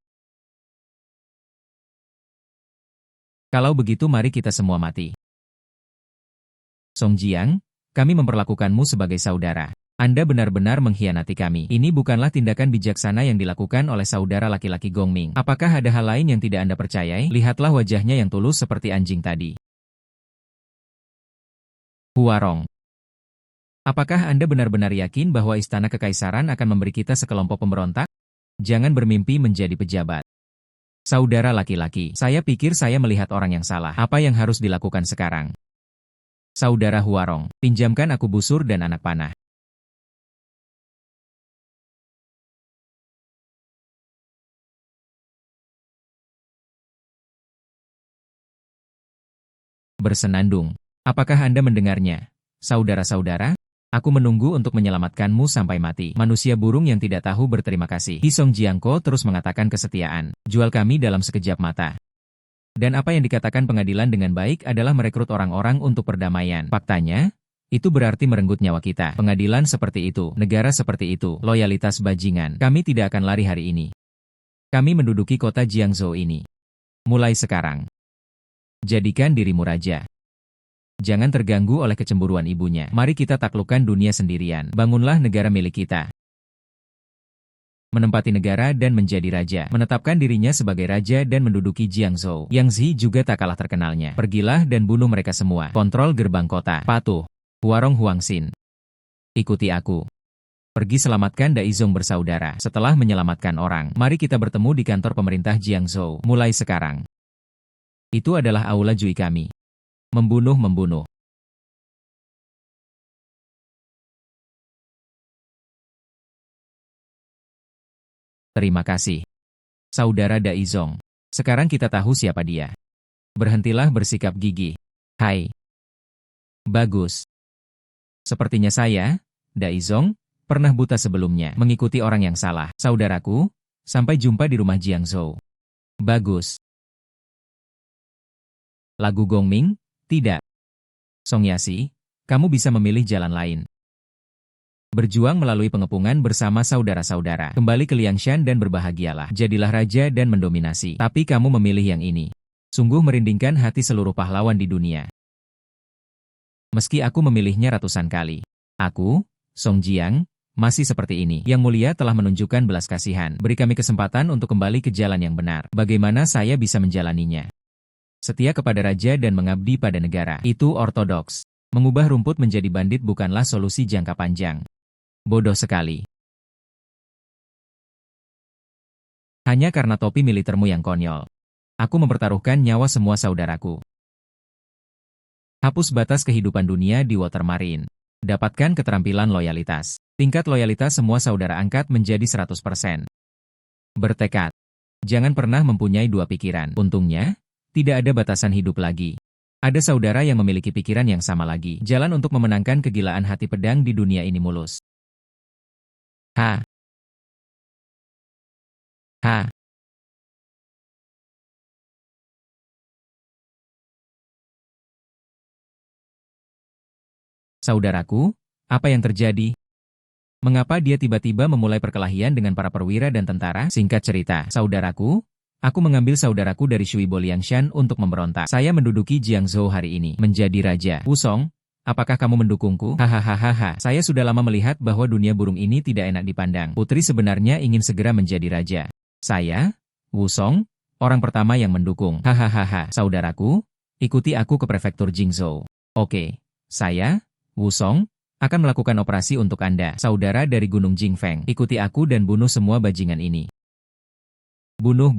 Kalau begitu mari kita semua mati. Song Jiang, kami memperlakukanmu sebagai saudara. Anda benar-benar mengkhianati kami. Ini bukanlah tindakan bijaksana yang dilakukan oleh saudara laki-laki Gongming. Apakah ada hal lain yang tidak Anda percayai? Lihatlah wajahnya yang tulus seperti anjing tadi. Huarong. Apakah Anda benar-benar yakin bahwa istana kekaisaran akan memberi kita sekelompok pemberontak? Jangan bermimpi menjadi pejabat. Saudara laki-laki, saya pikir saya melihat orang yang salah. Apa yang harus dilakukan sekarang? Saudara Huarong, pinjamkan aku busur dan anak panah. Bersenandung. Apakah Anda mendengarnya? Saudara-saudara? Aku menunggu untuk menyelamatkanmu sampai mati. Manusia burung yang tidak tahu berterima kasih. Hi Song Jiangko terus mengatakan kesetiaan. Jual kami dalam sekejap mata. Dan apa yang dikatakan pengadilan dengan baik adalah merekrut orang-orang untuk perdamaian. Faktanya, itu berarti merenggut nyawa kita. Pengadilan seperti itu, negara seperti itu, loyalitas bajingan. Kami tidak akan lari hari ini. Kami menduduki kota Jiangzhou ini. Mulai sekarang, jadikan dirimu raja. Jangan terganggu oleh kecemburuan ibunya. Mari kita taklukkan dunia sendirian. Bangunlah negara milik kita. Menempati negara dan menjadi raja. Menetapkan dirinya sebagai raja dan menduduki Jiangzhou. Yang Zi juga tak kalah terkenalnya. Pergilah dan bunuh mereka semua. Kontrol gerbang kota. Patuh. Huarong Huangxin. Ikuti aku. Pergi selamatkan Daizong bersaudara. Setelah menyelamatkan orang, mari kita bertemu di kantor pemerintah Jiangzhou. Mulai sekarang. Itu adalah aula Jui kami. Membunuh. Terima kasih. Saudara Daizong. Sekarang kita tahu siapa dia. Berhentilah bersikap gigih. Hai. Bagus. Sepertinya saya, Daizong, pernah buta sebelumnya, mengikuti orang yang salah. Saudaraku, sampai jumpa di rumah Jiangzhou. Bagus. Lagu Gongming? Tidak. Song Yasi, kamu bisa memilih jalan lain. Berjuang melalui pengepungan bersama saudara-saudara. Kembali ke Liangshan dan berbahagialah. Jadilah raja dan mendominasi. Tapi kamu memilih yang ini. Sungguh merindingkan hati seluruh pahlawan di dunia. Meski aku memilihnya ratusan kali. Aku, Song Jiang, masih seperti ini. Yang mulia telah menunjukkan belas kasihan. Beri kami kesempatan untuk kembali ke jalan yang benar. Bagaimana saya bisa menjalaninya? Setia kepada raja dan mengabdi pada negara. Itu ortodoks. Mengubah rumput menjadi bandit bukanlah solusi jangka panjang. Bodoh sekali. Hanya karena topi militermu yang konyol. Aku mempertaruhkan nyawa semua saudaraku. Hapus batas kehidupan dunia di Watermarine. Dapatkan keterampilan loyalitas. Tingkat loyalitas semua saudara angkat menjadi 100%. Bertekad. Jangan pernah mempunyai dua pikiran. Untungnya, tidak ada batasan hidup lagi. Ada saudara yang memiliki pikiran yang sama lagi. Jalan untuk memenangkan kegilaan hati pedang di dunia ini mulus. Ha. Saudaraku, apa yang terjadi? Mengapa dia tiba-tiba memulai perkelahian dengan para perwira dan tentara? Singkat cerita, saudaraku, aku mengambil saudaraku dari Shuibo Liangshan untuk memberontak. Saya menduduki Jiangzhou hari ini, menjadi raja. Wusong, apakah kamu mendukungku? Hahaha, saya sudah lama melihat bahwa dunia burung ini tidak enak dipandang. Putri sebenarnya ingin segera menjadi raja. Saya, Wusong, orang pertama yang mendukung. Hahaha, saudaraku, ikuti aku ke prefektur Jingzhou. Oke, saya, Wusong, akan melakukan operasi untuk Anda, saudara dari Gunung Jingfeng. Ikuti aku dan bunuh semua bajingan ini. Bunuh.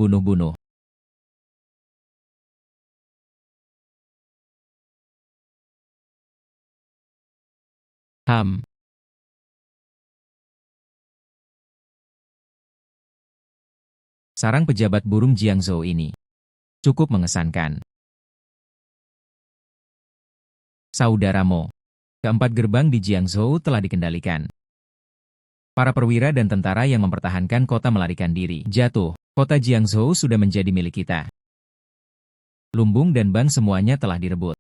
Sarang pejabat burung Jiangzhou ini cukup mengesankan. Saudara Mo. Keempat gerbang di Jiangzhou telah dikendalikan. Para perwira dan tentara yang mempertahankan kota melarikan diri. Jatuh. Kota Jiangzhou sudah menjadi milik kita. Lumbung dan bank semuanya telah direbut.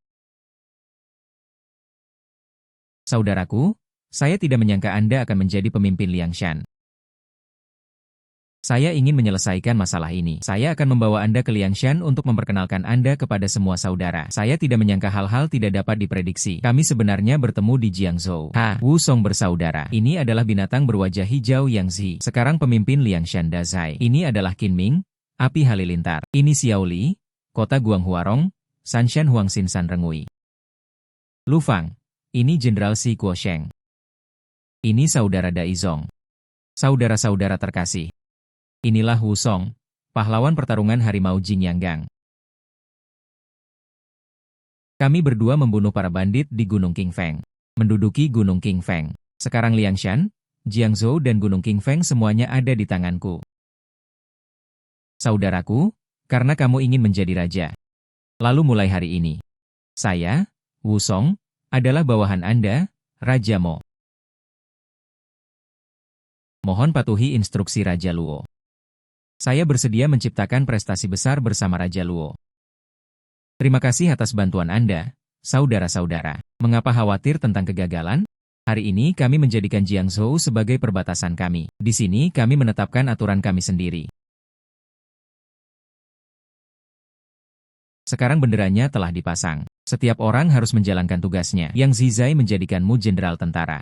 Saudaraku, saya tidak menyangka Anda akan menjadi pemimpin Liangshan. Saya ingin menyelesaikan masalah ini. Saya akan membawa Anda ke Liangshan untuk memperkenalkan Anda kepada semua saudara. Saya tidak menyangka hal-hal tidak dapat diprediksi. Kami sebenarnya bertemu di Jiangzhou. Wusong bersaudara. Ini adalah binatang berwajah hijau Yang Zi. Sekarang pemimpin Liangshan Dazai. Ini adalah Qin Ming, api halilintar. Ini Xiao Li, kota Guanghuarong, Sanshan Huangxin San Rengui. Lu Fang. Ini Jenderal Si Kuosheng. Ini saudara Daizong. Saudara-saudara terkasih. Inilah Wusong, pahlawan pertarungan harimau Jingyanggang. Kami berdua membunuh para bandit di Gunung Qingfeng. Menduduki Gunung Qingfeng. Sekarang Liangshan, Jiangzhou dan Gunung Qingfeng semuanya ada di tanganku. Saudaraku, karena kamu ingin menjadi raja. Lalu mulai hari ini, saya, Wusong, adalah bawahan Anda, Raja Mo. Mohon patuhi instruksi Raja Luo. Saya bersedia menciptakan prestasi besar bersama Raja Luo. Terima kasih atas bantuan Anda, saudara-saudara. Mengapa khawatir tentang kegagalan? Hari ini kami menjadikan Jiangzhou sebagai perbatasan kami. Di sini kami menetapkan aturan kami sendiri. Sekarang benderanya telah dipasang. Setiap orang harus menjalankan tugasnya. Yang Zizai menjadikanmu jenderal tentara.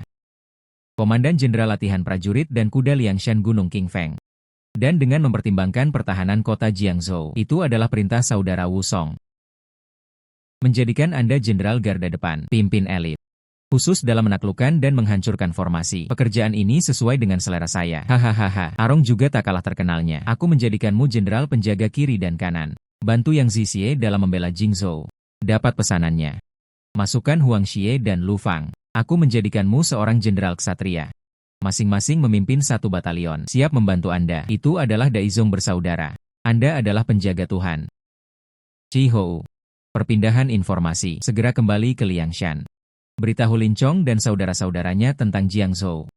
Komandan Jenderal Latihan Prajurit dan Kuda Liangshan Gunung Qingfeng. Dan dengan mempertimbangkan pertahanan kota Jiangzhou, itu adalah perintah saudara Wu Song. Menjadikan Anda jenderal garda depan, pimpin elit. Khusus dalam menaklukkan dan menghancurkan formasi. Pekerjaan ini sesuai dengan selera saya. Hahaha. Arong juga tak kalah terkenalnya. Aku menjadikanmu jenderal penjaga kiri dan kanan. Bantu Yang Zixie dalam membela Jingzhou. Dapat pesanannya. Masukkan Huang Xie dan Lu Fang. Aku menjadikanmu seorang jenderal ksatria. Masing-masing memimpin satu batalion. Siap membantu Anda. Itu adalah Daizong bersaudara. Anda adalah penjaga Tuhan. Cihou. Perpindahan informasi. Segera kembali ke Liangshan. Beritahu Lin Chong dan saudara-saudaranya tentang Jiangzhou.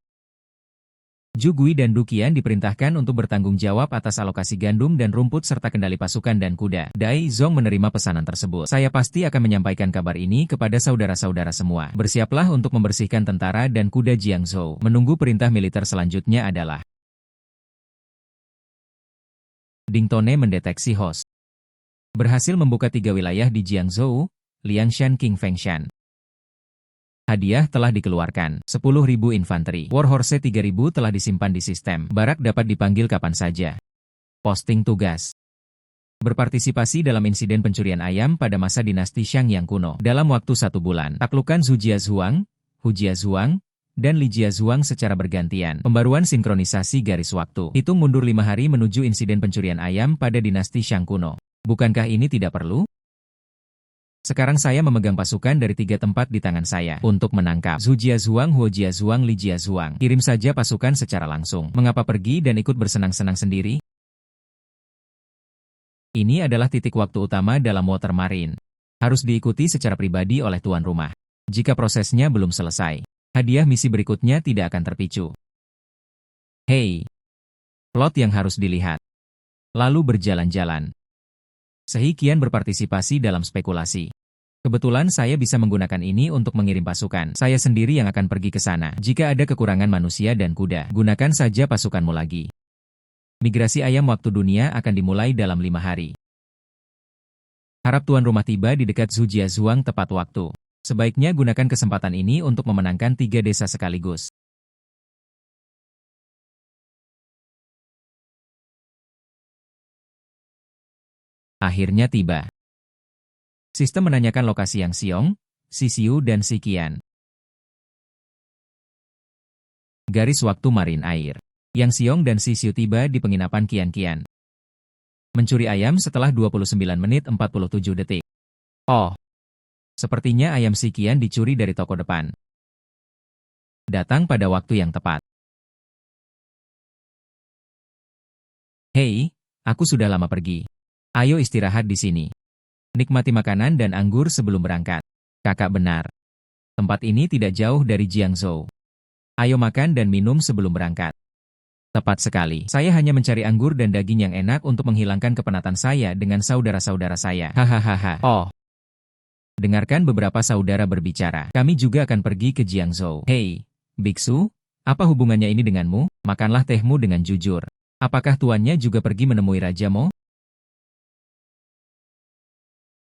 Zhu Gui dan Du Qian diperintahkan untuk bertanggung jawab atas alokasi gandum dan rumput serta kendali pasukan dan kuda. Dai Zong menerima pesanan tersebut. Saya pasti akan menyampaikan kabar ini kepada saudara-saudara semua. Bersiaplah untuk membersihkan tentara dan kuda Jiangzhou. Menunggu perintah militer selanjutnya adalah Ding Tone mendeteksi host. Berhasil membuka 3 wilayah di Jiangzhou, Liangshan Qingfengshan. Hadiah telah dikeluarkan, 10.000 infanteri. Warhorse 3.000 telah disimpan di sistem. Barak dapat dipanggil kapan saja. Posting tugas. Berpartisipasi dalam insiden pencurian ayam pada masa dinasti Shang yang kuno. Dalam waktu 1 bulan, taklukan Zhu Jiazhuang, Hu Jiazhuang, dan Li Jiazhuang secara bergantian. Pembaruan sinkronisasi garis waktu. Hitung mundur 5 hari menuju insiden pencurian ayam pada dinasti Shang kuno. Bukankah ini tidak perlu? Sekarang saya memegang pasukan dari 3 tempat di tangan saya untuk menangkap Zhu Jiazhuang, Huo Jiazhuang, Li Jiazhuang. Kirim saja pasukan secara langsung. Mengapa pergi dan ikut bersenang-senang sendiri? Ini adalah titik waktu utama dalam Water Marine. Harus diikuti secara pribadi oleh tuan rumah. Jika prosesnya belum selesai, hadiah misi berikutnya tidak akan terpicu. Hei! Plot yang harus dilihat. Lalu berjalan-jalan. Sehi kian berpartisipasi dalam spekulasi. Kebetulan saya bisa menggunakan ini untuk mengirim pasukan. Saya sendiri yang akan pergi ke sana. Jika ada kekurangan manusia dan kuda, gunakan saja pasukanmu lagi. Migrasi ayam waktu dunia akan dimulai dalam 5 hari. Harap tuan rumah tiba di dekat Zhu Jiazhuang tepat waktu. Sebaiknya gunakan kesempatan ini untuk memenangkan 3 desa sekaligus. Akhirnya tiba. Sistem menanyakan lokasi Yang Xiong, Sisiu dan Sikian. Garis waktu marin air. Yang Xiong dan Sisiu tiba di penginapan Kian-Kian. Mencuri ayam setelah 29 menit 47 detik. Oh, sepertinya ayam Sikian dicuri dari toko depan. Datang pada waktu yang tepat. Hei, aku sudah lama pergi. Ayo istirahat di sini. Nikmati makanan dan anggur sebelum berangkat. Kakak benar. Tempat ini tidak jauh dari Jiangzhou. Ayo makan dan minum sebelum berangkat. Tepat sekali. Saya hanya mencari anggur dan daging yang enak untuk menghilangkan kepenatan saya dengan saudara-saudara saya. Hahaha. Oh. Dengarkan beberapa saudara berbicara. Kami juga akan pergi ke Jiangzhou. Hei, biksu, apa hubungannya ini denganmu? Makanlah tehmu dengan jujur. Apakah tuannya juga pergi menemui Raja Mo?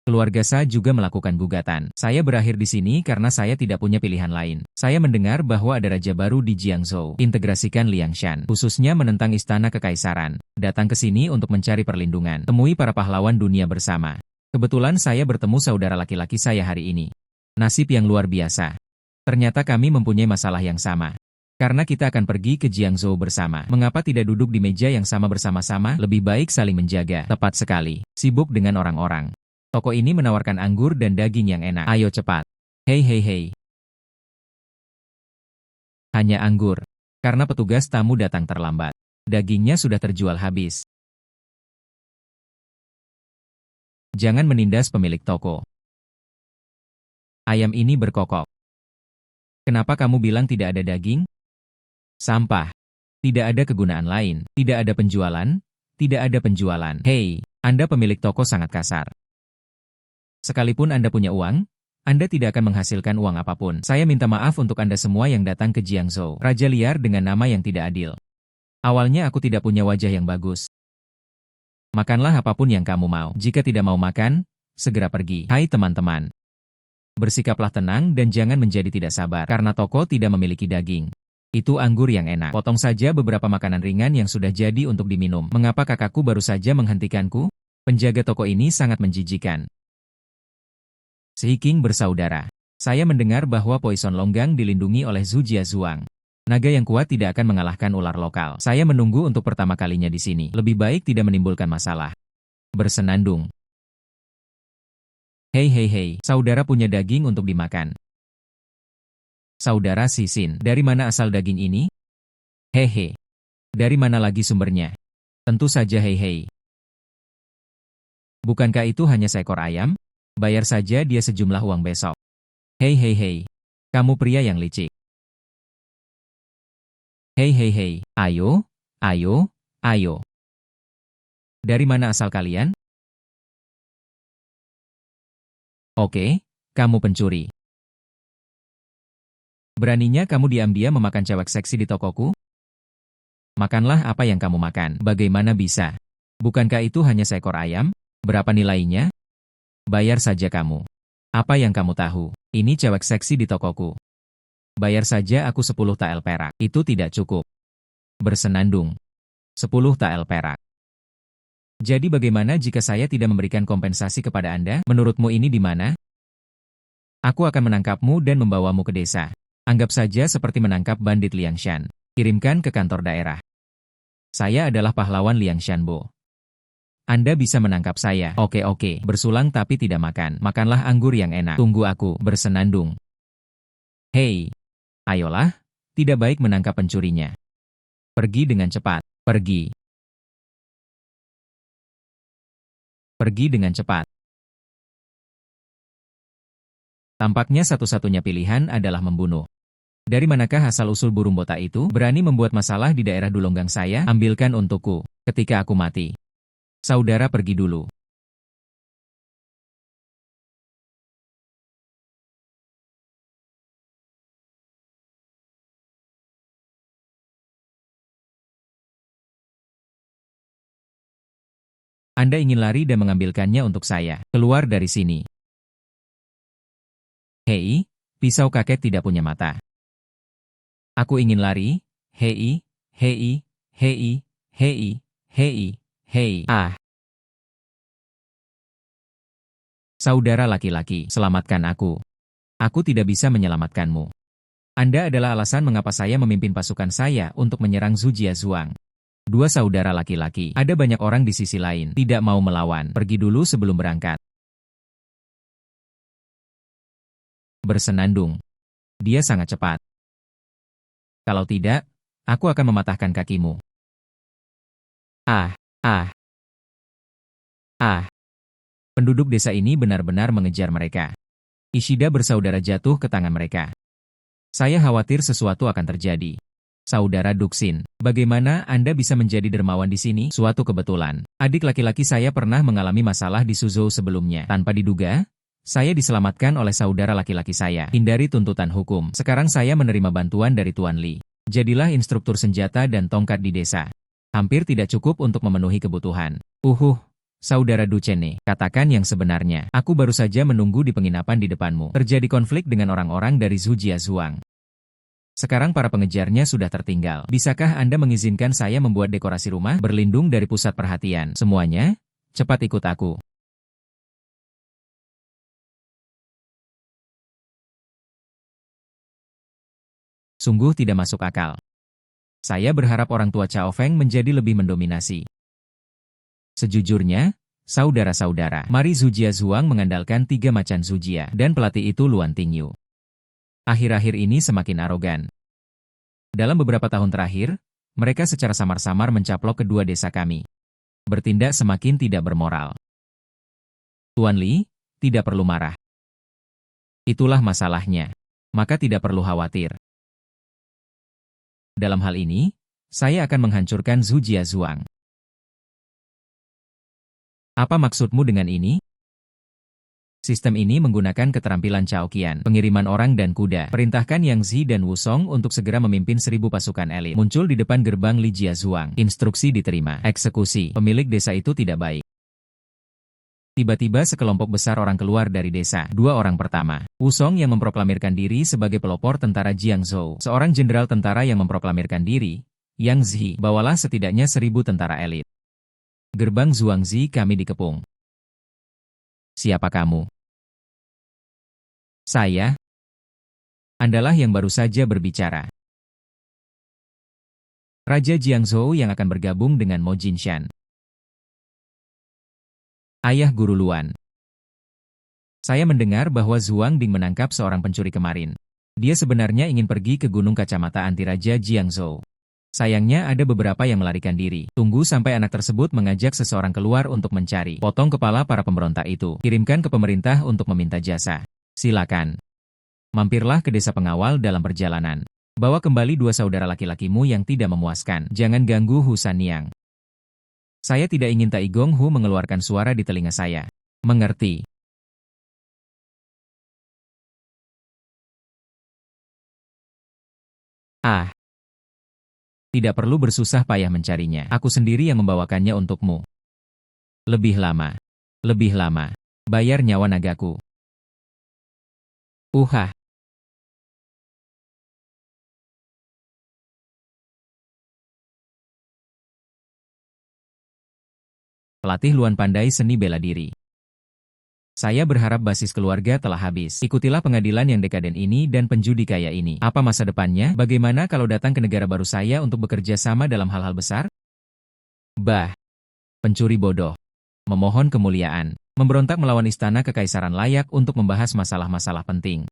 Keluarga Sa juga melakukan gugatan. Saya berakhir di sini karena saya tidak punya pilihan lain. Saya mendengar bahwa ada raja baru di Jiangzhou. Integrasikan Liangshan, khususnya menentang istana kekaisaran. Datang ke sini untuk mencari perlindungan. Temui para pahlawan dunia bersama. Kebetulan saya bertemu saudara laki-laki saya hari ini. Nasib yang luar biasa. Ternyata kami mempunyai masalah yang sama. Karena kita akan pergi ke Jiangzhou bersama. Mengapa tidak duduk di meja yang sama bersama-sama? Lebih baik saling menjaga. Tepat sekali. Sibuk dengan orang-orang. Toko ini menawarkan anggur dan daging yang enak. Ayo cepat. Hei hei hei. Hanya anggur. Karena petugas tamu datang terlambat. Dagingnya sudah terjual habis. Jangan menindas pemilik toko. Ayam ini berkokok. Kenapa kamu bilang tidak ada daging? Sampah. Tidak ada kegunaan lain. Tidak ada penjualan. Tidak ada penjualan. Hei, Anda pemilik toko sangat kasar. Sekalipun Anda punya uang, Anda tidak akan menghasilkan uang apapun. Saya minta maaf untuk Anda semua yang datang ke Jiangzhou. Raja liar dengan nama yang tidak adil. Awalnya aku tidak punya wajah yang bagus. Makanlah apapun yang kamu mau. Jika tidak mau makan, segera pergi. Hai teman-teman. Bersikaplah tenang dan jangan menjadi tidak sabar, karena toko tidak memiliki daging. Itu anggur yang enak. Potong saja beberapa makanan ringan yang sudah jadi untuk diminum. Mengapa kakakku baru saja menghentikanku? Penjaga toko ini sangat menjijikan. King bersaudara. Saya mendengar bahwa Poison Longgang dilindungi oleh Zhu Jiazhuang. Naga yang kuat tidak akan mengalahkan ular lokal. Saya menunggu untuk pertama kalinya di sini. Lebih baik tidak menimbulkan masalah. Bersenandung. Hei, saudara punya daging untuk dimakan. Saudara Sisin, dari mana asal daging ini? Hehe. Dari mana lagi sumbernya? Tentu saja hei. Bukankah itu hanya seekor ayam? Bayar saja dia sejumlah uang besok. Hei. Kamu pria yang licik. Hei. Ayo. Dari mana asal kalian? Oke, kamu pencuri. Beraninya kamu diam-diam memakan cewek seksi di tokoku? Makanlah apa yang kamu makan. Bagaimana bisa? Bukankah itu hanya seekor ayam? Berapa nilainya? Bayar saja kamu. Apa yang kamu tahu? Ini cewek seksi di tokoku. Bayar saja aku 10 tael perak. Itu tidak cukup. Bersenandung. 10 tael perak. Jadi bagaimana jika saya tidak memberikan kompensasi kepada Anda? Menurutmu ini di mana? Aku akan menangkapmu dan membawamu ke desa. Anggap saja seperti menangkap bandit Liangshan. Kirimkan ke kantor daerah. Saya adalah pahlawan Liangshanbo. Anda bisa menangkap saya. Oke. Bersulang tapi tidak makan. Makanlah anggur yang enak. Tunggu aku. Bersenandung. Hei. Ayolah. Tidak baik menangkap pencurinya. Pergi dengan cepat. Pergi dengan cepat. Tampaknya satu-satunya pilihan adalah membunuh. Dari manakah asal-usul burung botak itu? Berani membuat masalah di daerah Dulonggang saya? Ambilkan untukku, ketika aku mati. Saudara pergi dulu. Anda ingin lari dan mengambilkannya untuk saya. Keluar dari sini. Hei, pisau kakek tidak punya mata. Aku ingin lari. Hei. Ah. Saudara laki-laki, selamatkan aku. Aku tidak bisa menyelamatkanmu. Anda adalah alasan mengapa saya memimpin pasukan saya untuk menyerang Zhu Jiazhuang. Dua saudara laki-laki, ada banyak orang di sisi lain, tidak mau melawan. Pergi dulu sebelum berangkat. Bersenandung. Dia sangat cepat. Kalau tidak, aku akan mematahkan kakimu. Ah. Penduduk desa ini benar-benar mengejar mereka. Ishida bersaudara jatuh ke tangan mereka. Saya khawatir sesuatu akan terjadi. Saudara Duxin, bagaimana Anda bisa menjadi dermawan di sini? Suatu kebetulan. Adik laki-laki saya pernah mengalami masalah di Suzhou sebelumnya. Tanpa diduga, saya diselamatkan oleh saudara laki-laki saya. Hindari tuntutan hukum. Sekarang saya menerima bantuan dari Tuan Li. Jadilah instruktur senjata dan tongkat di desa. Hampir tidak cukup untuk memenuhi kebutuhan. Saudara Duchenne, katakan yang sebenarnya. Aku baru saja menunggu di penginapan di depanmu. Terjadi konflik dengan orang-orang dari Zhu Jiazhuang. Sekarang para pengejarnya sudah tertinggal. Bisakah Anda mengizinkan saya membuat dekorasi rumah berlindung dari pusat perhatian? Semuanya, cepat ikut aku. Sungguh tidak masuk akal. Saya berharap orang tua Chao Feng menjadi lebih mendominasi. Sejujurnya, saudara-saudara, mari Zhu Jiazhuang mengandalkan 3 macan Zujia dan pelatih itu Luan Tingyu. Akhir-akhir ini semakin arogan. Dalam beberapa tahun terakhir, mereka secara samar-samar mencaplok kedua desa kami. Bertindak semakin tidak bermoral. Tuan Li, tidak perlu marah. Itulah masalahnya. Maka tidak perlu khawatir. Dalam hal ini, saya akan menghancurkan Zhu Jiazhuang. Apa maksudmu dengan ini? Sistem ini menggunakan keterampilan Chao Qian, pengiriman orang dan kuda. Perintahkan Yang Zi dan Wu Song untuk segera memimpin 1000 pasukan elit. Muncul di depan gerbang Li Jiazhuang. Instruksi diterima. Eksekusi. Pemilik desa itu tidak baik. Tiba-tiba sekelompok besar orang keluar dari desa. Dua orang pertama, Wusong yang memproklamirkan diri sebagai pelopor tentara Jiangzhou. Seorang jenderal tentara yang memproklamirkan diri, Yang Zi, bawalah setidaknya 1.000 tentara elit. Gerbang Zhuangzi kami dikepung. Siapa kamu? Saya. Andalah yang baru saja berbicara. Raja Jiangzhou yang akan bergabung dengan Mo Jinshan. Ayah Guru Luan. Saya mendengar bahwa Zhuang Ding menangkap seorang pencuri kemarin. Dia sebenarnya ingin pergi ke Gunung Kacamata Anti Raja Jiangzhou. Sayangnya ada beberapa yang melarikan diri. Tunggu sampai anak tersebut mengajak seseorang keluar untuk mencari potong kepala para pemberontak itu. Kirimkan ke pemerintah untuk meminta jasa. Silakan. Mampirlah ke desa pengawal dalam perjalanan. Bawa kembali 2 saudara laki-lakimu yang tidak memuaskan. Jangan ganggu Hu Sanyang. Saya tidak ingin Tai Gong Hu mengeluarkan suara di telinga saya. Mengerti? Ah. Tidak perlu bersusah payah mencarinya. Aku sendiri yang membawakannya untukmu. Lebih lama. Lebih lama. Bayar nyawa nagaku. Uhah. Pelatih Luan pandai seni bela diri. Saya berharap basis keluarga telah habis. Ikutilah pengadilan yang dekaden ini dan penjudi kaya ini. Apa masa depannya? Bagaimana kalau datang ke negara baru saya untuk bekerja sama dalam hal-hal besar? Bah. Pencuri bodoh. Memohon kemuliaan. Memberontak melawan istana kekaisaran layak untuk membahas masalah-masalah penting.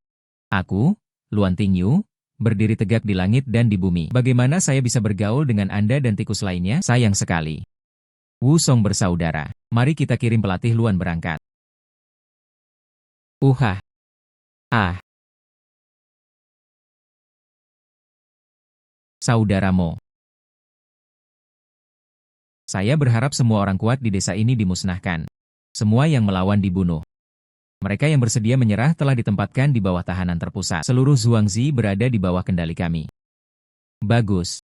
Aku, Luan Tingyu, berdiri tegak di langit dan di bumi. Bagaimana saya bisa bergaul dengan Anda dan tikus lainnya? Sayang sekali. Wusong bersaudara. Mari kita kirim pelatih Luan berangkat. Uhah. Ah. Saudara Mo. Saya berharap semua orang kuat di desa ini dimusnahkan. Semua yang melawan dibunuh. Mereka yang bersedia menyerah telah ditempatkan di bawah tahanan terpusat. Seluruh Zhuangzi berada di bawah kendali kami. Bagus.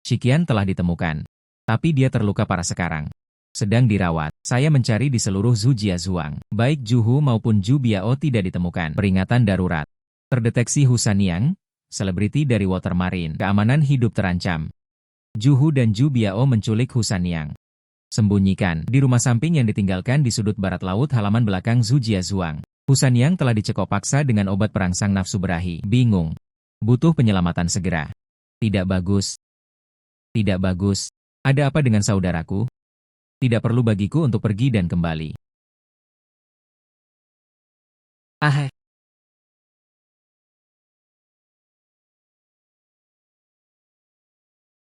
Shiqian telah ditemukan. Tapi dia terluka parah sekarang. Sedang dirawat. Saya mencari di seluruh Zhujia Zhuang. Baik Juhu maupun Ju Biao tidak ditemukan. Peringatan darurat. Terdeteksi Hu Sanyang, selebriti dari Water Marine. Keamanan hidup terancam. Juhu dan Ju Biao menculik Hu Sanyang. Sembunyikan di rumah samping yang ditinggalkan di sudut barat laut halaman belakang Zhujia Zhuang. Hu Sanyang telah dicekok paksa dengan obat perangsang nafsu berahi. Bingung. Butuh penyelamatan segera. Tidak bagus. Tidak bagus. Ada apa dengan saudaraku? Tidak perlu bagiku untuk pergi dan kembali. Ah.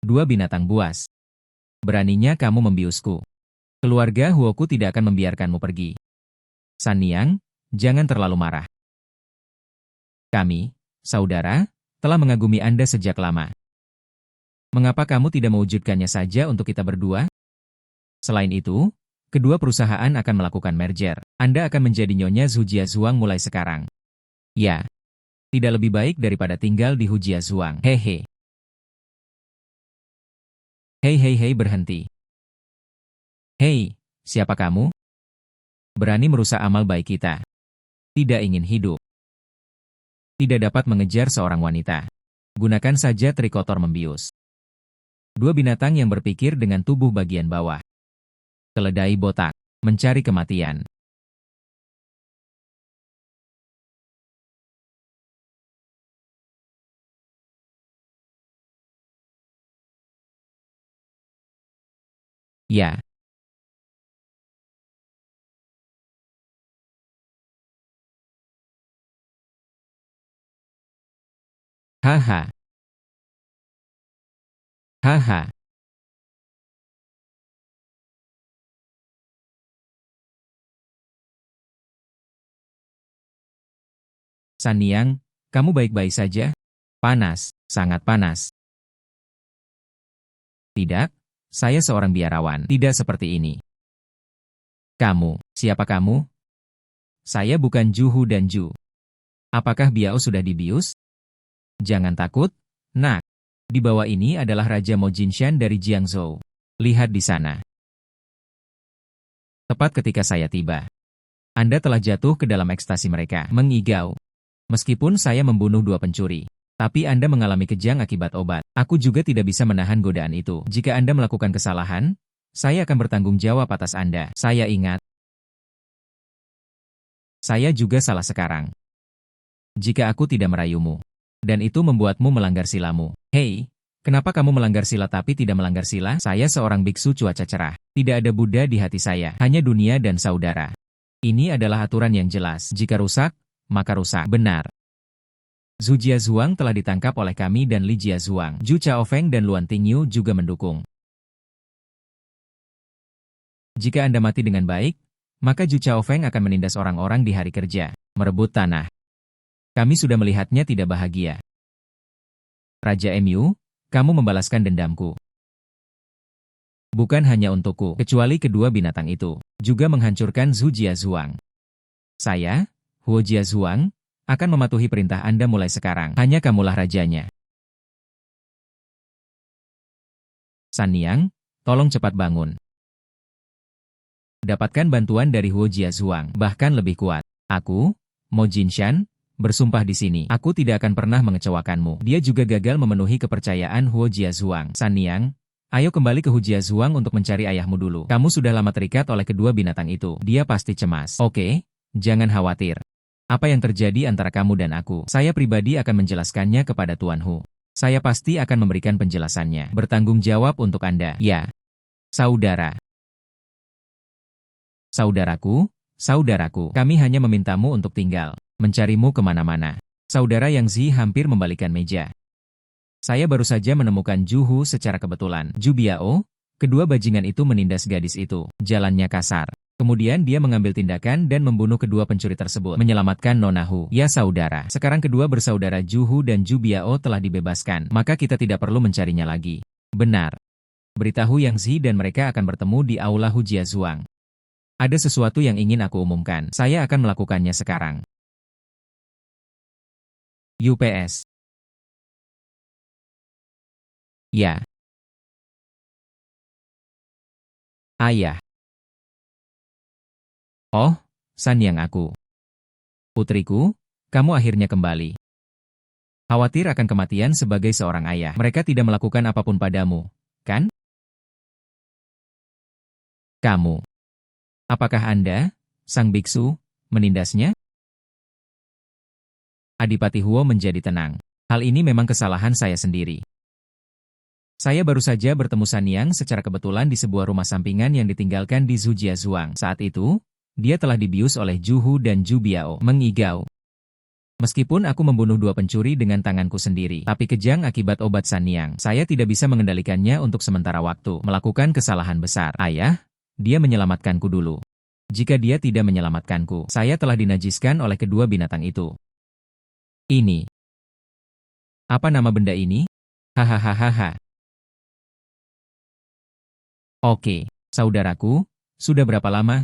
Dua binatang buas. Beraninya kamu membiusku. Keluarga Huoku tidak akan membiarkanmu pergi. Sanyang, jangan terlalu marah. Kami, saudara, telah mengagumi Anda sejak lama. Mengapa kamu tidak mewujudkannya saja untuk kita berdua? Selain itu, kedua perusahaan akan melakukan merger. Anda akan menjadi Nyonya Zhujia Zhuang mulai sekarang. Ya, tidak lebih baik daripada tinggal di Hujia Zhuang. Hehe. Hei, berhenti. Hei, siapa kamu? Berani merusak amal baik kita. Tidak ingin hidup. Tidak dapat mengejar seorang wanita. Gunakan saja trik kotor membius. Dua binatang yang berpikir dengan tubuh bagian bawah. Keledai botak, mencari kematian. Ya. Haha. Haha. Sanyang, kamu baik-baik saja? Panas, sangat panas. Tidak, saya seorang biarawan. Tidak seperti ini. Kamu, siapa kamu? Saya bukan Juhu dan Ju. Apakah Biao sudah dibius? Jangan takut, nak. Di bawah ini adalah Raja Mo Jinshan dari Jiangzhou. Lihat di sana. Tepat ketika saya tiba, Anda telah jatuh ke dalam ekstasi mereka, mengigau. Meskipun saya membunuh 2 pencuri, tapi Anda mengalami kejang akibat obat. Aku juga tidak bisa menahan godaan itu. Jika Anda melakukan kesalahan, saya akan bertanggung jawab atas Anda. Saya ingat. Saya juga salah sekarang. Jika aku tidak merayumu, dan itu membuatmu melanggar silamu. Hei, kenapa kamu melanggar sila tapi tidak melanggar sila? Saya seorang biksu cuaca cerah. Tidak ada Buddha di hati saya, hanya dunia dan saudara. Ini adalah aturan yang jelas. Jika rusak, maka rusak. Benar. Zhu Jiazhuang telah ditangkap oleh kami dan Li Jiazhuang. Zhu Chaofeng dan Luan Tingyu juga mendukung. Jika Anda mati dengan baik, maka Zhu Chaofeng akan menindas orang-orang di hari kerja, merebut tanah. Kami sudah melihatnya tidak bahagia. Raja Mu, kamu membalaskan dendamku. Bukan hanya untukku, kecuali kedua binatang itu, juga menghancurkan Zhu Jiazhuang. Saya, Huo Jiazhuang, akan mematuhi perintah Anda mulai sekarang. Hanya kamulah rajanya. San Niang, tolong cepat bangun. Dapatkan bantuan dari Huo Jiazhuang, bahkan lebih kuat. Aku, Mo Jinshan, bersumpah di sini. Aku tidak akan pernah mengecewakanmu. Dia juga gagal memenuhi kepercayaan Huo Jiazhuang. San Niang, ayo kembali ke Huo Jiazhuang untuk mencari ayahmu dulu. Kamu sudah lama terikat oleh kedua binatang itu. Dia pasti cemas. Oke, jangan khawatir. Apa yang terjadi antara kamu dan aku? Saya pribadi akan menjelaskannya kepada Tuan Hu. Saya pasti akan memberikan penjelasannya. Bertanggung jawab untuk Anda. Ya. Saudara. Saudaraku, kami hanya memintamu untuk tinggal. Mencarimu kemana-mana. Saudara Yang Zi hampir membalikkan meja. Saya baru saja menemukan Juhu secara kebetulan. Ju Biao, kedua bajingan itu menindas gadis itu. Jalannya kasar. Kemudian dia mengambil tindakan dan membunuh kedua pencuri tersebut, menyelamatkan Nona Hu. Ya saudara, sekarang kedua bersaudara Juhu dan Ju Biao telah dibebaskan, maka kita tidak perlu mencarinya lagi. Benar. Beritahu Yang Zi dan mereka akan bertemu di aula Hu Jiazhuang. Ada sesuatu yang ingin aku umumkan. Saya akan melakukannya sekarang. UPS. Ya. Ayah. Oh, San Yang aku. Putriku, kamu akhirnya kembali. Khawatir akan kematian sebagai seorang ayah. Mereka tidak melakukan apapun padamu, kan? Kamu. Apakah Anda, sang biksu, menindasnya? Adipati Huo menjadi tenang. Hal ini memang kesalahan saya sendiri. Saya baru saja bertemu San Yang secara kebetulan di sebuah rumah sampingan yang ditinggalkan di Zhu Jiazhuang. Saat itu, dia telah dibius oleh Juhu dan Ju Biao. Mengigau. Meskipun aku membunuh 2 pencuri dengan tanganku sendiri, tapi kejang akibat obat San Niang. Saya tidak bisa mengendalikannya untuk sementara waktu. Melakukan kesalahan besar. Ayah, dia menyelamatkanku dulu. Jika dia tidak menyelamatkanku, saya telah dinajiskan oleh kedua binatang itu. Ini. Apa nama benda ini? Hahaha. Oke, saudaraku, sudah berapa lama?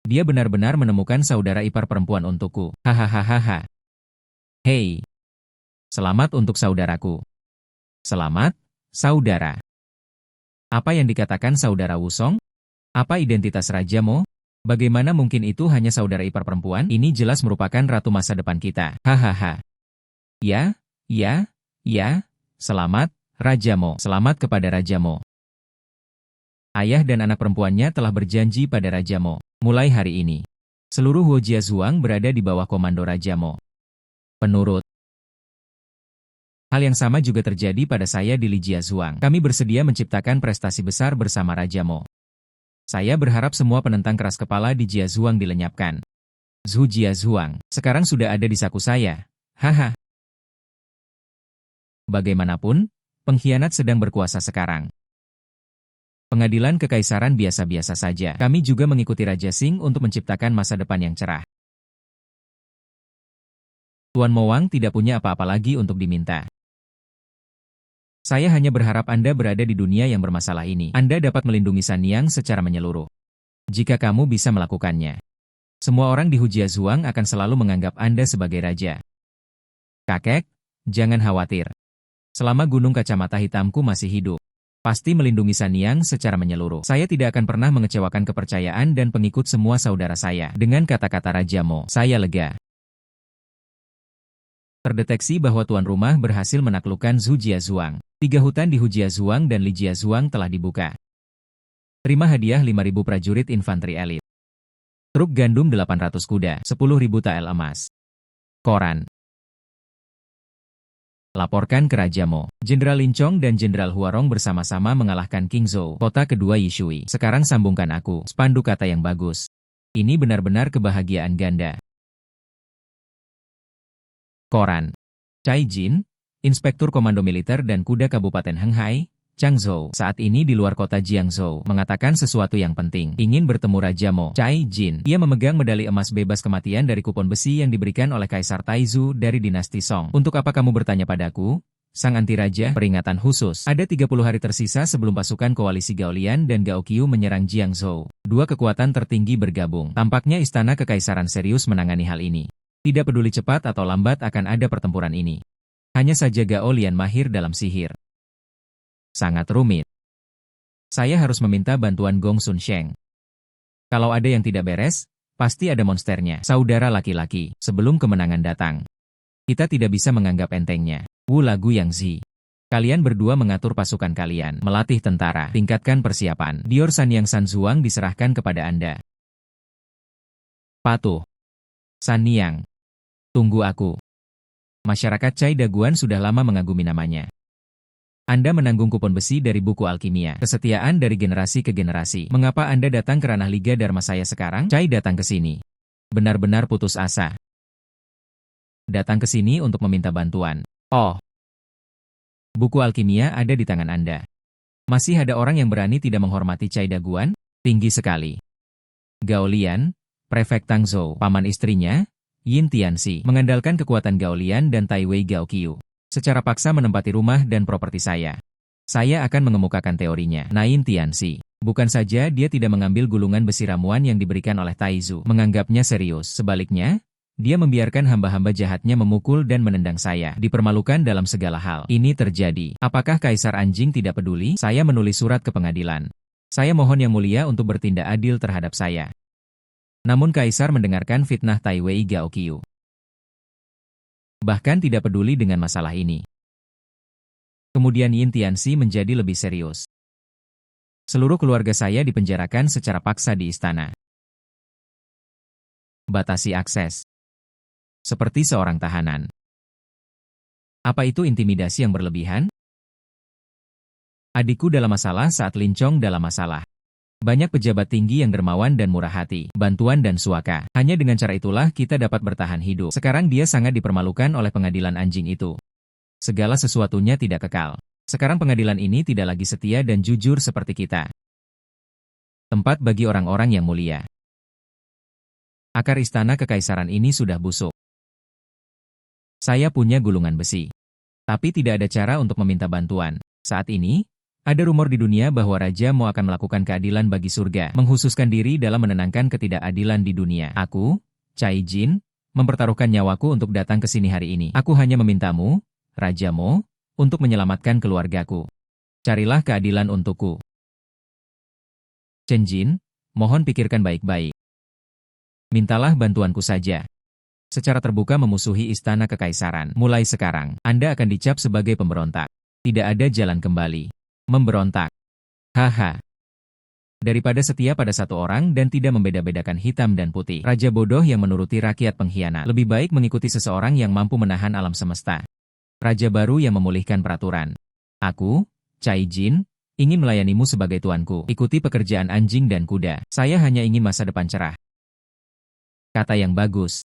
Dia benar-benar menemukan saudara ipar perempuan untukku. Hahaha. Hei. Selamat untuk saudaraku. Selamat, saudara. Apa yang dikatakan saudara Wusong? Apa identitas Raja Mo? Bagaimana mungkin itu hanya saudara ipar perempuan? Ini jelas merupakan ratu masa depan kita. Hahaha. Ya. Selamat, Raja Mo. Selamat kepada Raja Mo. Ayah dan anak perempuannya telah berjanji pada Raja Mo. Mulai hari ini, seluruh Huo Jiazhuang berada di bawah komando Raja Mo. Penurut. Hal yang sama juga terjadi pada saya di Li Jiazhuang. Kami bersedia menciptakan prestasi besar bersama Raja Mo. Saya berharap semua penentang keras kepala di Jiazhuang dilenyapkan. Zhu Jiazhuang, sekarang sudah ada di saku saya. Haha. Bagaimanapun, pengkhianat sedang berkuasa sekarang. Pengadilan kekaisaran biasa-biasa saja. Kami juga mengikuti Raja Xing untuk menciptakan masa depan yang cerah. Tuan Mowang tidak punya apa-apa lagi untuk diminta. Saya hanya berharap Anda berada di dunia yang bermasalah ini. Anda dapat melindungi San Niang secara menyeluruh. Jika kamu bisa melakukannya, semua orang di Hu Jiazhuang akan selalu menganggap Anda sebagai raja. Kakek, jangan khawatir. Selama gunung kacamata hitamku masih hidup, Pasti melindungi Sanyang secara menyeluruh. Saya tidak akan pernah mengecewakan kepercayaan dan pengikut semua saudara saya. Dengan kata-kata Raja Mo, saya lega. Terdeteksi bahwa tuan rumah berhasil menaklukkan Zhu Jiazhuang. 3 hutan di Hujiazhuang dan Li Jiazhuang telah dibuka. Terima hadiah 5.000 prajurit infanteri elit. Truk gandum 800 kuda, 10.000 tael emas. Koran. Laporkan ke Raja Mo. Jenderal Lin Chong dan Jenderal Huarong bersama-sama mengalahkan King Zhou, kota kedua Yishui. Sekarang sambungkan aku. Spanduk kata yang bagus. Ini benar-benar kebahagiaan ganda. Koran. Cai Jin, Inspektur Komando Militer dan Kuda Kabupaten Henghai, Changzhou, saat ini di luar kota Jiangzhou, mengatakan sesuatu yang penting. Ingin bertemu Raja Mo. Cai Jin. Ia memegang medali emas bebas kematian dari kupon besi yang diberikan oleh Kaisar Taizu dari dinasti Song. Untuk apa kamu bertanya padaku? Sang anti-raja, peringatan khusus. Ada 30 hari tersisa sebelum pasukan koalisi Gaolian dan Gaoqiu menyerang Jiangzhou. 2 kekuatan tertinggi bergabung. Tampaknya istana kekaisaran serius menangani hal ini. Tidak peduli cepat atau lambat akan ada pertempuran ini. Hanya saja Gaolian mahir dalam sihir. Sangat rumit. Saya harus meminta bantuan Gong Sun Sheng. Kalau ada yang tidak beres, pasti ada monsternya. Saudara laki-laki, sebelum kemenangan datang. Kita tidak bisa menganggap entengnya. Wu Lagu Yang Zi. Kalian berdua mengatur pasukan kalian, melatih tentara, tingkatkan persiapan. Dior Sanyang Sanzuang diserahkan kepada Anda. Patuh. Sanyang. Tunggu aku. Masyarakat Cai Daguan sudah lama mengagumi namanya. Anda menanggung kupon besi dari buku alkimia, kesetiaan dari generasi ke generasi. Mengapa Anda datang ke ranah Liga Dharma saya sekarang? Cai datang ke sini. Benar-benar putus asa. Datang ke sini untuk meminta bantuan. Oh. Buku alkimia ada di tangan Anda. Masih ada orang yang berani tidak menghormati Cai Daguan? Tinggi sekali. Gaolian, Prefek Tangzhou, paman istrinya, Yin Tianxi, mengandalkan kekuatan Gaolian dan Taiwei Gaoqiu. Secara paksa menempati rumah dan properti saya. Saya akan mengemukakan teorinya. Nain Tianxi. Bukan saja dia tidak mengambil gulungan besi ramuan yang diberikan oleh Taizu, menganggapnya serius. Sebaliknya, dia membiarkan hamba-hamba jahatnya memukul dan menendang saya. Dipermalukan dalam segala hal. Ini terjadi. Apakah Kaisar Anjing tidak peduli? Saya menulis surat ke pengadilan. Saya mohon Yang Mulia untuk bertindak adil terhadap saya. Namun Kaisar mendengarkan fitnah Taiwei Gaoqiu. Bahkan tidak peduli dengan masalah ini. Kemudian Yin Tianxi menjadi lebih serius. Seluruh keluarga saya dipenjarakan secara paksa di istana. Batasi akses. Seperti seorang tahanan. Apa itu intimidasi yang berlebihan? Adikku dalam masalah saat Lin Chong dalam masalah. Banyak pejabat tinggi yang dermawan dan murah hati, bantuan dan suaka. Hanya dengan cara itulah kita dapat bertahan hidup. Sekarang dia sangat dipermalukan oleh pengadilan anjing itu. Segala sesuatunya tidak kekal. Sekarang pengadilan ini tidak lagi setia dan jujur seperti kita. Tempat bagi orang-orang yang mulia. Akar istana kekaisaran ini sudah busuk. Saya punya gulungan besi. Tapi tidak ada cara untuk meminta bantuan. Saat ini, ada rumor di dunia bahwa Raja Mo akan melakukan keadilan bagi surga, menghususkan diri dalam menenangkan ketidakadilan di dunia. Aku, Cai Jin, mempertaruhkan nyawaku untuk datang ke sini hari ini. Aku hanya memintamu, Raja Mo, untuk menyelamatkan keluargaku. Carilah keadilan untukku. Chen Jin, mohon pikirkan baik-baik. Mintalah bantuanku saja. Secara terbuka memusuhi istana kekaisaran. Mulai sekarang, Anda akan dicap sebagai pemberontak. Tidak ada jalan kembali. Memberontak. Haha. Daripada setia pada satu orang dan tidak membeda-bedakan hitam dan putih. Raja bodoh yang menuruti rakyat pengkhianat. Lebih baik mengikuti seseorang yang mampu menahan alam semesta. Raja baru yang memulihkan peraturan. Aku, Cai Jin, ingin melayanimu sebagai tuanku. Ikuti pekerjaan anjing dan kuda. Saya hanya ingin masa depan cerah. Kata yang bagus.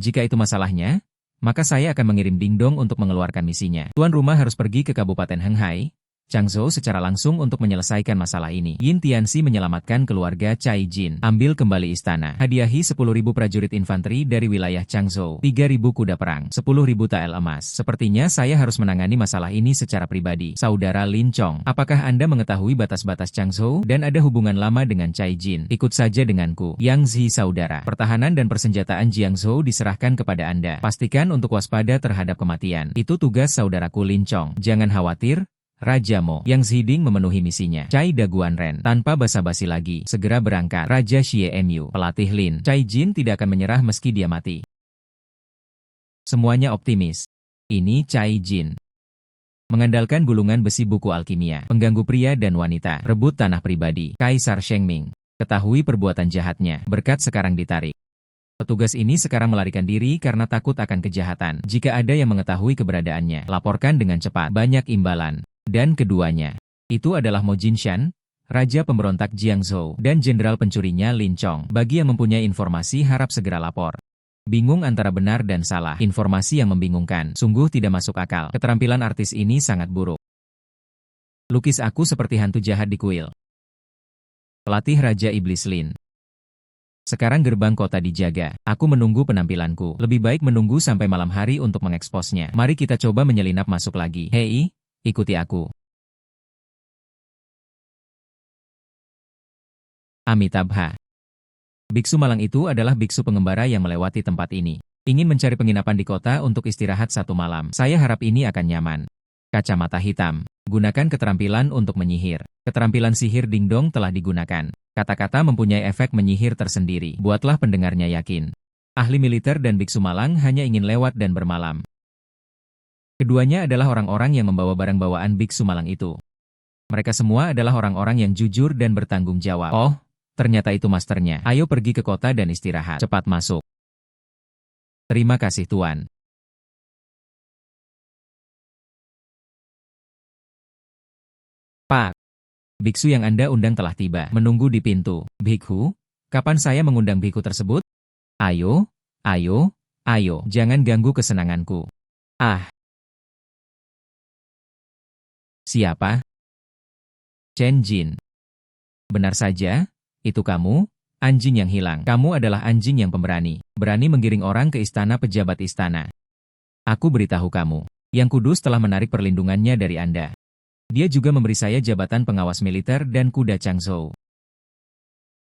Jika itu masalahnya, maka saya akan mengirim Ding Dong untuk mengeluarkan misinya. Tuan rumah harus pergi ke Kabupaten Henghai, Changzhou secara langsung untuk menyelesaikan masalah ini. Yin Tianxi menyelamatkan keluarga Cai Jin. Ambil kembali istana. Hadiahi 10.000 prajurit infanteri dari wilayah Changzhou. 3.000 kuda perang. 10.000 tael emas. Sepertinya saya harus menangani masalah ini secara pribadi. Saudara Lin Chong, apakah Anda mengetahui batas-batas Changzhou dan ada hubungan lama dengan Cai Jin? Ikut saja denganku. Yang Zi saudara. Pertahanan dan persenjataan Jiangzhou diserahkan kepada Anda. Pastikan untuk waspada terhadap kematian. Itu tugas saudaraku Lin Chong. Jangan khawatir. Raja Mo, Yang Zhiding memenuhi misinya. Cai Daguanren, tanpa basa-basi lagi, segera berangkat. Raja Xie Mu, pelatih Lin. Cai Jin tidak akan menyerah meski dia mati. Semuanya optimis. Ini Cai Jin. Mengandalkan gulungan besi buku alkimia, pengganggu pria dan wanita, rebut tanah pribadi, Kaisar Shengming. Ketahui perbuatan jahatnya, berkat sekarang ditarik. Petugas ini sekarang melarikan diri karena takut akan kejahatan. Jika ada yang mengetahui keberadaannya, laporkan dengan cepat. Banyak imbalan. Dan keduanya, itu adalah Mo Jinshan, Raja Pemberontak Jiangzhou, dan Jenderal Pencurinya Lin Chong. Bagi yang mempunyai informasi harap segera lapor. Bingung antara benar dan salah. Informasi yang membingungkan, sungguh tidak masuk akal. Keterampilan artis ini sangat buruk. Lukis aku seperti hantu jahat di kuil. Pelatih Raja Iblis Lin. Sekarang gerbang kota dijaga. Aku menunggu penampilanku. Lebih baik menunggu sampai malam hari untuk mengeksposnya. Mari kita coba menyelinap masuk lagi. Hei, ikuti aku. Amitabha. Biksu malang itu adalah biksu pengembara yang melewati tempat ini. Ingin mencari penginapan di kota untuk istirahat satu malam. Saya harap ini akan nyaman. Kacamata hitam. Gunakan keterampilan untuk menyihir. Keterampilan sihir dingdong telah digunakan. Kata-kata mempunyai efek menyihir tersendiri. Buatlah pendengarnya yakin. Ahli militer dan biksu malang hanya ingin lewat dan bermalam. Keduanya adalah orang-orang yang membawa barang bawaan biksu malang itu. Mereka semua adalah orang-orang yang jujur dan bertanggung jawab. Oh, ternyata itu masternya. Ayo pergi ke kota dan istirahat. Cepat masuk. Terima kasih Tuan. Pak. Biksu yang Anda undang telah tiba. Menunggu di pintu. Bikhu, kapan saya mengundang bikhu tersebut? Ayo, ayo, ayo. Jangan ganggu kesenanganku. Ah. Siapa? Chen Jin. Benar saja, itu kamu, anjing yang hilang. Kamu adalah anjing yang pemberani. Berani menggiring orang ke istana pejabat istana. Aku beritahu kamu, Yang Kudus telah menarik perlindungannya dari Anda. Dia juga memberi saya jabatan pengawas militer dan kuda Changzhou.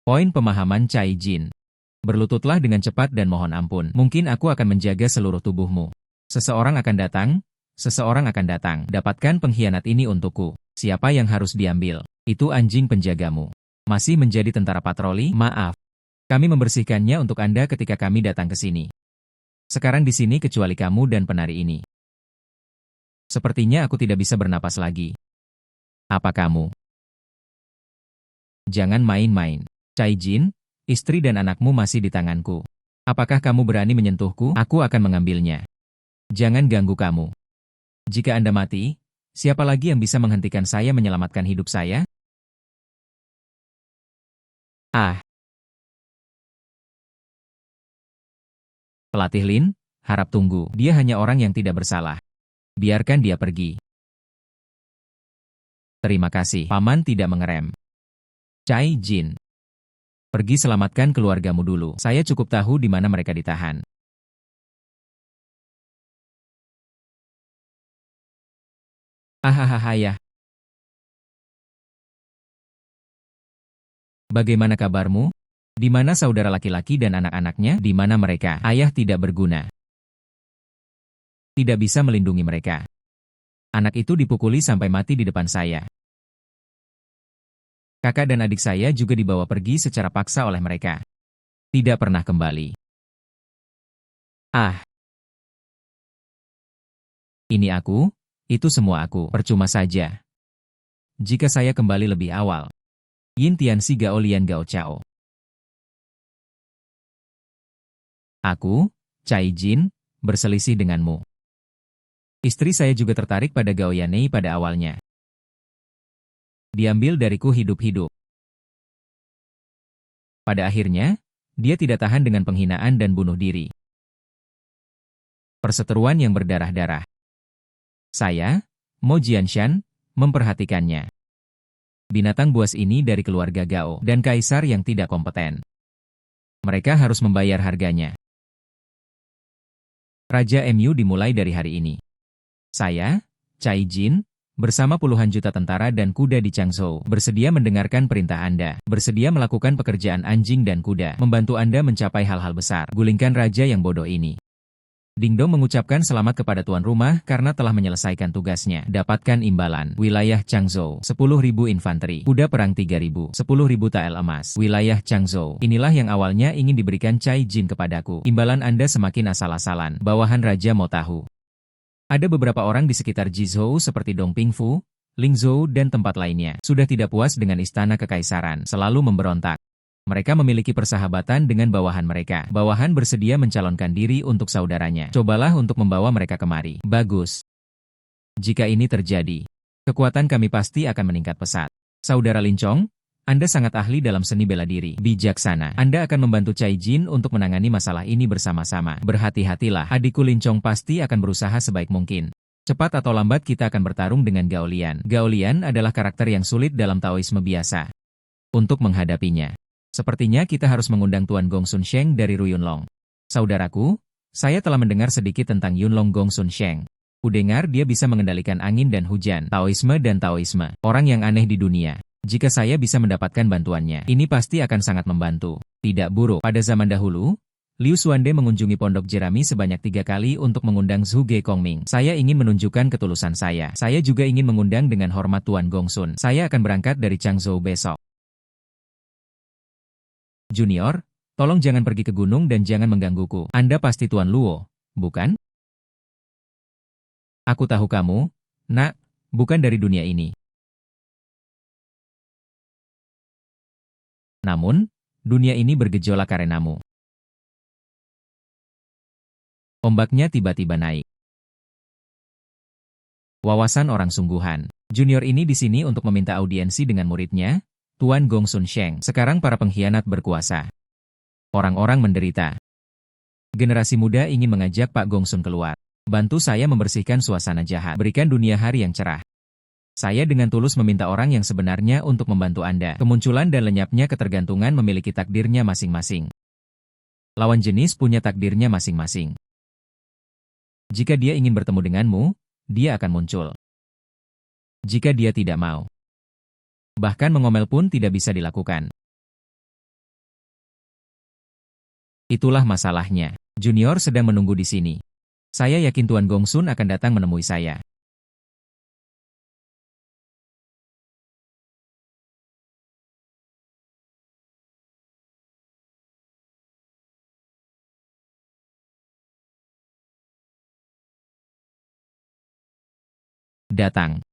Poin pemahaman Cai Jin. Berlututlah dengan cepat dan mohon ampun. Mungkin aku akan menjaga seluruh tubuhmu. Seseorang akan datang, seseorang akan datang. Dapatkan pengkhianat ini untukku. Siapa yang harus diambil? Itu anjing penjagamu. Masih menjadi tentara patroli? Maaf. Kami membersihkannya untuk Anda ketika kami datang ke sini. Sekarang di sini kecuali kamu dan penari ini. Sepertinya aku tidak bisa bernapas lagi. Apa kamu? Jangan main-main. Cai Jin, istri dan anakmu masih di tanganku. Apakah kamu berani menyentuhku? Aku akan mengambilnya. Jangan ganggu kamu. Jika Anda mati, siapa lagi yang bisa menghentikan saya menyelamatkan hidup saya? Ah. Pelatih Lin, harap tunggu. Dia hanya orang yang tidak bersalah. Biarkan dia pergi. Terima kasih. Paman tidak mengerem. Cai Jin. Pergi selamatkan keluargamu dulu. Saya cukup tahu di mana mereka ditahan. Ahahahaya. Bagaimana kabarmu? Di mana saudara laki-laki dan anak-anaknya? Di mana mereka? Ayah tidak berguna. Tidak bisa melindungi mereka. Anak itu dipukuli sampai mati di depan saya. Kakak dan adik saya juga dibawa pergi secara paksa oleh mereka. Tidak pernah kembali. Ah. Ini aku, itu semua aku, percuma saja. Jika saya kembali lebih awal. Yin Tianxi Gao Lian Gao Chao. Aku, Cai Jin, berselisih denganmu. Istri saya juga tertarik pada Gao Yanei pada awalnya. Diambil dariku hidup-hidup. Pada akhirnya, dia tidak tahan dengan penghinaan dan bunuh diri. Perseteruan yang berdarah-darah. Saya, Mo Jianshan, memperhatikannya. Binatang buas ini dari keluarga Gao dan kaisar yang tidak kompeten. Mereka harus membayar harganya. Raja Mu dimulai dari hari ini. Saya, Cai Jin, bersama puluhan juta tentara dan kuda di Changzhou, bersedia mendengarkan perintah Anda, bersedia melakukan pekerjaan anjing dan kuda, membantu Anda mencapai hal-hal besar. Gulingkan raja yang bodoh ini. Dingdong mengucapkan selamat kepada tuan rumah karena telah menyelesaikan tugasnya. Dapatkan imbalan. Wilayah Changzhou, 10.000 infanteri. Kuda perang 3.000, 10.000 tael emas. Wilayah Changzhou. Inilah yang awalnya ingin diberikan Cai Jin kepadaku. Imbalan Anda semakin asal-asalan. Bawahan Raja mau tahu. Ada beberapa orang di sekitar Jizhou seperti Dong Pingfu, Ling Zhou dan tempat lainnya. Sudah tidak puas dengan istana kekaisaran. Selalu memberontak. Mereka memiliki persahabatan dengan bawahan mereka. Bawahan bersedia mencalonkan diri untuk saudaranya. Cobalah untuk membawa mereka kemari. Bagus. Jika ini terjadi, kekuatan kami pasti akan meningkat pesat. Saudara Lincong, Anda sangat ahli dalam seni bela diri. Bijaksana. Anda akan membantu Cai Jin untuk menangani masalah ini bersama-sama. Berhati-hatilah. Adikku Lincong pasti akan berusaha sebaik mungkin. Cepat atau lambat kita akan bertarung dengan Gao Lian. Gao Lian adalah karakter yang sulit dalam Taoisme biasa. Untuk menghadapinya, sepertinya kita harus mengundang Tuan Gong Sun Sheng dari Ruyunlong. Saudaraku, saya telah mendengar sedikit tentang Yunlong Gong Sun Sheng. Kudengar dia bisa mengendalikan angin dan hujan, Taoisme dan Taoisme. Orang yang aneh di dunia. Jika saya bisa mendapatkan bantuannya, ini pasti akan sangat membantu. Tidak buruk. Pada zaman dahulu, Liu Xuande mengunjungi Pondok Jerami sebanyak 3 kali untuk mengundang Zhu Ge Kongming. Saya ingin menunjukkan ketulusan saya. Saya juga ingin mengundang dengan hormat Tuan Gong Sun. Saya akan berangkat dari Changzhou besok. Junior, tolong jangan pergi ke gunung dan jangan menggangguku. Anda pasti Tuan Luo, bukan? Aku tahu kamu, nak, bukan dari dunia ini. Namun, dunia ini bergejolak karenamu. Ombaknya tiba-tiba naik. Wawasan orang sungguhan. Junior ini di sini untuk meminta audiensi dengan muridnya, Tuan Gong Sun Sheng. Sekarang para pengkhianat berkuasa. Orang-orang menderita. Generasi muda ingin mengajak Pak Gong Sun keluar. Bantu saya membersihkan suasana jahat. Berikan dunia hari yang cerah. Saya dengan tulus meminta orang yang sebenarnya untuk membantu Anda. Kemunculan dan lenyapnya ketergantungan memiliki takdirnya masing-masing. Lawan jenis punya takdirnya masing-masing. Jika dia ingin bertemu denganmu, dia akan muncul. Jika dia tidak mau, bahkan mengomel pun tidak bisa dilakukan. Itulah masalahnya. Junior sedang menunggu di sini. Saya yakin Tuan Gong Sun akan datang menemui saya. Datang.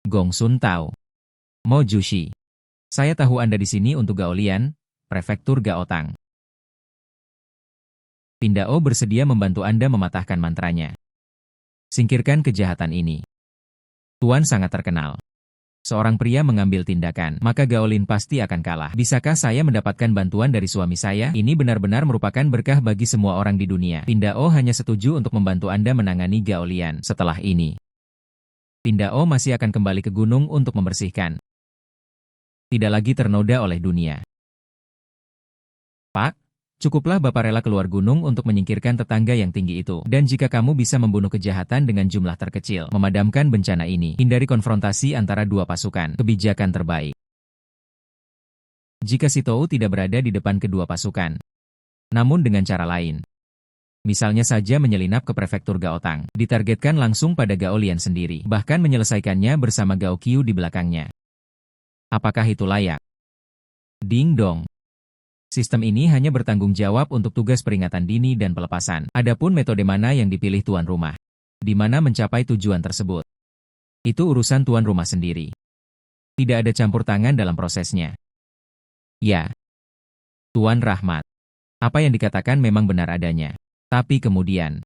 Gong Sun tahu. Mo Jushi. Saya tahu Anda di sini untuk Gao Lian, Prefektur Gaotang. Pindao bersedia membantu Anda mematahkan mantranya. Singkirkan kejahatan ini. Tuan sangat terkenal. Seorang pria mengambil tindakan, maka Gao Lin pasti akan kalah. Bisakah saya mendapatkan bantuan dari suami saya? Ini benar-benar merupakan berkah bagi semua orang di dunia. Pindao hanya setuju untuk membantu Anda menangani Gao Lian. Setelah ini, Pindao masih akan kembali ke gunung untuk membersihkan. Tidak lagi ternoda oleh dunia. Pak, cukuplah Bapak rela keluar gunung untuk menyingkirkan tetangga yang tinggi itu. Dan jika kamu bisa membunuh kejahatan dengan jumlah terkecil, memadamkan bencana ini, hindari konfrontasi antara dua pasukan, kebijakan terbaik. Jika si Tou tidak berada di depan kedua pasukan, namun dengan cara lain. Misalnya saja menyelinap ke prefektur Gaotang, ditargetkan langsung pada Gao Lian sendiri, bahkan menyelesaikannya bersama Gao Qiu di belakangnya. Apakah itu layak? Ding dong. Sistem ini hanya bertanggung jawab untuk tugas peringatan dini dan pelepasan. Adapun metode mana yang dipilih tuan rumah, di mana mencapai tujuan tersebut, itu urusan tuan rumah sendiri. Tidak ada campur tangan dalam prosesnya. Ya, Tuan Rahmat. Apa yang dikatakan memang benar adanya. Tapi kemudian,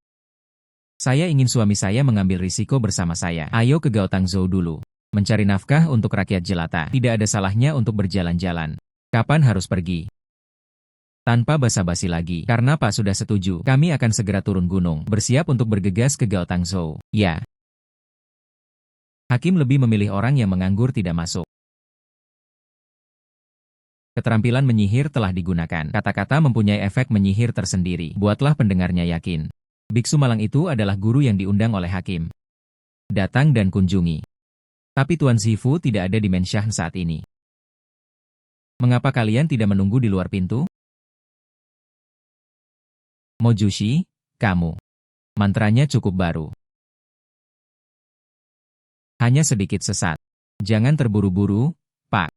saya ingin suami saya mengambil risiko bersama saya. Ayo ke Gaotang Zhou dulu. Mencari nafkah untuk rakyat jelata. Tidak ada salahnya untuk berjalan-jalan. Kapan harus pergi? Tanpa basa-basi lagi, karena Pak sudah setuju, kami akan segera turun gunung, bersiap untuk bergegas ke Gaotang Zhou. Ya. Hakim lebih memilih orang yang menganggur tidak masuk. Keterampilan menyihir telah digunakan. Kata-kata mempunyai efek menyihir tersendiri. Buatlah pendengarnya yakin. Biksu malang itu adalah guru yang diundang oleh hakim. Datang dan kunjungi. Tapi Tuan Zifu tidak ada di Menshan saat ini. Mengapa kalian tidak menunggu di luar pintu? Mojushi, kamu. Mantranya cukup baru. Hanya sedikit sesat. Jangan terburu-buru, Pak.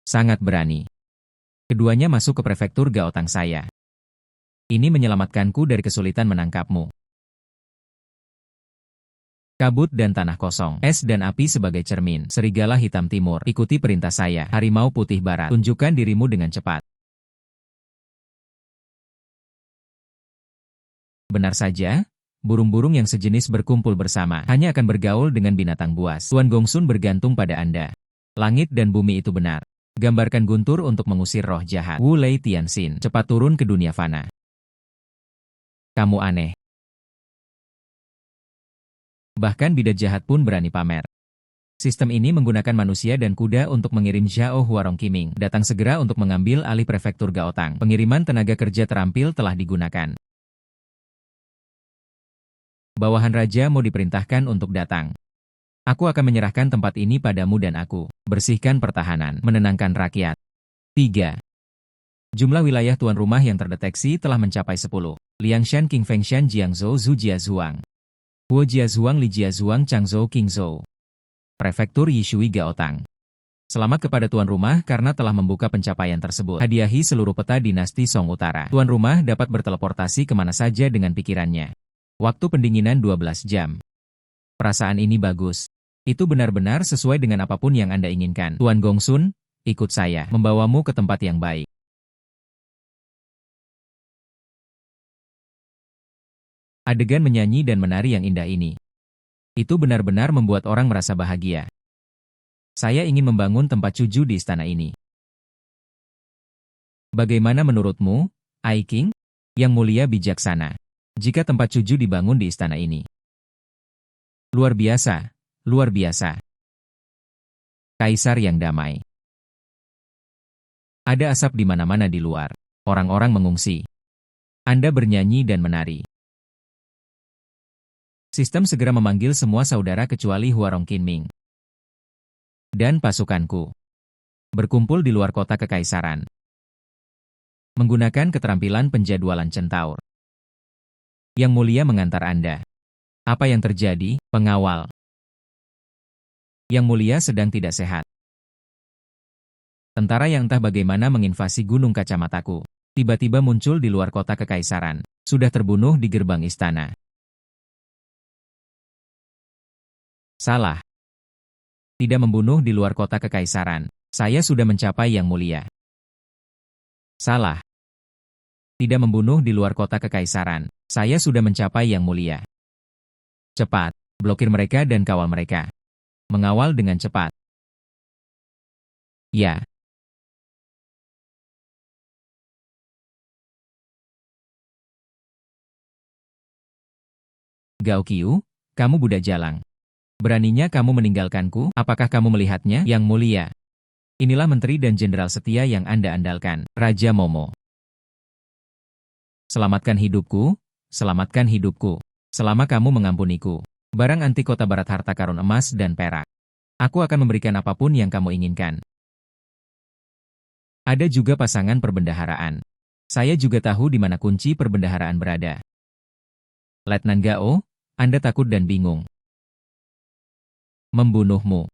Sangat berani. Keduanya masuk ke prefektur Gaotang saya. Ini menyelamatkanku dari kesulitan menangkapmu. Kabut dan tanah kosong, es dan api sebagai cermin, serigala hitam timur, ikuti perintah saya, harimau putih barat, tunjukkan dirimu dengan cepat. Benar saja, burung-burung yang sejenis berkumpul bersama, hanya akan bergaul dengan binatang buas. Tuan Gongsun bergantung pada Anda. Langit dan bumi itu benar. Gambarkan guntur untuk mengusir roh jahat. Wu Lei Tianxin, cepat turun ke dunia fana. Kamu aneh. Bahkan bidat jahat pun berani pamer. Sistem ini menggunakan manusia dan kuda untuk mengirim Zhao Huarong Qiming datang segera untuk mengambil alih prefektur Gaotang. Pengiriman tenaga kerja terampil telah digunakan. Bawahan raja mau diperintahkan untuk datang. Aku akan menyerahkan tempat ini padamu dan aku. Bersihkan pertahanan, menenangkan rakyat. 3. Jumlah wilayah tuan rumah yang terdeteksi telah mencapai 10. Liangshan King Fengshan Jiangzhou Zhu Jiazhuang. Huo Jiazhuang Li Jiazhuang Changzhou Qingzhou. Prefektur Yishui Gaotang. Selamat kepada tuan rumah karena telah membuka pencapaian tersebut. Hadiahi seluruh peta dinasti Song Utara. Tuan rumah dapat berteleportasi kemana saja dengan pikirannya. Waktu pendinginan 12 jam. Perasaan ini bagus. Itu benar-benar sesuai dengan apapun yang Anda inginkan. Tuan Gongsun, ikut saya, membawamu ke tempat yang baik. Adegan menyanyi dan menari yang indah ini. Itu benar-benar membuat orang merasa bahagia. Saya ingin membangun tempat cuju di istana ini. Bagaimana menurutmu, Ai King? Yang mulia bijaksana. Jika tempat cuju dibangun di istana ini. Luar biasa, luar biasa. Kaisar yang damai. Ada asap di mana-mana di luar. Orang-orang mengungsi. Anda bernyanyi dan menari. Sistem segera memanggil semua saudara kecuali Huarong Qiming. Dan pasukanku. Berkumpul di luar kota kekaisaran. Menggunakan keterampilan penjadwalan centaur. Yang mulia mengantar Anda. Apa yang terjadi, pengawal? Yang mulia sedang tidak sehat. Tentara yang entah bagaimana menginvasi gunung kacamataku. Tiba-tiba muncul di luar kota kekaisaran. Sudah terbunuh di gerbang istana. Salah. Tidak membunuh di luar kota kekaisaran. Saya sudah mencapai yang mulia. Salah. Tidak membunuh di luar kota kekaisaran. Saya sudah mencapai yang mulia. Cepat, blokir mereka dan kawal mereka. Mengawal dengan cepat. Ya. Gao Qiu, kamu budak jalang. Beraninya kamu meninggalkanku, apakah kamu melihatnya, Yang Mulia? Inilah menteri dan jenderal setia yang Anda andalkan, Raja Momo. Selamatkan hidupku, selamatkan hidupku. Selama kamu mengampuniku. Barang anti kota barat harta karun emas dan perak. Aku akan memberikan apapun yang kamu inginkan. Ada juga pasangan perbendaharaan. Saya juga tahu di mana kunci perbendaharaan berada. Letnan Gao, Anda takut dan bingung. Membunuhmu.